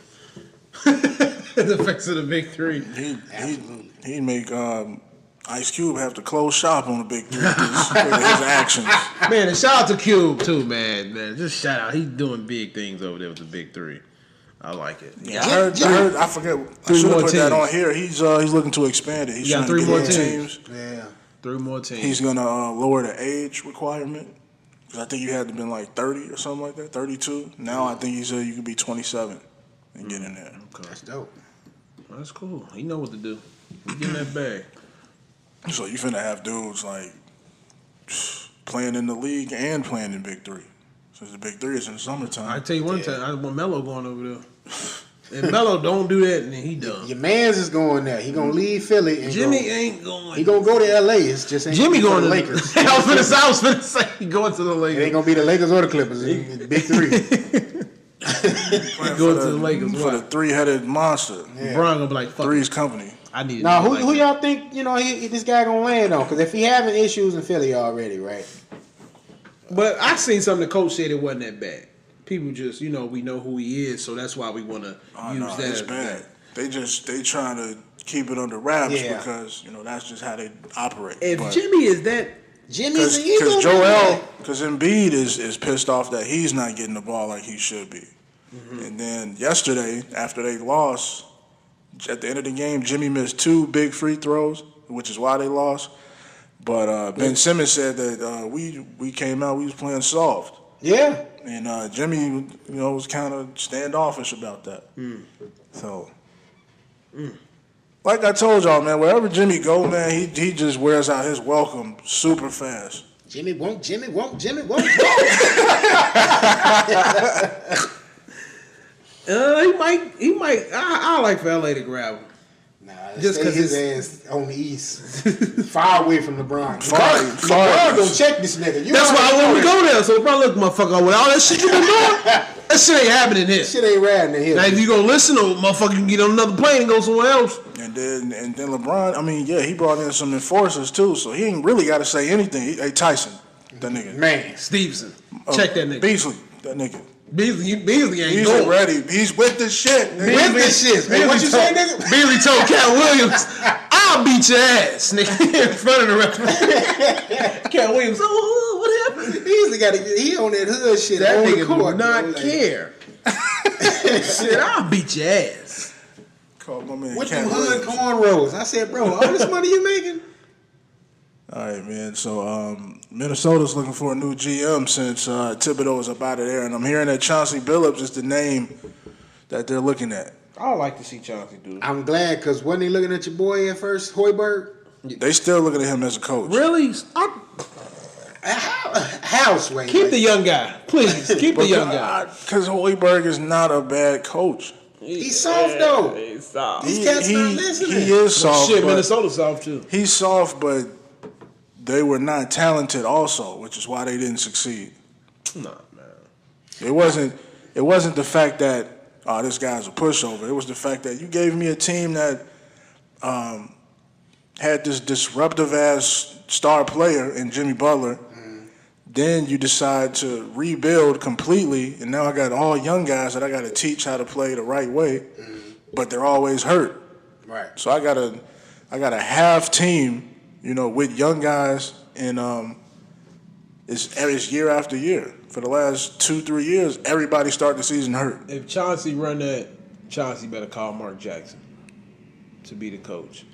The face of the big three. He'd make Ice Cube have to close shop on the big three because of his actions. Man, and shout out to Cube too, man. Just shout out. He's doing big things over there with the big three. I like it. Yeah, I heard. I forget. I should have put that on here. He's looking to expand it. He's got trying 3 to more get teams. Yeah. 3 more teams. He's gonna lower the age requirement. Because I think you had to been like 30 or something like that, 32. Now I think he said you could be 27 and get in there. Okay. That's dope. That's cool. He know what to do. He getting that bag. So you finna have dudes like playing in the league and playing in Big Three. Since the Big Three is in the summertime. I tell you one time, I want Melo going over there. If Melo don't do that, then he done. Your man's is going there. He gonna leave Philly. And Jimmy ain't going. He gonna go to LA. It's just ain't Jimmy going to to the Lakers. I was finna say he going to the Lakers. It ain't gonna be the Lakers or the Clippers. It's the Big Three. Going to the Lakers for the 3-headed monster. Yeah. Bron gonna be like, fuck Three's company. I need. Now, who y'all think this guy gonna land on? Because if he having issues in Philly already, right? But I seen something the coach said it wasn't that bad. People just, we know who he is, so that's why we want to use that. It's bad. They trying to keep it under wraps because that's just how they operate. If Jimmy is that, Jimmy's because Embiid is pissed off that he's not getting the ball like he should be. Mm-hmm. And then yesterday, after they lost, at the end of the game, Jimmy missed 2 big free throws, which is why they lost. But Ben Simmons said that we came out, we was playing soft. Yeah. And Jimmy, was kind of standoffish about that. So, like I told y'all, man, wherever Jimmy go, man, he just wears out his welcome super fast. Jimmy won't. He might. I like for LA to grab him. Nah, just because his ass on the East, far away from LeBron. LeBron gonna check this nigga. That's why I want to go there. So LeBron, look, motherfucker, with all that shit you been doing, that shit ain't happening here. Shit ain't riding in here. Now, if you gonna listen, or motherfucker can get on another plane and go somewhere else. And then LeBron, he brought in some enforcers too, so he ain't really got to say anything. Hey, Tyson, that nigga. Man, Stevenson, check that nigga. Beasley, that nigga. Beasley ain't He's going. ready. He's with this shit. With this shit. Hey, what you say, nigga? Beasley told Cat Williams, "I'll beat your ass, nigga," in front of the rest. Cat Williams, what happened? Beasley he on that hood shit. That on nigga the court, do not care. Shit, I'll beat your ass. Called my man with Cat them hood Williams. cornrows. I said, bro, all this money you making? All right, man. So Minnesota's looking for a new GM since Thibodeau is up out of there, and I'm hearing that Chauncey Billups is the name that they're looking at. I would like to see Chauncey do it. I'm glad, because wasn't he looking at your boy at first, Hoiberg? They still looking at him as a coach. Really? House way. Keep the young guy, please. Keep the young guy. Because Hoiberg is not a bad coach. He's soft though. He's soft. These cats not listening. He is soft. Shit, Minnesota's soft too. He's soft, but they were not talented also, which is why they didn't succeed. Nah, man. It wasn't the fact that this guy's a pushover. It was the fact that you gave me a team that had this disruptive ass star player in Jimmy Butler. Then you decide to rebuild completely, and now I got all young guys that I got to teach how to play the right way, but they're always hurt. Right. So I got a half team, with young guys, and it's year after year. For the last 2-3 years, everybody starting the season hurt. If Chauncey run that, Chauncey better call Mark Jackson to be the coach.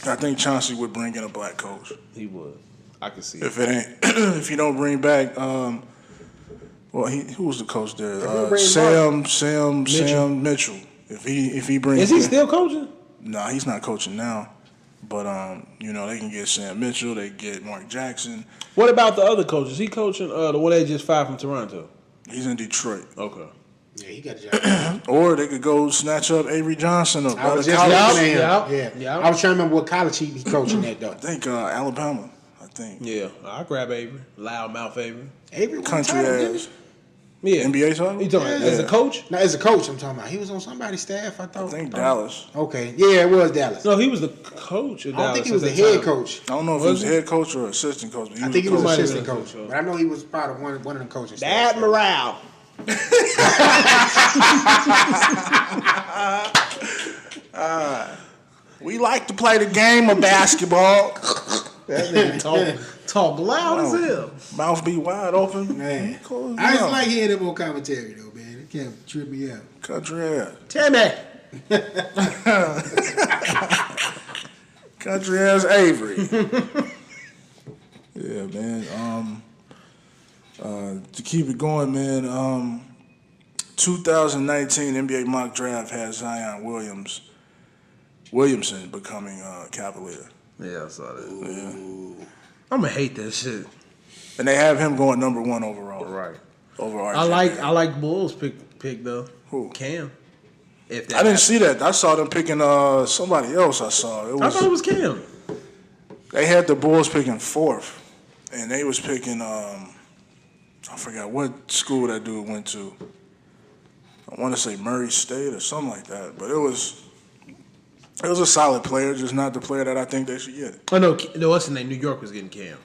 I think Chauncey would bring in a black coach. He would. I can see if it ain't if you don't bring back who was the coach there? Sam Mitchell. If he brings Is he still coaching? Nah, he's not coaching now. But they can get Sam Mitchell, they can get Mark Jackson. What about the other coaches? He coaching the one they just fired from Toronto. He's in Detroit. Okay. Yeah, he got a job. Or they could go snatch up Avery Johnson. I was just Yeah. I was trying to remember what college he was coaching at though. I think Alabama. Yeah, I'll grab Avery. Loudmouth Avery. Avery country ass. Yeah. NBA title? You talking about as a coach? No, as a coach I'm talking about. He was on somebody's staff, I thought. I think Dallas. Okay. Yeah, it was Dallas. No, he was the coach of Dallas. I don't think he was the head coach. I don't know if he was head coach or assistant coach. But I think he was assistant coach. But I know he was part of one of them coaches. The Admiral. We like to play the game of basketball. That nigga talk loud as hell. Mouth be wide open. Man. I just like hearing him on commentary though, man. Can't trip me out. Country ass. Timmy. Country ass Avery. Yeah, man. To keep it going, man. 2019 NBA mock draft has Zion Williamson becoming Cavalier. Yeah, I saw that. Yeah. I'm gonna hate that shit. And they have him going number 1 overall. Right. Over RJ. I like Bulls pick though. Who? Cam. If that I didn't see that. I saw them picking somebody else. I thought it was Cam. They had the Bulls picking 4th, and they was picking I forgot what school that dude went to. I want to say Murray State or something like that, but it was a solid player, just not the player that I think they should get. Oh no, what's the name? New York was getting Cam.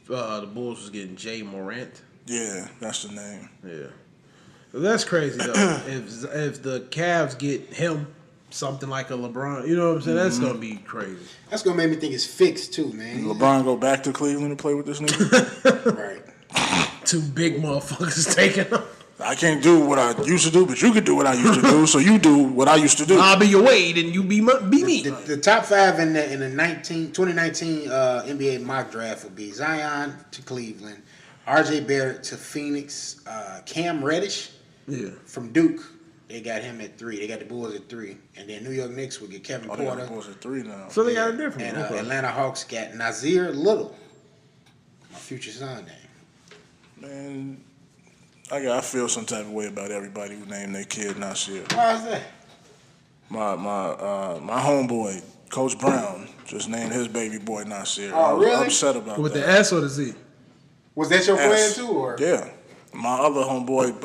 The Bulls was getting Jay Morant. Yeah, that's the name. Yeah, that's crazy though. if the Cavs get him, something like a LeBron, you know what I'm saying? That's gonna be crazy. That's gonna make me think it's fixed too, man. LeBron go back to Cleveland and play with this nigga. Right. 2 big motherfuckers taking him. I can't do what I used to do, but you can do what I used to do, so you do what I used to do. I'll be your Wade and you be me. The top 5 in the 2019 NBA mock draft will be Zion to Cleveland, RJ Barrett to Phoenix, Cam Reddish from Duke. They got him at 3. They got the Bulls at 3. And then New York Knicks will get Kevin They got Porter. the Bulls at 3 now. So they got a different And one. Okay. Atlanta Hawks got Nasir Little, my future son name. Man, I feel some type of way about everybody who named their kid Nasir. Why is that? My homeboy, Coach Brown, just named his baby boy Nasir. Oh, I was really? upset about With that. the S or the Z? Was that your plan S. too, or? Yeah. My other homeboy,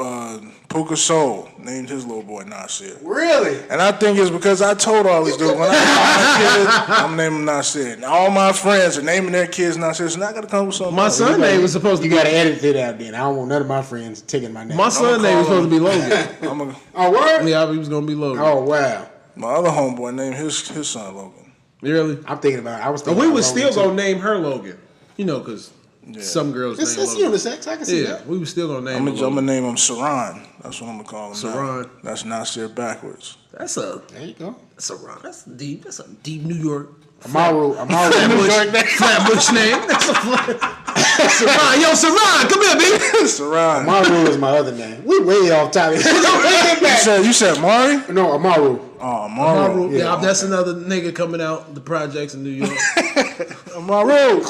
Puka Soul, named his little boy Nasir. Really? And I think it's because I told all these dudes, when I have my kid, I'm naming him Nasir. And all my friends are naming their kids Nasir, so now I got to come with something My else. son name was supposed to You be. got to edit it out then. I don't want none of my friends taking my name. My son name was supposed to be Logan. Oh, what? Yeah, he was gonna be Logan. Oh, wow. My other homeboy named his son Logan. Really? I'm thinking about it. I was But thinking we about was still Logan, gonna name her Logan. You know, because some girls It's name Logan. unisex. I can see Yeah, that. we was still gonna name I'm her gonna Logan. name him Saran. That's what I'm gonna call him. Saran. Now. That's Nasir backwards. That's There you go. a That's deep. That's a deep New York. Amaru Flatbush name. That's a Saran. Yo, Saran, come here, baby. Saran. Amaru is my other name. We way off topic. You said Mari? No, Amaru. Oh, Amaru. Yeah, that's another nigga coming out the projects in New York. Amaru.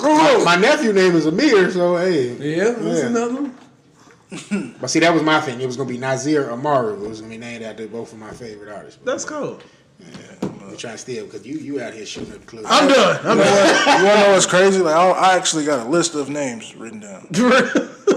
My nephew name is Amir, so hey. Yeah, that's another one. But see, that was my thing. It was gonna be Nasir Amaru. It was gonna be named after both of my favorite artists. That's cool. We're trying to steal because you out here shooting up clues. I'm done. You wanna know what's crazy? Like I actually got a list of names written down,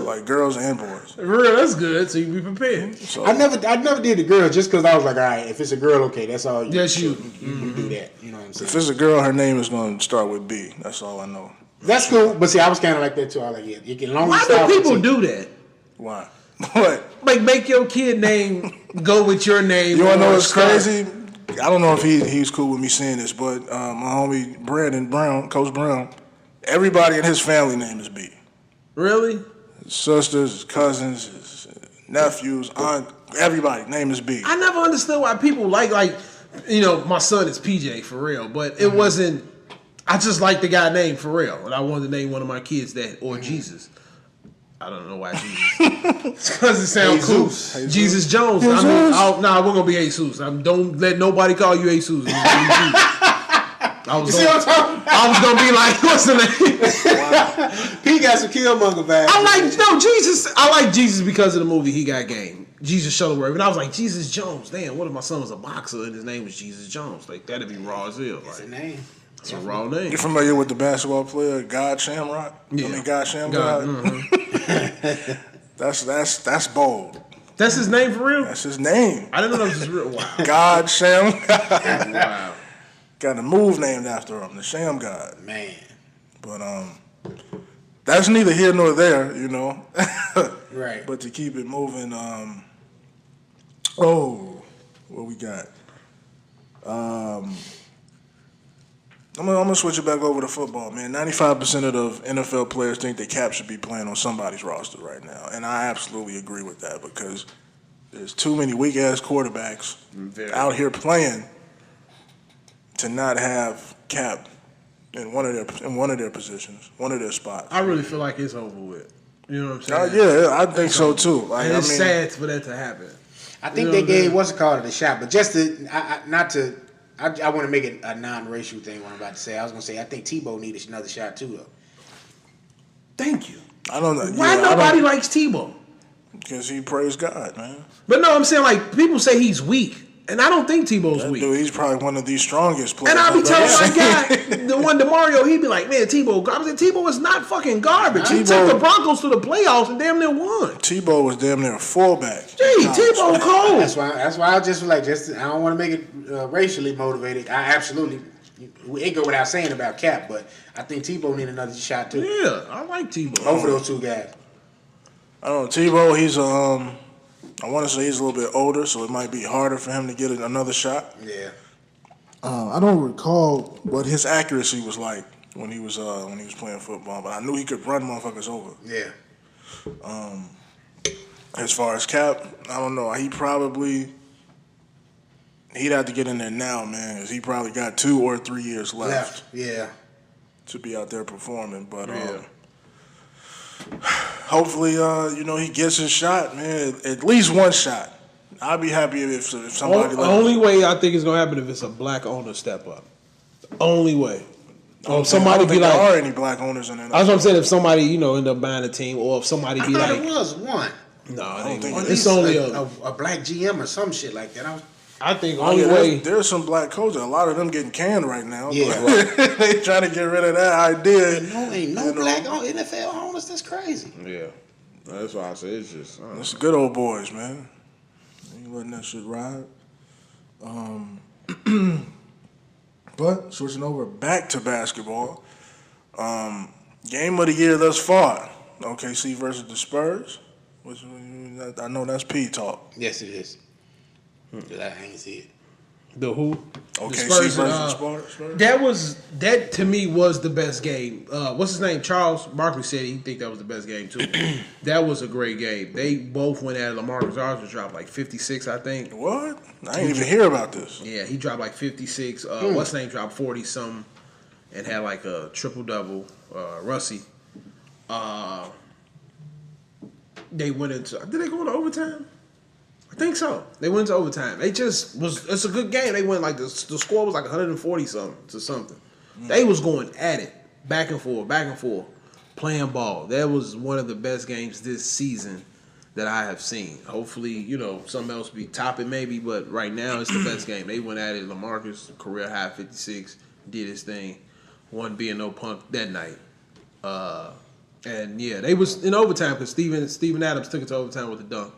like girls and boys. For real, that's good. So you be prepared. So I never did the girl just because I was like, all right, if it's a girl, okay, that's all. That's you. You do that. You know what I'm saying? if it's a girl, her name is gonna start with B. That's all I know. That's cool. But see, I was kind of like that too. I was like, yeah, you can long Why do people do that? Why? What? Like make your kid name go with your name. You wanna know or what's start- crazy? I don't know if he's cool with me saying this, but my homie Brandon Brown, Coach Brown, everybody in his family name is B. Really? His sisters, his cousins, his nephews, aunt, everybody name is B. I never understood why people like my son is PJ for real, but it wasn't. I just like the guy named for real, and I wanted to name one of my kids that or Jesus. I don't know why Jesus. Because it sounds cool. Jesus. Jesus Jones. I mean, we're gonna be Jesus. Don't let nobody call you Jesus. I was gonna be like, what's the name? He got some Killmonger vibes. Jesus. I like Jesus because of the movie He Got Game. Jesus Shuttleworth. And I was like, Jesus Jones. Damn, what if my son was a boxer and his name was Jesus Jones? Like that'd be raw as hell. That's a Like, name. it's a raw name. You familiar with the basketball player God Shamrock? Yeah. I mean God Shamrock. That's bold. That's his name for real? That's his name. I didn't know that was his real. Wow. God Shamrock. Wow. Got a move named after him, the Sham God. Man. But that's neither here nor there, you know. Right. But to keep it moving, what we got? I'm gonna switch it back over to football, man. 95% of the NFL players think that Cap should be playing on somebody's roster right now, and I absolutely agree with that because there's too many weak ass quarterbacks out here playing to not have Cap in one of their positions, one of their spots. I really feel like it's over with. You know what I'm saying? Yeah, I think so too. Like, and it's sad for that to happen. I think they gave what's it called a shot, but just to I want to make it a non-racial thing. What I'm about to say, I was gonna say I think Tebow needed another shot too, though. Thank you. I don't know why nobody likes Tebow. Because he praised God, man. But no, I'm saying like people say he's weak. And I don't think Tebow's weak. Dude, he's probably one of the strongest players. And I'll be telling my guy, the one DeMario, he'd be like, man, Tebow. I'm saying Tebow is not fucking garbage. He took the Broncos to the playoffs and damn near won. Tebow was damn near a fullback. Gee, Tebow cold. That's why I just like I don't want to make it racially motivated. I absolutely it go without saying about Cap, but I think Tebow need another shot too. Yeah, I like Tebow. Both of those two guys. I don't know. Tebow, he's I want to say he's a little bit older, so it might be harder for him to get another shot. Yeah. I don't recall what his accuracy was like when he was playing football, but I knew he could run motherfuckers over. Yeah. As far as Cap, I don't know. He'd have to get in there now, man, because he probably got 2 or 3 years left. Yeah. To be out there performing, but hopefully, he gets his shot, man. At least one shot. I'd be happy if somebody. The only way I think it's gonna happen if it's a black owner step up. The only way. Or somebody I don't think be like, there are any black owners in there. That's what I'm saying. If somebody end up buying a team, or if somebody be like, it was one. No, I don't think it's only a black GM or some shit like that. I think only way there's some black coaches. A lot of them getting canned right now. Yeah, right. They trying to get rid of that idea. Ain't no black NFL owners. That's crazy. Yeah, that's why I say it's just. It's good old boys, man. Ain't letting that shit ride. But switching over back to basketball. Game of the year thus far. OKC versus the Spurs. I know that's P talk. Yes, it is. I ain't see it. The who? OKC the Spurs versus Spurs. That to me was the best game. What's his name? Charles Barkley said he think that was the best game too. That was a great game. They both went at it. LaMarcus Aldridge dropped like 56, I think. What? I didn't even hear about this. Yeah, he dropped like 56. What's his name dropped 40 something and had like a triple double. Russie. They went into. Did they go into overtime? I think so. They went into overtime. It's a good game. They went like the score was like 140 something to something. They was going at it, back and forth, playing ball. That was one of the best games this season that I have seen. Hopefully, something else be topping maybe, but right now it's the best game. They went at it. LaMarcus career high 56, did his thing. One being no punk that night. And yeah, they was in overtime because Steven Adams took it to overtime with a dunk.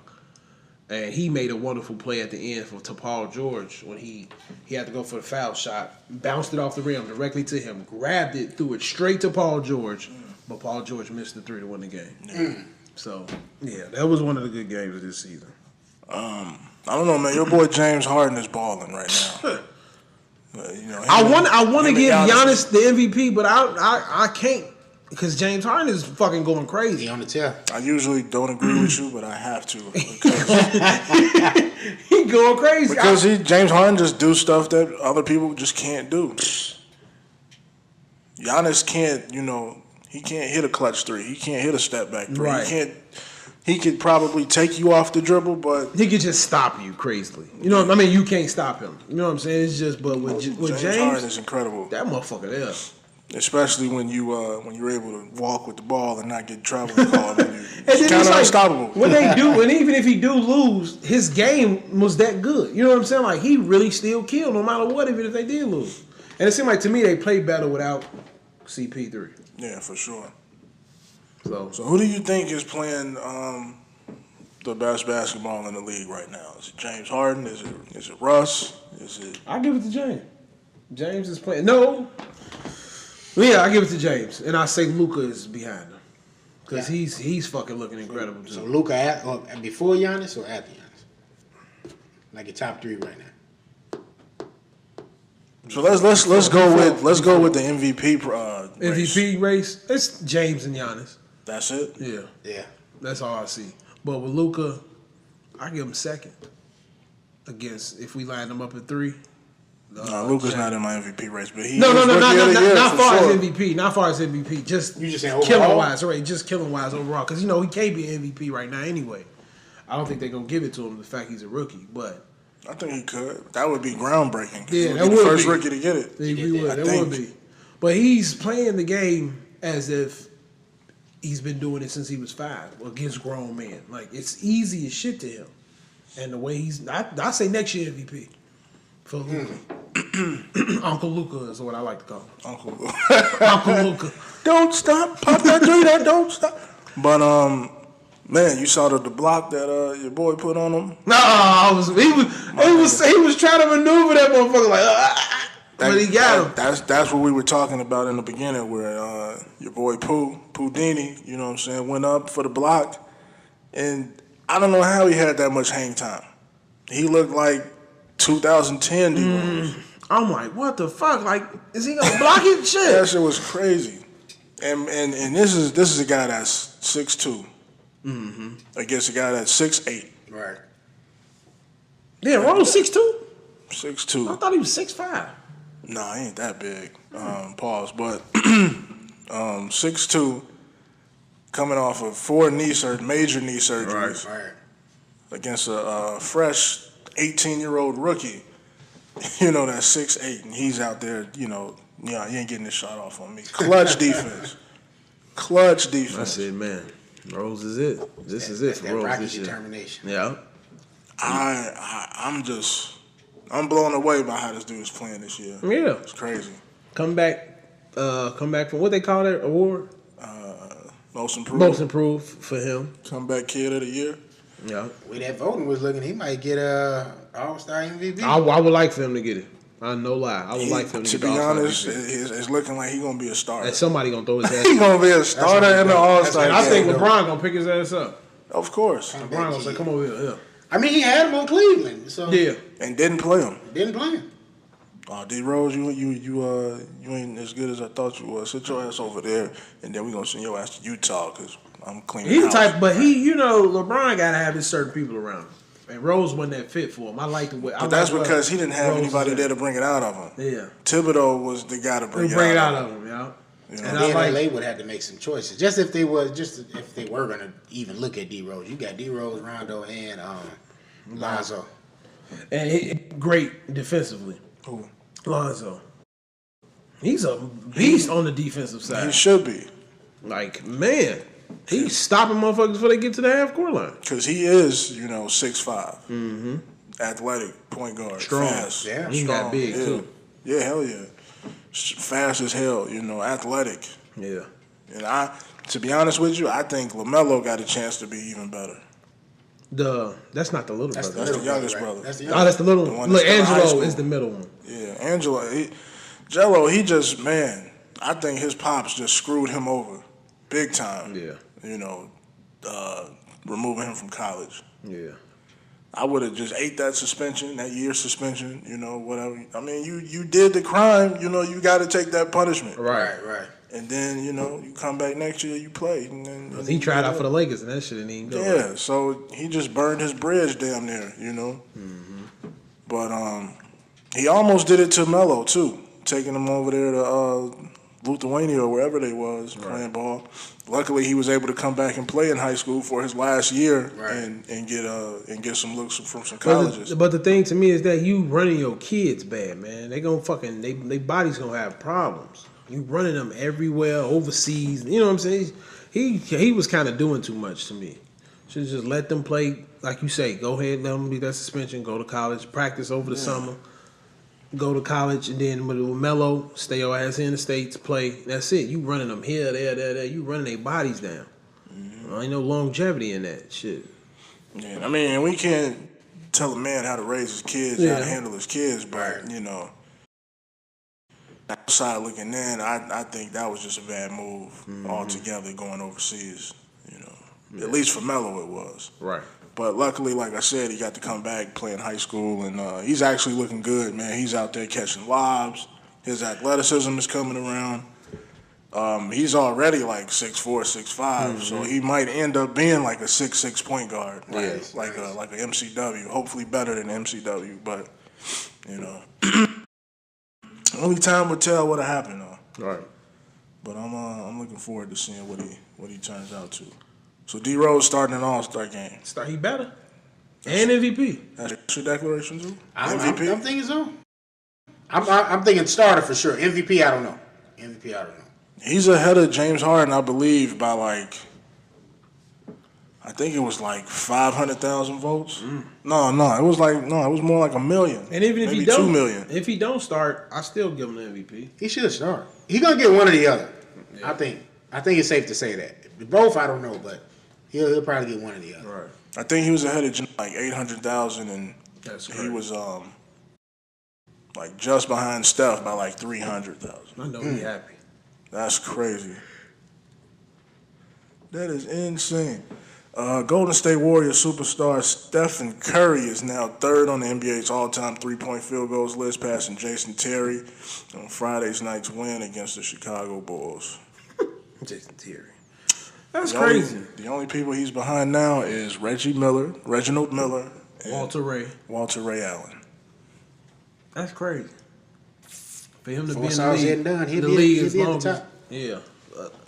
And he made a wonderful play at the end to Paul George when he had to go for the foul shot, bounced it off the rim directly to him, grabbed it, threw it straight to Paul George, but Paul George missed the 3 to win the game. So, yeah, that was one of the good games of this season. I don't know, man. Your boy James Harden is balling right now. I want to give Giannis the MVP, but I can't. Because James Harden is fucking going crazy. He on the tail. I usually don't agree with you, but I have to. He going crazy. Because James Harden just do stuff that other people just can't do. Giannis can't, he can't hit a clutch 3. He can't hit a step back 3. Right. He could probably take you off the dribble, but he could just stop you crazily. You can't stop him. You know what I'm saying? It's just, but with James Harden is incredible. That motherfucker there. Especially when you're able to walk with the ball and not get travel called. It's kind of unstoppable. When they do, and even if he do lose, his game was that good. You know what I'm saying? Like he really still killed no matter what, even if they did lose. And it seemed like to me they played better without CP3. Yeah, for sure. So who do you think is playing the best basketball in the league right now? Is it James Harden? Is it Russ? I give it to James. James is playing. No. Yeah, I give it to James, and I say Luka is behind him because he's fucking looking incredible too. So Luka before Giannis or after Giannis? Like your top 3 right now. So let's go with the MVP MVP race. It's James and Giannis. That's it. Yeah. Yeah. That's all I see. But with Luka, I give him second. Against if we line them up at 3. No, Luka's not in my MVP race, but he not is Rookie of the Year not for far sure. as MVP, not far as MVP. Just You just saying overall? killing wise, right? Just killing wise overall, because he can't be MVP right now anyway. I don't think they're gonna give it to him the fact he's a rookie, but I think he could. That would be groundbreaking. Yeah, he that would be would the first be. rookie to get it. That would be. But he's playing the game as if he's been doing it since he was 5 against grown men. Like, it's easy as shit to him. And the way I say next year MVP for Luka. Uncle Luka is what I like to call him. Uncle Luka. Don't stop. Pop that 3. That don't stop. But, man, you saw the block that your boy put on him? No, he was trying to maneuver that motherfucker like, but he got him. That's what we were talking about in the beginning, where your boy Pudini, you know what I'm saying, went up for the block, and I don't know how he had that much hang time. He looked like 2010 D-Rose. I'm like, what the fuck? Like, is he gonna block it? Shit. That shit was crazy. And this is a guy that's 6'2". Against a guy that's 6'8". Right. Yeah, Rose 6'2". 6'2". I thought he was 6'5". Nah, he ain't that big. Pause. But 6'2", coming off of 4 major knee surgeries, Right. against a fresh 18-year-old rookie. You know, that's 6'8", and he's out there. You know, you ain't getting this shot off on me. Clutch defense. That's it, man. Rose is it. This is it for That Rose Rocky this year. determination. Yeah. I'm blown away by how this dude is playing this year. Yeah. It's crazy. Come back from what they call that award? Most improved. Most improved for him. Comeback kid of the year. Yeah. The way that voting was looking, he might get All-Star MVP. I would like for him to get it. No lie. I would like for him to To get be the All-Star honest, MVP. it's looking like he's gonna be a starter. And somebody gonna throw his ass. He's gonna be a starter in the All-Star. And I think game. LeBron gonna pick his ass up. Of course. LeBron gonna say, "Come over here." Yeah. I mean, he had him on Cleveland, so Yeah. And didn't play him. didn't play him. D Rose, you ain't as good as I thought you was. Sit your ass over there, and then we gonna send your ass to Utah because I'm cleaning. He the house. type, but LeBron gotta have his certain people around him. And Rose wasn't that fit for him. I like the way. But that's because he didn't have anybody there to bring it out of him. Yeah. Thibodeau was the guy to bring Bring it it out out of him. of him, yeah. You know? And Then I LA like. would have to make some choices. Just if they were gonna even look at D Rose, you got D Rose, Rondo, and Lonzo. And he great defensively. Who? Lonzo. He's a beast on the defensive side. He should be. Like, man, he's stopping motherfuckers before they get to the half-court line. Because he is, 6'5". Athletic, point guard. Strong. Fast. Yeah. He strong. got big, yeah. too. Yeah, hell yeah. Fast as hell, athletic. Yeah. And to be honest with you, I think LaMelo got a chance to be even better. That's not the little That's brother. That's the youngest right? brother. That's the Oh, youngest. that's the little The one. one Look, that's still in high Angelo school. is the middle one. Yeah, Angelo. Jello, he just, man, I think his pops just screwed him over big time. Yeah. Removing him from college. Yeah. I would have just ate that suspension, that year suspension, whatever. I mean, you did the crime, you got to take that punishment. Right. And then, you come back next year, you play. And then, He tried out for the Lakers, and that shit didn't even go. Yeah, so he just burned his bridge damn near, But he almost did it to Melo, too, taking him over there to Lithuania or wherever they was playing ball. Luckily, he was able to come back and play in high school for his last year and get some looks from some colleges. But the thing to me is that you running your kids bad, man. They gonna they bodies gonna have problems. You running them everywhere, overseas. You know what I'm saying? He was kind of doing too much to me. Should just let them play, like you say. Go ahead, let them do that suspension. Go to college, practice over the summer. Go to college, and then with Melo, stay your ass in the States, play. That's it. You running them here, there. You running their bodies down. Ain't no longevity in that shit. Yeah, I mean, we can't tell a man how to raise his kids, how to handle his kids, but, outside looking in, I think that was just a bad move altogether going overseas, At least for Melo it was. Right. But luckily, like I said, he got to come back, play in high school, and he's actually looking good, man. He's out there catching lobs. His athleticism is coming around. He's already like 6'4", 6'5", so he might end up being like a 6'6" point guard, like a MCW. Hopefully better than MCW, but only time will tell what'll happen though. Right. But I'm looking forward to seeing what he turns out to. So D Rose starting an All-Star game. He better. And MVP. That's your declaration too. MVP. I'm thinking so. I'm thinking starter for sure. MVP, I don't know. He's ahead of James Harden, I believe, by I think it was like 500,000 votes. No, it was more like 1 million. And even if maybe he don't, 2 million. If he don't start, I still give him the MVP. He should start. He's gonna get one or the other. Yeah. I think it's safe to say that. Both, I don't know, but he'll probably get one or the other. Right. I think he was ahead of like 800,000, and he was like just behind Steph by like 300,000. I know he happy. That's crazy. That is insane. Golden State Warriors superstar Stephen Curry is now third on the NBA's all-time three-point field goals list, passing Jason Terry on Friday's night's win against the Chicago Bulls. Jason Terry. That's crazy. The only people he's behind now is Reginald Miller, and Walter Ray Allen. That's crazy. For him to be in the league, he'll be as long at the as top. Yeah.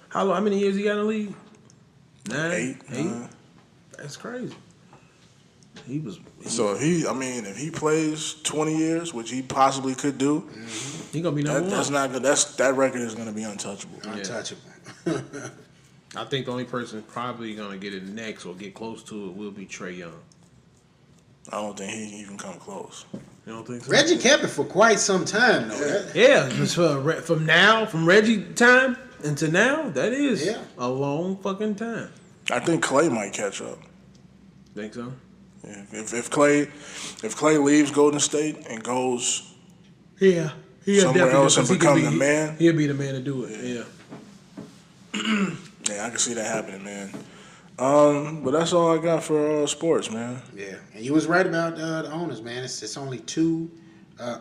How many years he got in the league? 9? 8? 9. That's crazy. So if he plays 20 years, which he possibly could do, he gonna be number one. That's not good. That record is gonna be untouchable. Untouchable. I think the only person probably gonna get it next or get close to it will be Trae Young. I don't think he can even come close. You don't think so? Reggie kept it for quite some time, though. Yeah, just from Reggie time until now, that is a long fucking time. I think Clay might catch up. Think so? Yeah. If Clay leaves Golden State and goes somewhere else and become the man, he'll be the man to do it. Yeah. Yeah, I can see that happening, man. But that's all I got for sports, man. Yeah, and you was right about the owners, man. It's only 2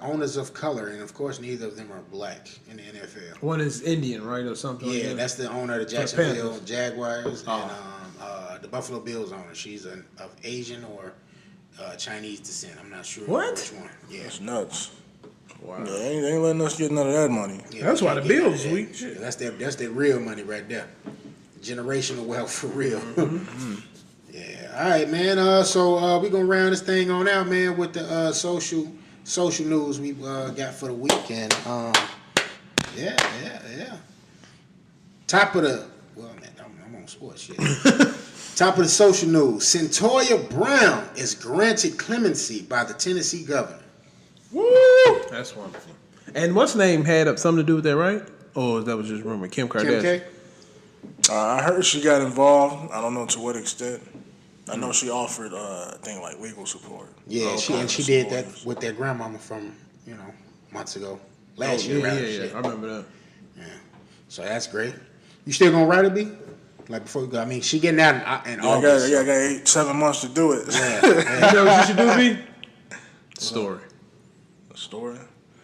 owners of color, and of course, neither of them are black in the NFL. One is Indian, right, or something? Yeah, like that? That's the owner of the Jacksonville Jaguars and the Buffalo Bills owner. She's of Asian or Chinese descent. I'm not sure which one. Yeah, that's nuts. Wow. Yeah, they ain't letting us get none of that money. Yeah, that's why the Bills is weak. Yeah, that's their real money right there. Generational wealth for real. Yeah. All right, man. So we're gonna round this thing on out, man, with the social news we got for the weekend. Yeah. Top of the I'm on sports shit. Top of the social news. Centoya Brown is granted clemency by the Tennessee governor. Woo! That's wonderful. And what's name had something to do with that, right? Or that was just rumor? Kim Kardashian. Kim K? I heard she got involved. I don't know to what extent. I know she offered, I think, like legal support. Yeah, she did that with their grandmama from months ago, last year. Yeah. I remember that. Yeah, so that's great. You still gonna write it, B? Like before you go? I mean, she getting out in August. I got 7 months to do it. Yeah. You know what you should do, B? Story. A story.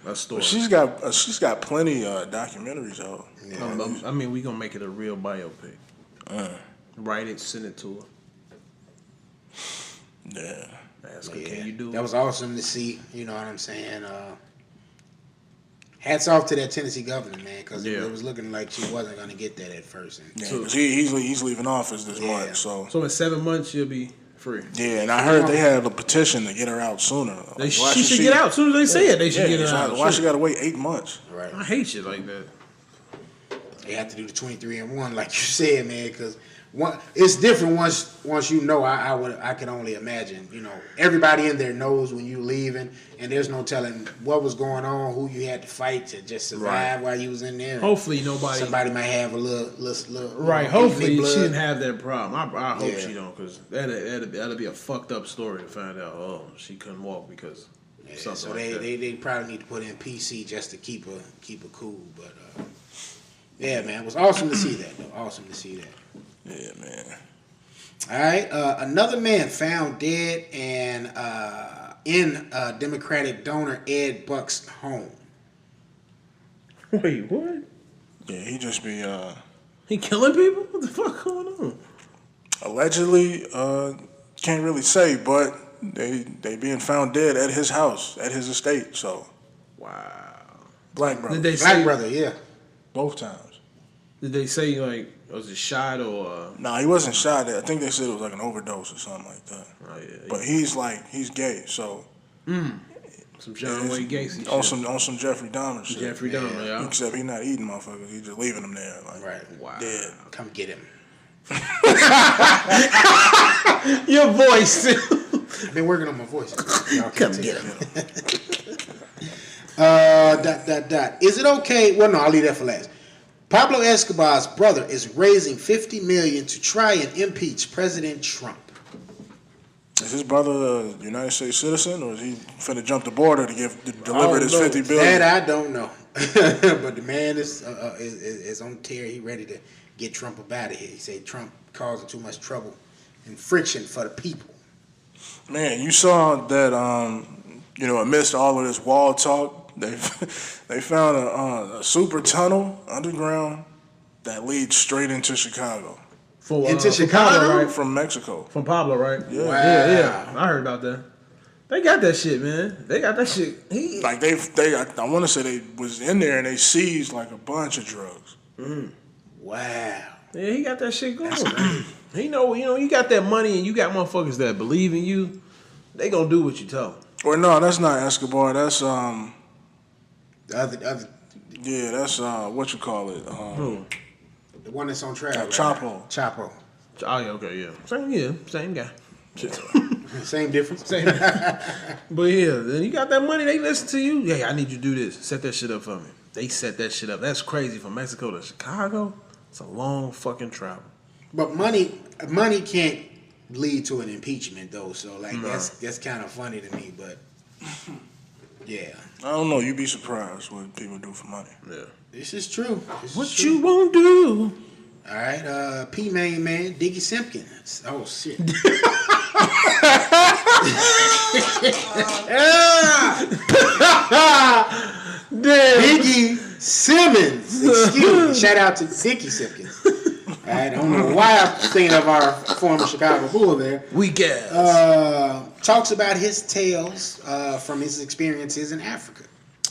A story. But she's got plenty documentaries out. Yeah. I mean, we gonna make it a real biopic. Write it, send it to her. Yeah. Ask her, can you do it? That was awesome to see. You know what I'm saying? Hats off to that Tennessee governor, man, because it was looking like she wasn't going to get that at first. Yeah, because he's leaving office this month. So in 7 months she'll be free. Yeah, and I heard they have a petition to get her out sooner. She should get out as soon as they say it. They should get her out. Why she got to wait 8 months? Right. I hate shit like that. They have to do the 23-1, like you said, man, because it's different once you know. I can only imagine. Everybody in there knows when you leaving, and there's no telling what was going on, who you had to fight to just survive while you was in there. Hopefully somebody might have a little right. Hopefully she didn't have that problem. I hope she don't, because that'd be a fucked up story to find out. She couldn't walk because something. So they probably need to put in PC just to keep her cool. But yeah, man, it was awesome to see that though. Awesome to see that. Yeah, man. All right. Another man found dead and in Democratic donor Ed Buck's home. Wait, what? Yeah, he just be He killing people? What the fuck going on? allegedly. Can't really say, but they being found dead at his house, at his estate. So Wow. black brother, Did they Black say, brother, yeah. both times. Did they say like was it shot or? No, he wasn't shot at. I think they said it was like an overdose or something like that. Oh yeah. But he's gay, so Some John Wayne Gacy on shit. some Jeffrey Dahmer shit. Jeffrey Dahmer, yeah. Except he not eating motherfuckers. He just leaving them there. Like, Right. Wow. dead. Come get him. Your voice. I've been working on my voice. Y'all Come can't get tell. him. Is it okay? Well, no, I'll leave that for last. Pablo Escobar's brother is raising $50 million to try and impeach President Trump. Is his brother a United States citizen, or is he finna jump the border to deliver this $50 billion? That I don't know. But the man is on tear. He ready to get Trump up out of here. He said Trump causing too much trouble and friction for the people. Man, you saw that. Amidst all of this wall talk, they found a super tunnel underground that leads straight into Chicago. Into From Chicago? Pablo, right? From Mexico. From Pablo, right? Yeah. Wow. Yeah. I heard about that. They got that shit, man. They got that shit. Like I want to say they was in there and they seized like a bunch of drugs. Wow. Yeah, he got that shit going. He know, you got that money and you got motherfuckers that believe in you. They gonna do what you tell them. Or no, that's not Escobar. That's The other, yeah, that's what you call it. the one that's on trial. Right? Chapo. Chapo. Oh yeah, okay, yeah. Same guy. Same difference. Same. But yeah, then you got that money. They listen to you. Yeah, I need you to do this. Set that shit up for me. They set that shit up. That's crazy. From Mexico to Chicago, it's a long fucking travel. But money can't lead to an impeachment though. So like that's kind of funny to me. But yeah, I don't know. You'd be surprised what people do for money. Yeah. this is true. What you won't do? All right, P Main Man, Diggy Simpkins. Oh shit. Damn. Diggy Simmons. Excuse me. Shout out to Diggy Simpkins. All right, I don't know why I'm thinking of our former Chicago Bull there. Weak ass. Talks about his tales from his experiences in Africa.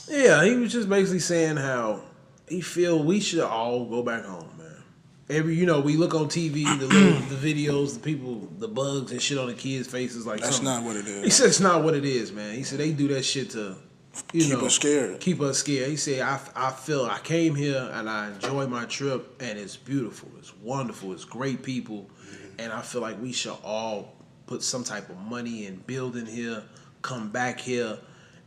Yeah, he was just basically saying how he feel we should all go back home, man. We look on TV, the videos, the people, the bugs and shit on the kids' faces like That's something. not what it is. He said it's not what it is, man. He said they do that shit to Keep us scared. Keep us scared. He said I feel I came here and I enjoy my trip and it's beautiful, it's wonderful, it's great people, and I feel like we should all put some type of money in building here, come back here,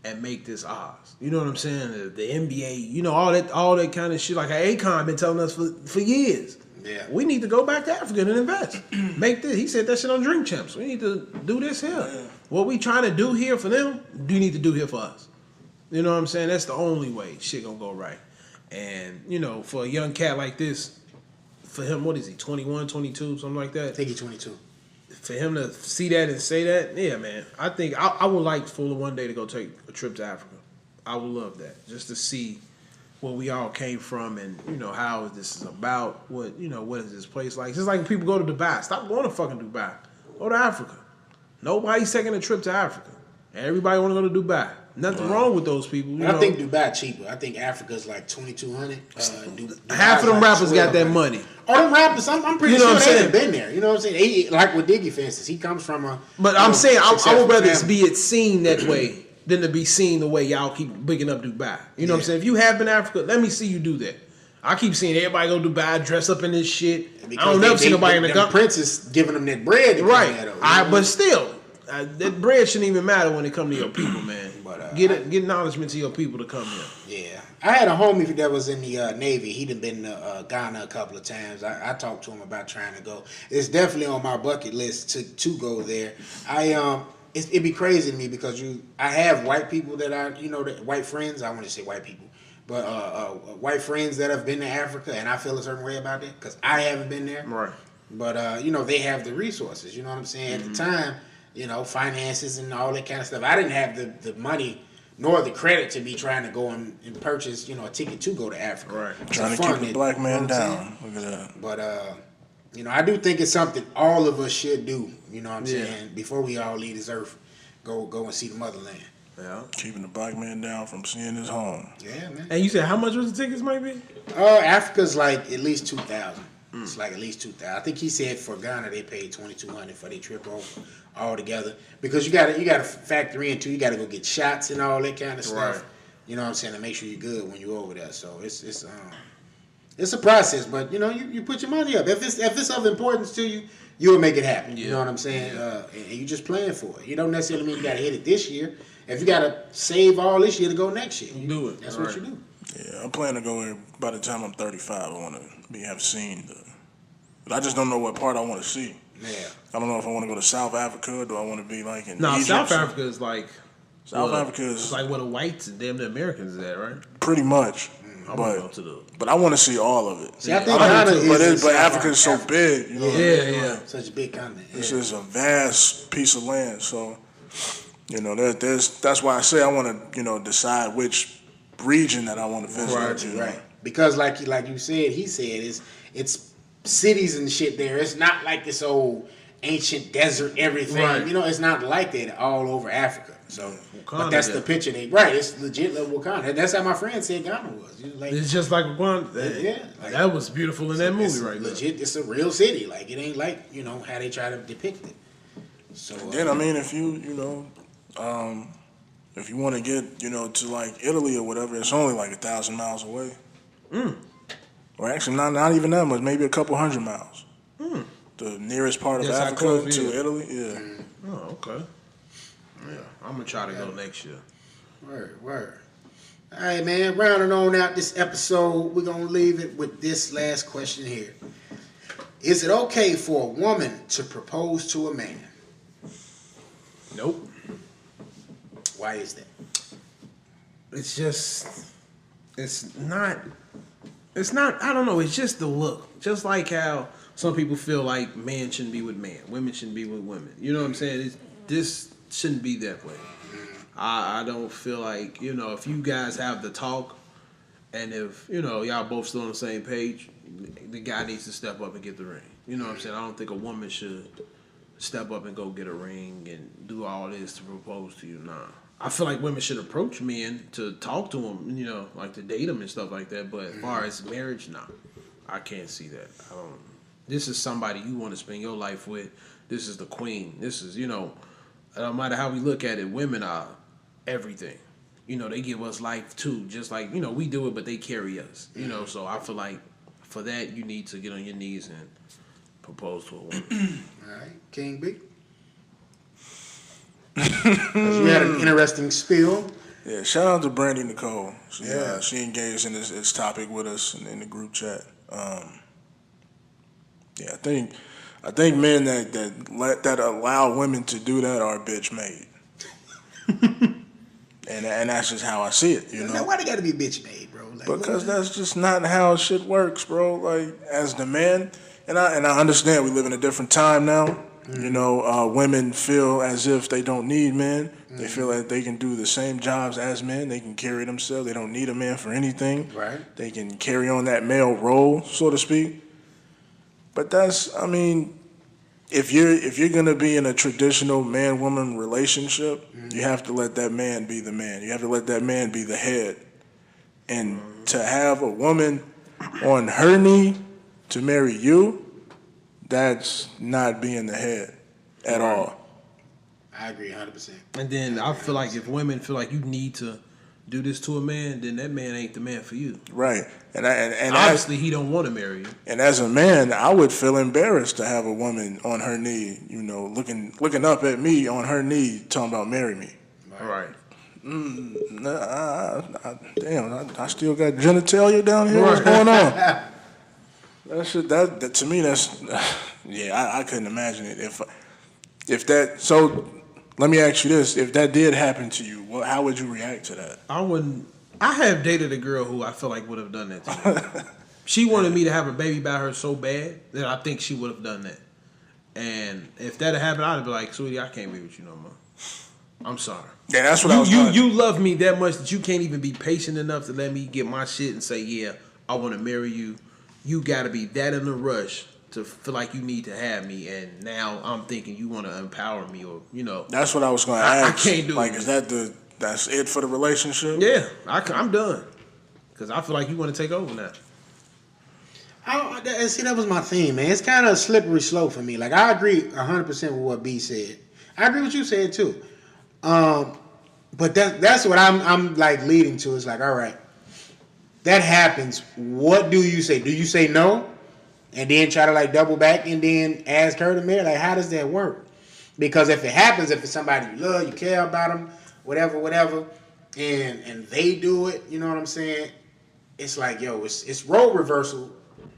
and make this ours. You know what I'm saying? The NBA, all that kind of shit. Like Akon been telling us for years. Yeah. We need to go back to Africa and invest. Make this. He said that shit on Drink Champs. We need to do this here. Yeah. What we trying to do here for them, you need to do here for us. You know what I'm saying? That's the only way shit gonna go right. And, for a young cat like this, for him, what is he, 21, 22, something like that? I think he's 22. For him to see that and say that, yeah, man. I think I would like Fuller one day to go take a trip to Africa. I would love that. Just to see where we all came from and, how this is about. What is this place like? It's just like when people go to Dubai. Stop going to fucking Dubai. Go to Africa. Nobody's taking a trip to Africa. Everybody want to go to Dubai. Nothing wrong with those people. I think Dubai cheaper. I think Africa's like $2,200. Half of them rappers got that money. Oh, them rappers, I'm pretty sure they haven't been there. You know what I'm saying? They, like with Diggy, for instance, he comes from a. But I'm saying I would rather family. be it seen that way than to be seen the way y'all keep bigging up Dubai. You know what I'm saying? If you have been in Africa, let me see you do that. I keep seeing everybody go to Dubai, dress up in this shit. Because I don't never see nobody in the country. Prince giving them that bread. To Right. But still, that bread shouldn't even matter when it comes to your people, man. But get acknowledgement to your people to come here. Yeah. I had a homie that was in the Navy. He'd been to Ghana a couple of times. I talked to him about trying to go. It's definitely on my bucket list to go there. It'd be crazy to me because I have white people that white friends. I want to say white people. But white friends that have been to Africa, and I feel a certain way about that because I haven't been there. Right. But, they have the resources. You know what I'm saying? At the time, finances and all that kind of stuff. I didn't have the money nor the credit to be trying to go and purchase, a ticket to go to Africa. Right. Trying to keep the black man down. Look at that. But I do think it's something all of us should do. You know what I'm saying? Before we all leave this earth, go and see the motherland. Yeah. Keeping the black man down from seeing his home. Yeah, man. And you said how much was the tickets might be? Africa's like at least 2,000. It's like at least 2,000. I think he said for Ghana they paid 2,200 for their trip over all together, because you gotta factor in too. You gotta go get shots and all that kind of stuff. Right. You know what I'm saying, to make sure you're good when you're over there. So it's a process, but you put your money up. If it's of importance to you, you'll make it happen. Yeah. You know what I'm saying? And you just plan for it. You don't necessarily mean you gotta hit it this year. If you gotta save all this year to go next year, Do it. That's All what right. you do. Yeah, I'm planning to go there by the time I'm 35. I want to have seen but I just don't know what part I want to see. Yeah. I don't know if I want to go to South Africa. Do I want to be like in No, Egypt? South Africa is like South Africa is it's like where the whites and damn the Americans is at, right? pretty much. I want to go to the. But I want to see all of it. See, I think Ghana is but Africa is so big, you know. Yeah. Such a big continent. This is a vast piece of land, so that's why I say I want to decide which region that I want to visit. Right. Because like you said, he said it's cities and shit there. It's not like this old ancient desert everything. Right. It's not like that all over Africa. So, but that's Wakanda, the picture It's legit like Wakanda. That's how my friend said Ghana was. He was like, It's just like Wakanda. Yeah, like- that was beautiful in that movie, right there. legit. It's a real city. Like, it ain't like how they try to depict it. So Then I mean, if you if you want to get to like Italy or whatever, it's only like 1,000 miles away. Or actually, not even that much. Maybe a couple 100 miles. The nearest part of That's how Africa close it to is. Italy. Yeah. Oh, okay. Yeah, I'm gonna try to go next year. Word. All right, man. Rounding on out this episode, we're gonna leave it with this last question here. Is it okay for a woman to propose to a man? Nope. Why is that? It's not, I don't know, it's just the look. Just like how some people feel like men shouldn't be with men, women shouldn't be with women. You know what I'm saying? This shouldn't be that way. I don't feel like, if you guys have the talk and if, y'all both still on the same page, the guy needs to step up and get the ring. You know what I'm saying? I don't think a woman should step up and go get a ring and do all this to propose to you. Nah. I feel like women should approach men to talk to them, like to date them and stuff like that. But as far as marriage, nah, I can't see that. This is somebody you want to spend your life with. This is the queen. This is, no matter how we look at it, women are everything. They give us life too, just like, we do it, but they carry us. So I feel like for that, you need to get on your knees and propose to a woman. All right, King B. You had an interesting spiel. Yeah, shout out to Brandy Nicole. She engaged in this topic with us in the group chat. I think men that allow women to do that are bitch made. and that's just how I see it, Now, why they gotta be bitch made, bro? Like, because that's just not how shit works, bro. Like, as the man, and I understand we live in a different time now. Women feel as if they don't need men. They feel that they can do the same jobs as men. They can carry themselves. They don't need a man for anything. Right. They can carry on that male role, so to speak. But if you're gonna be in a traditional man-woman relationship, you have to let that man be the man. You have to let that man be the head. And to have a woman on her knee to marry you, that's not being the head at all. I agree 100%. And then I feel like if women feel like you need to do this to a man, then that man ain't the man for you. Right. And obviously he don't want to marry you. And as a man, I would feel embarrassed to have a woman on her knee, looking up at me on her knee, talking about marry me. Right. I still got genitalia down here. What's going on? That to me, that's I couldn't imagine it if that. So let me ask you this: if that did happen to you, how would you react to that? I wouldn't. I have dated a girl who I feel like would have done that to me. She wanted me to have a baby by her so bad that I think she would have done that. And if that had happened, I'd be like, sweetie, I can't be with you no more. I'm sorry. Yeah, that's what I was You love me that much that you can't even be patient enough to let me get my shit and say, yeah, I want to marry you. You got to be that in a rush to feel like you need to have me, and now I'm thinking you want to empower me, or That's what I was going to ask. I can't do like, it. is that's it for the relationship? Yeah, I'm done because I feel like you want to take over now. See, that was my theme, man. It's kind of a slippery slope for me. Like, I agree 100% with what B said. I agree with what you said too. But that's what I'm like leading to. It's like, all right, that happens. What do you say? Do you say no, and then try to like double back and then ask her to marry? Like, how does that work? Because if it happens, if it's somebody you love, you care about them, whatever, and they do it, you know what I'm saying? It's like, yo, it's role reversal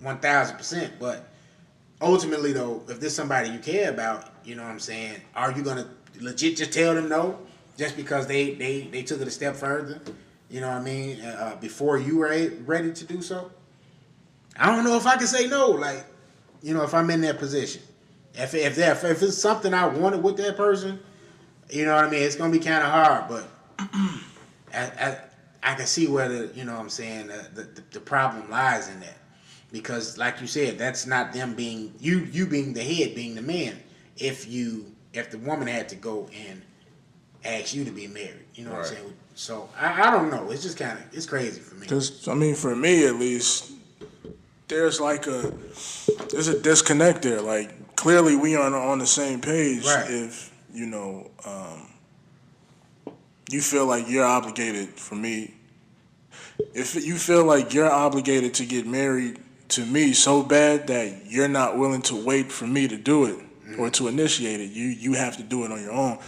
1,000%. But ultimately, though, if there's somebody you care about, you know what I'm saying, are you gonna legit just tell them no just because they took it a step further? You know what I mean? Before you were ready to do so. I don't know if I can say no. Like, if I'm in that position, if it's something I wanted with that person, you know what I mean. It's gonna be kind of hard, but I can see where the problem lies in that, because like you said, that's not them being you being the head, being the man. If the woman had to go and ask you to be married, you know what I'm saying? So I don't know. It's just it's crazy for me. Because I mean, for me at least, there's a disconnect there. Like, clearly we are on the same page. Right. If you feel like you're obligated for me, if you feel like you're obligated to get married to me so bad that you're not willing to wait for me to do it or to initiate it, you have to do it on your own.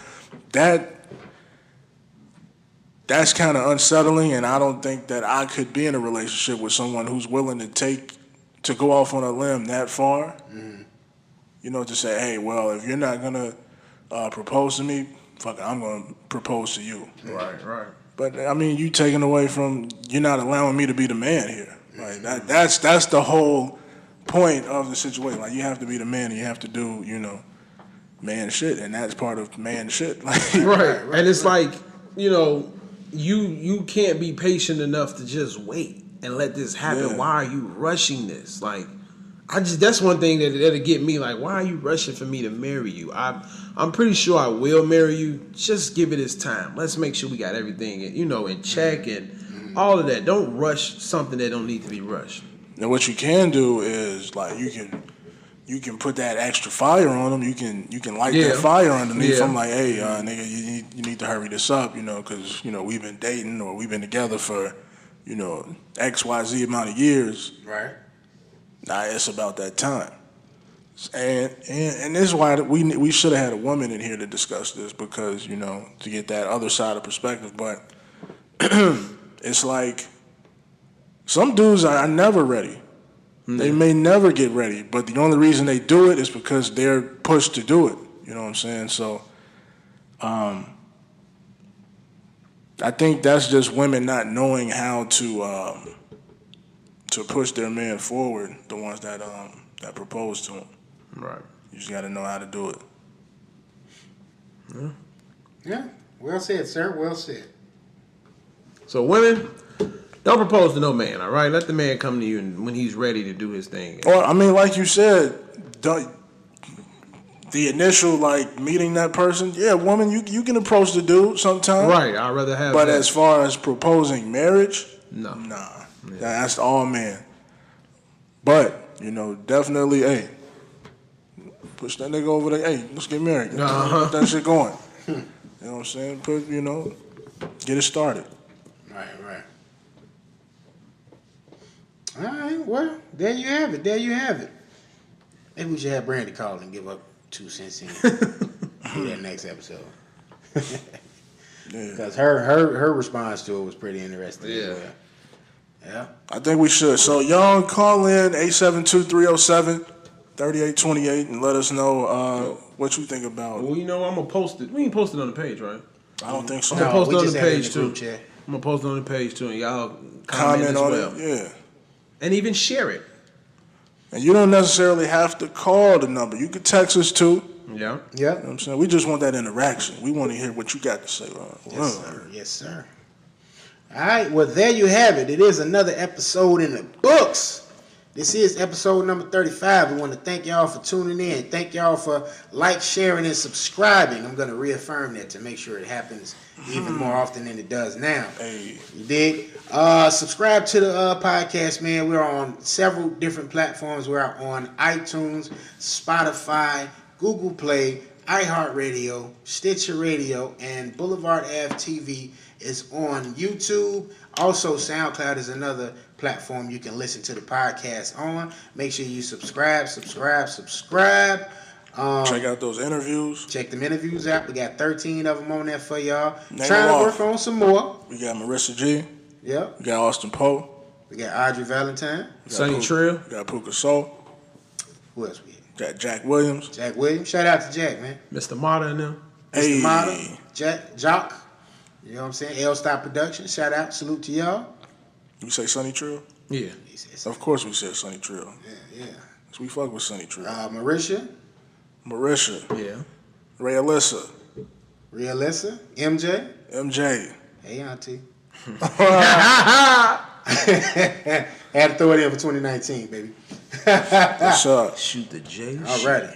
That's kind of unsettling, and I don't think that I could be in a relationship with someone who's willing to go off on a limb that far. To say, hey, well, if you're not gonna propose to me, fuck it, I'm gonna propose to you. Right. But I mean, you're not allowing me to be the man here. Like that's the whole point of the situation. Like, you have to be the man, and you have to do, man shit, and that's part of man shit. Like, right. And it's like, you can't be patient enough to just wait and let this happen. Yeah. Why are you rushing this? Like, that's one thing that'll get me. Like, why are you rushing for me to marry you? I'm pretty sure I will marry you. Just give it its time. Let's make sure we got everything, in check and all of that. Don't rush something that don't need to be rushed. And what you can do is, like, you can put that extra fire on them. You can light that fire underneath them. Like, hey, nigga, you need to hurry this up, because we've been dating or we've been together for XYZ amount of years. Right. Nah, it's about that time. And this is why we should have had a woman in here to discuss this, because to get that other side of perspective. But it's like, some dudes are never ready. They may never get ready, but the only reason they do it is because they're pushed to do it. You know what I'm saying? So, I think that's just women not knowing how to push their man forward. The ones that propose to them. Right. You just got to know how to do it. Yeah. Well said, sir. Well said. So, women, don't propose to no man, all right? Let the man come to you when he's ready to do his thing. Or, I mean, like you said, the initial, like, meeting that person, yeah, woman, you can approach the dude sometime. Right, I'd rather have But that. as far as proposing marriage, No. nah. Yeah. That's all man. But, definitely, hey, push that nigga over there, hey, let's get married. Get that shit going. You know what I'm saying? Get it started. Right. All right, well, there you have it. Maybe we should have Brandy call and give up 2 cents in do that next episode. Because her response to it was pretty interesting. Yeah. Yeah. I think we should. So y'all call in 872-307-3828 and let us know what you think about it. Well, I'm going to post it. We can post it on the page, right? I don't think so. I'm going to post it on the page, too. Chat. I'm going to post it on the page, too, and y'all comment as on well. it, yeah. And even share it. And you don't necessarily have to call the number. You could text us, too. Yeah. Yeah. You know what I'm saying? We just want that interaction. We want to hear what you got to say. Yes, sir. Yes, sir. All right. Well, there you have it. It is another episode in the books. This is episode number 35. We want to thank y'all for tuning in. Thank y'all for sharing, and subscribing. I'm going to reaffirm that to make sure it happens even more often than it does now. Hey. You dig? Subscribe to the podcast, man. We're on several different platforms. We're on iTunes, Spotify, Google Play, iHeartRadio, Stitcher Radio, and Blvdave TV is on YouTube. Also, SoundCloud is another platform you can listen to the podcast on. Make sure you subscribe. Check out those interviews. Check them interviews out. We got 13 of them on there for y'all. Trying to work on some more. We got Marissa G. Yep. We got Austin Poe. We got Audrey Valentine. Sonny Trill. We got Puka Soul. Who else we have? Got Jack Williams. Jack Williams. Shout out to Jack, man. Mr. Mata and them. Mr. Mata. Jock. You know what I'm saying? L-Stop Productions. Shout out. Salute to y'all. You say Sonny Trill? Yeah. Of course we said Sonny Trill. Yeah. So we fuck with Sonny Trill. Marisha. Yeah. Ray Alyssa. MJ. Hey, Auntie. Had to throw it in for 2019, baby. What's up? Shoot the J. All righty.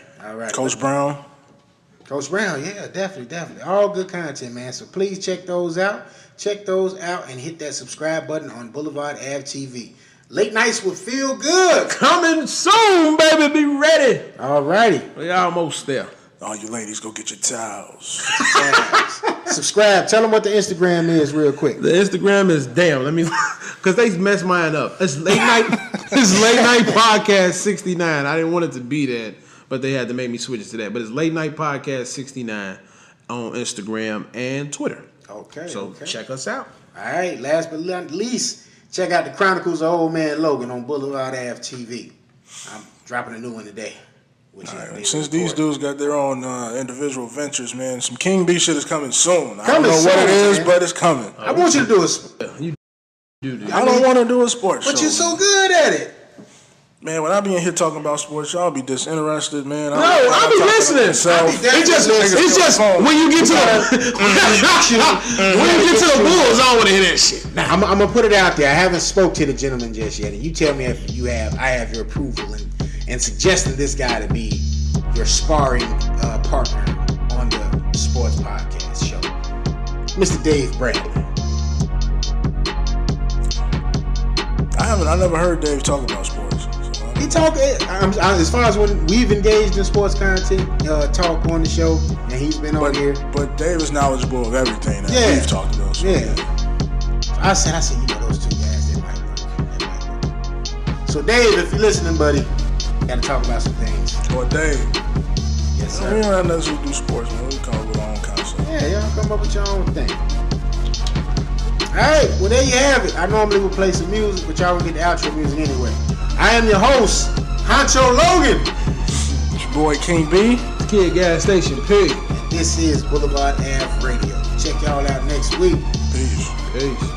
Coach Brown. Yeah, definitely. All good content, man. So please check those out. And hit that subscribe button on Blvdave TV. Late nights will feel good. Coming soon, baby. Be ready. All righty. We almost there. All you ladies, go get your towels. Subscribe. Tell them what the Instagram is real quick. The Instagram is because they messed mine up. It's late night. It's late night podcast 69. I didn't want it to be that, but they had to make me switch it to that. But it's late night podcast 69 on Instagram and Twitter. Okay. So check us out. All right. Last but not least, check out the Chronicles of Old Man Logan on Blvdave TV. I'm dropping a new one today. Since these dudes got their own individual ventures, man, some King B shit is coming soon. I don't know what it is, but it's coming. I want you to do a. You do. I don't want to do a sports show. But you're so good at it. Man, when I be in here talking about sports, y'all be disinterested, man. I'll be listening. It's just when you get to the Bulls, I don't want to hear that shit. I'm gonna put it out there. I haven't spoke to the gentleman just yet, and you tell me if I have your approval and suggesting this guy to be your sparring partner on the sports podcast show, Mr. Dave Bradley. I never heard Dave talk about sports. He talk as far as when we've engaged in sports content, talk on the show, and he's been on here. But Dave is knowledgeable of everything that we've talked about. So yeah. I said, those two guys, they might work. So Dave, if you're listening, buddy, gotta talk about some things. Or Dave. Yes, sir. We don't have nothing to do sports, man. We come up with our own concept. Yeah, y'all come up with your own thing. Alright, well there you have it. I normally would play some music, but y'all will get the outro music anyway. I am your host, Honcho Logan. It's your boy King B. Kid Gas Station, P. And this is Blvdave Radio. Check y'all out next week. Peace. Peace.